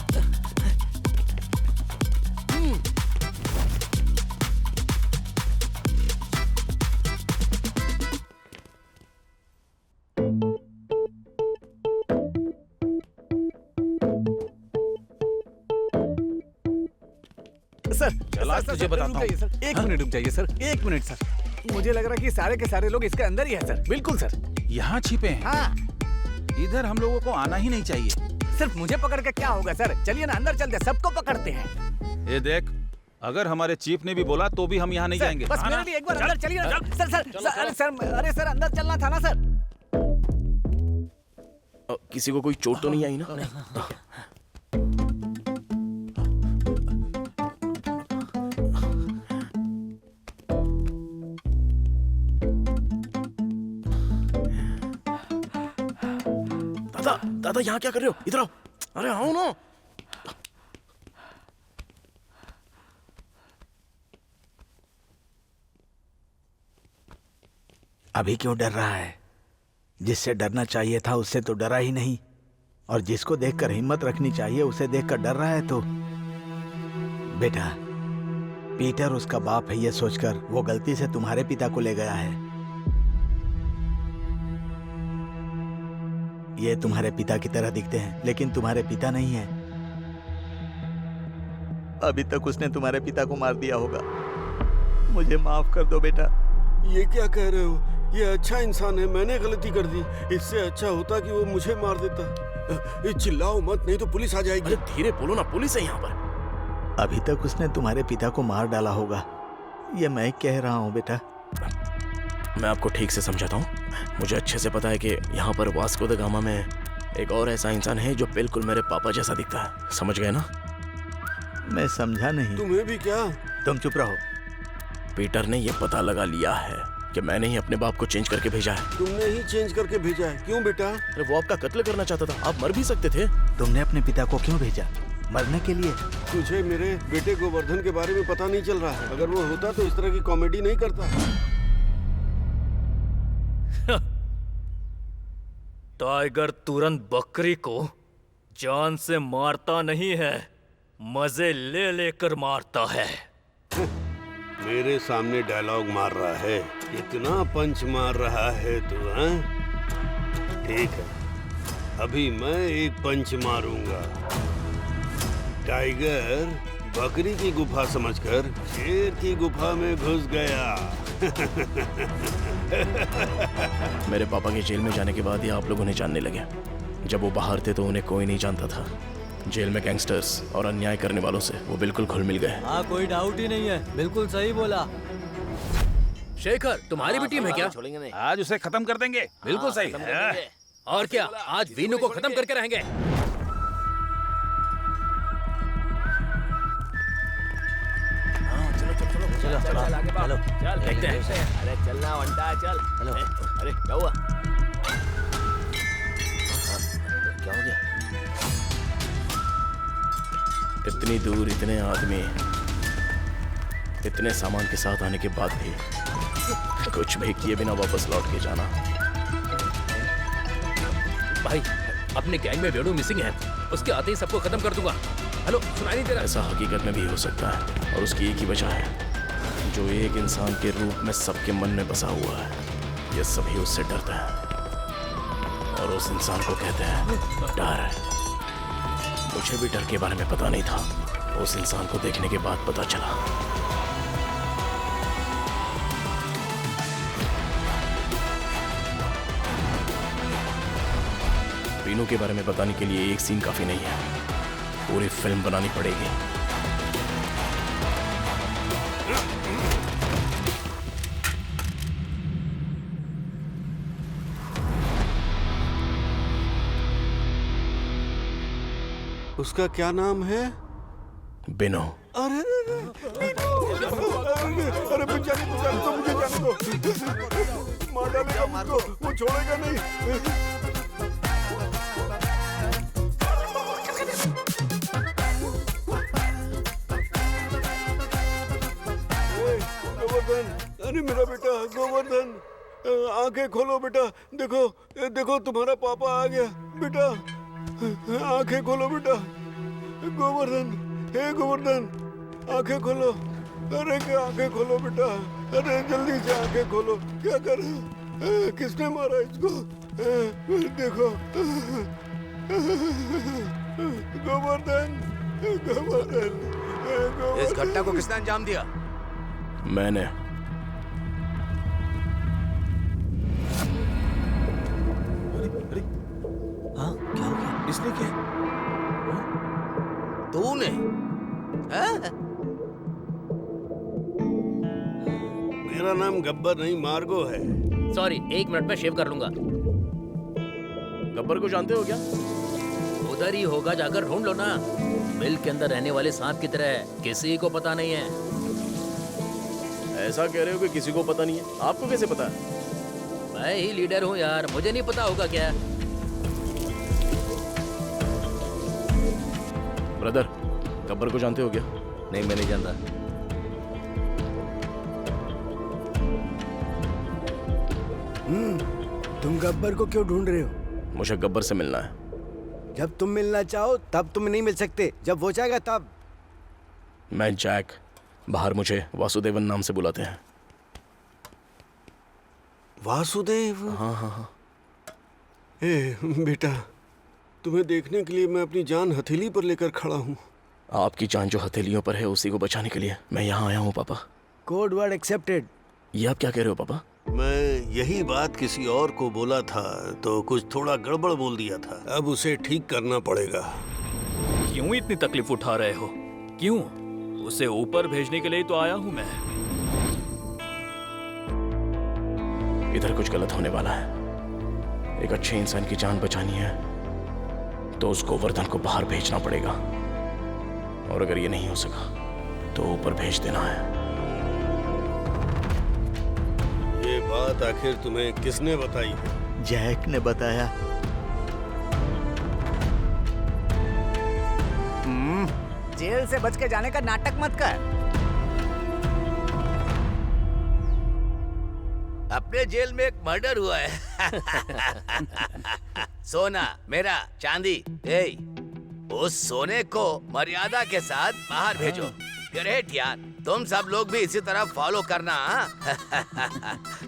सर चला तुझे बताता हूँ। सर 1 मिनट रुक जाइए सर, 1 मिनट सर। मुझे लग रहा है कि सारे के सारे लोग इसके अंदर ही है सर। बिल्कुल सर। यहाँ छिपे हैं? हाँ। इधर हम लोगों को आना ही नहीं चाहिए। सिर्फ मुझे पकड़ के क्या होगा सर? चलिए ना अंदर चलते, सबको पकड़ते हैं। ये देख, अगर हमारे चीफ ने भी बोला तो भी हम यहाँ नहीं जाएंगे। बस मेरे लिए एक बार अंदर चलिए ना सर। अरे सर अंदर चलना था ना सर। किसी को कोई चोट तो नहीं आई ना? दादा यहाँ क्या कर रहे हो? इधर आओ। अरे आओ ना। अभी क्यों डर रहा है? जिससे डरना चाहिए था उससे तो डरा ही नहीं, और जिसको देखकर हिम्मत रखनी चाहिए उसे देखकर डर रहा है। तो बेटा, पीटर उसका बाप है ये सोचकर वो गलती से तुम्हारे पिता को ले गया है। ये तुम्हारे पिता की तरह दिखते हैं लेकिन तुम्हारे पिता नहीं है। अभी तक उसने तुम्हारे पिता को मार दिया होगा। मुझे माफ कर दो बेटा। ये क्या कह रहे हो? ये अच्छा इंसान है, मैंने गलती कर दी। इससे अच्छा होता कि वो मुझे मार देता। चिल्लाओ मत, नहीं तो पुलिस आ जाएगी। अरे धीरे बोलो ना, पुलिस है यहाँ पर। अभी तक उसने तुम्हारे पिता को मार डाला होगा, ये मैं कह रहा हूँ बेटा। मैं आपको ठीक से समझाता हूँ। मुझे अच्छे से पता है कि यहाँ पर वास्को द गामा में एक और ऐसा इंसान है जो बिल्कुल मेरे पापा जैसा दिखता है। समझ गए ना? मैं समझा नहीं। तुम्हें भी क्या? तुम चुप रहो। पीटर ने ये पता लगा लिया है कि मैंने ही अपने बाप को चेंज करके भेजा है। तुमने ही चेंज करके भेजा है? क्यों बेटा? अरे वो आपका कत्ल करना चाहता था, आप मर भी सकते थे। तुमने अपने पिता को क्यों भेजा? मरने के लिए? तुझे मेरे बेटे गोवर्धन के बारे में पता नहीं चल रहा है? अगर वो होता तो इस तरह की कॉमेडी नहीं करता। टाइगर तुरंत बकरी को जान से मारता नहीं है, मजे ले लेकर मारता है। मेरे सामने डायलॉग मार रहा है, इतना पंच मार रहा है तू, हाँ? ठीक है, अभी मैं एक पंच मारूंगा। टाइगर बकरी की गुफा समझकर शेर की गुफा में घुस गया। मेरे पापा के जेल में जाने के बाद ही आप लोग उन्हें जानने लगे। जब वो बाहर थे तो उन्हें कोई नहीं जानता था। जेल में गैंगस्टर्स और अन्याय करने वालों से वो बिल्कुल घुल मिल गए। हाँ, कोई डाउट ही नहीं है, बिल्कुल सही बोला। शेखर, तुम्हारी भी टीम है क्या? आज उसे खत्म कर देंगे। बिल्कुल सही। और क्या, आज वीनू को खत्म करके रहेंगे। चलो आगे बढ़ो। चल देखते हैं। अरे चलना वंटा, चल। हेलो। अरे क्या हुआ? क्या हो गया? इतनी दूर इतने आदमी, इतने सामान के साथ आने के बाद भी कुछ भी किए बिना वापस लौट के जाना। भाई, अपने गैंग में वेडू मिसिंग है, उसके आते ही सबको खत्म कर दूंगा। हेलो, सुनाई नहीं दे रहा? ऐसा हकीकत में भी हो सकता है, और उसकी एक ही वजह है, जो एक इंसान के रूप में सबके मन में बसा हुआ है। ये सभी उससे डरता है, और उस इंसान को कहते हैं डर। मुझे भी डर के बारे में पता नहीं था, उस इंसान को देखने के बाद पता चला। वीनू के बारे में बताने के लिए एक सीन काफी नहीं है, पूरी फिल्म बनानी पड़ेगी। उसका क्या नाम है? बिनो। अरे अरे मुझे जाने दो, मुझे जाने दो। मार डालेगा मुझको, वो छोड़ेगा नहीं। गोवर्धन, अरे मेरा बेटा गोवर्धन, आंखें खोलो बेटा। देखो देखो तुम्हारा पापा आ गया। बेटा आंखें खोलो बेटा। गोवर्धन, हे गोवर्धन, आंखें खोलो। अरे क्या आंखें खोलो बेटा। अरे जल्दी से आंखें खोलो। क्या कर, किसने मारा इसको? देखो गोवर्धन, गोवर्धन, इस घटना को किसने अंजाम दिया? मैंने। हाँ क्या हो गया? इसने क्या? तूने? मेरा नाम गब्बर नहीं मार्गो है। सॉरी, 1 मिनट में शेव कर लूंगा। गब्बर को जानते हो क्या? उधर ही होगा, जाकर ढूंढ लो ना। मिल के अंदर रहने वाले सांप की तरह है, किसी को पता नहीं है। ऐसा कह रहे हो कि किसी को पता नहीं है? आपको कैसे पता है? मैं ही लीडर हूँ यार, मुझे नहीं पता होगा क्या? ब्रदर, गब्बर को जानते हो क्या? नहीं, मैं नहीं जानता। तुम गब्बर को क्यों ढूंढ रहे हो? मुझे गब्बर से मिलना है। जब तुम मिलना चाहो तब तुम नहीं मिल सकते, जब वो चाहेगा तब। मैं जैक, बाहर मुझे वासुदेवन नाम से बुलाते हैं। वासुदेव? हाँ हाँ हाँ। ए बेटा, तुम्हें देखने के लिए मैं अपनी जान हथेली पर लेकर खड़ा हूँ। आपकी जान जो हथेलियों पर है उसी को बचाने के लिए मैं यहाँ आया हूँ पापा। Code word accepted. ये आप क्या कह रहे हो पापा? मैं यही बात किसी और को बोला था तो कुछ थोड़ा गड़बड़ बोल दिया था। अब उसे ठीक करना पड़ेगा। क्यों इतनी तकलीफ उठा रहे हो? क्यों? उसे ऊपर भेजने के लिए तो आया हूँ मैं। इधर कुछ गलत होने वाला है। एक अच्छे इंसान की जान बचानी है तो उस गोवर्धन को बाहर भेजना पड़ेगा, और अगर ये नहीं हो सका तो ऊपर भेज देना है। ये बात आखिर तुम्हें किसने बताई? जैक ने बताया। जेल से बच के जाने का नाटक मत कर। अपने जेल में एक मर्डर हुआ है। सोना मेरा, चांदी। उस सोने को मर्यादा के साथ बाहर भेजो। ग्रेट यार, तुम सब लोग भी इसी तरह फॉलो करना।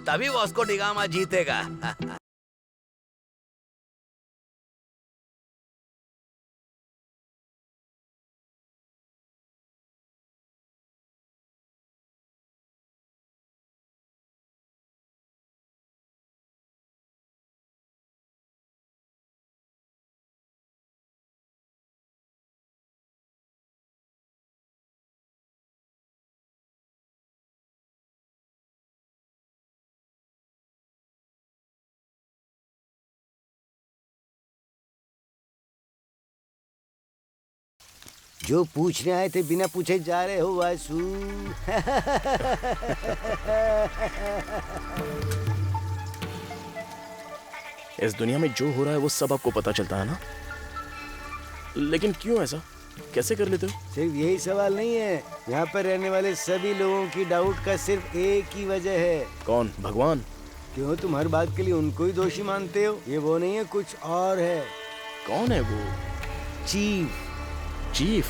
तभी वास्को डी गामा जीतेगा। जो पूछने आए थे बिना पूछे जा रहे हो वासु। इस दुनिया में जो हो रहा है वो सब आपको पता चलता है ना? लेकिन क्यों ऐसा? कैसे कर लेते हो? सिर्फ यही सवाल नहीं है, यहाँ पर रहने वाले सभी लोगों की डाउट का सिर्फ एक ही वजह है। कौन? भगवान? क्यों तुम हर बात के लिए उनको ही दोषी मानते हो? ये वो नहीं है, कुछ और है। कौन है वो? चीफ। चीफ?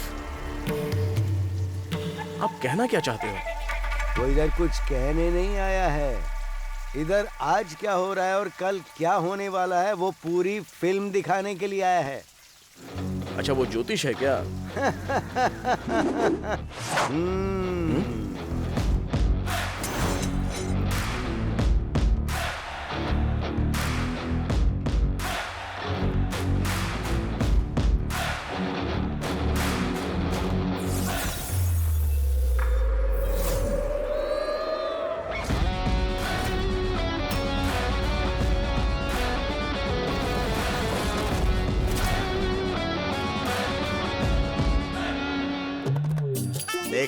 आप कहना क्या चाहते हो? वो इधर कुछ कहने नहीं आया है, इधर आज क्या हो रहा है और कल क्या होने वाला है वो पूरी फिल्म दिखाने के लिए आया है। अच्छा, वो ज्योतिष है क्या?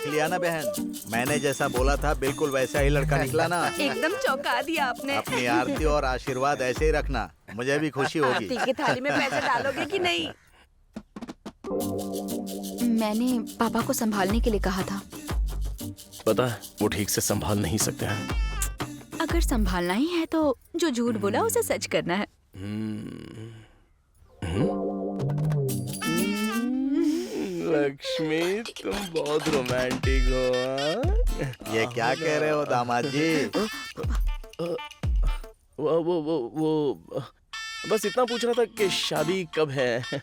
देख लिया ना बहन, मैंने जैसा बोला था बिल्कुल वैसा ही लड़का निकला ना। एकदम चौंका दिया आपने। अपनी आरती और आशीर्वाद ऐसे ही रखना, मुझे भी खुशी होगी। आरती की थाली में पैसे डालोगे कि नहीं? मैंने पापा को संभालने के लिए कहा था। पता है वो ठीक से संभाल नहीं सकते हैं। अगर संभालना ही है तो जो झूठ बोला उसे सच करना है। लक्ष्मी तुम बहुत रोमांटिक हो। ये क्या कह रहे हो दामाद जी? वो बस इतना पूछ रहा था कि शादी कब है।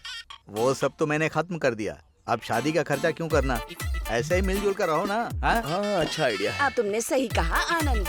वो सब तो मैंने खत्म कर दिया, अब शादी का खर्चा क्यों करना, ऐसे ही मिलजुल कर रहो ना। हाँ अच्छा आइडिया है। तुमने सही कहा आनंद।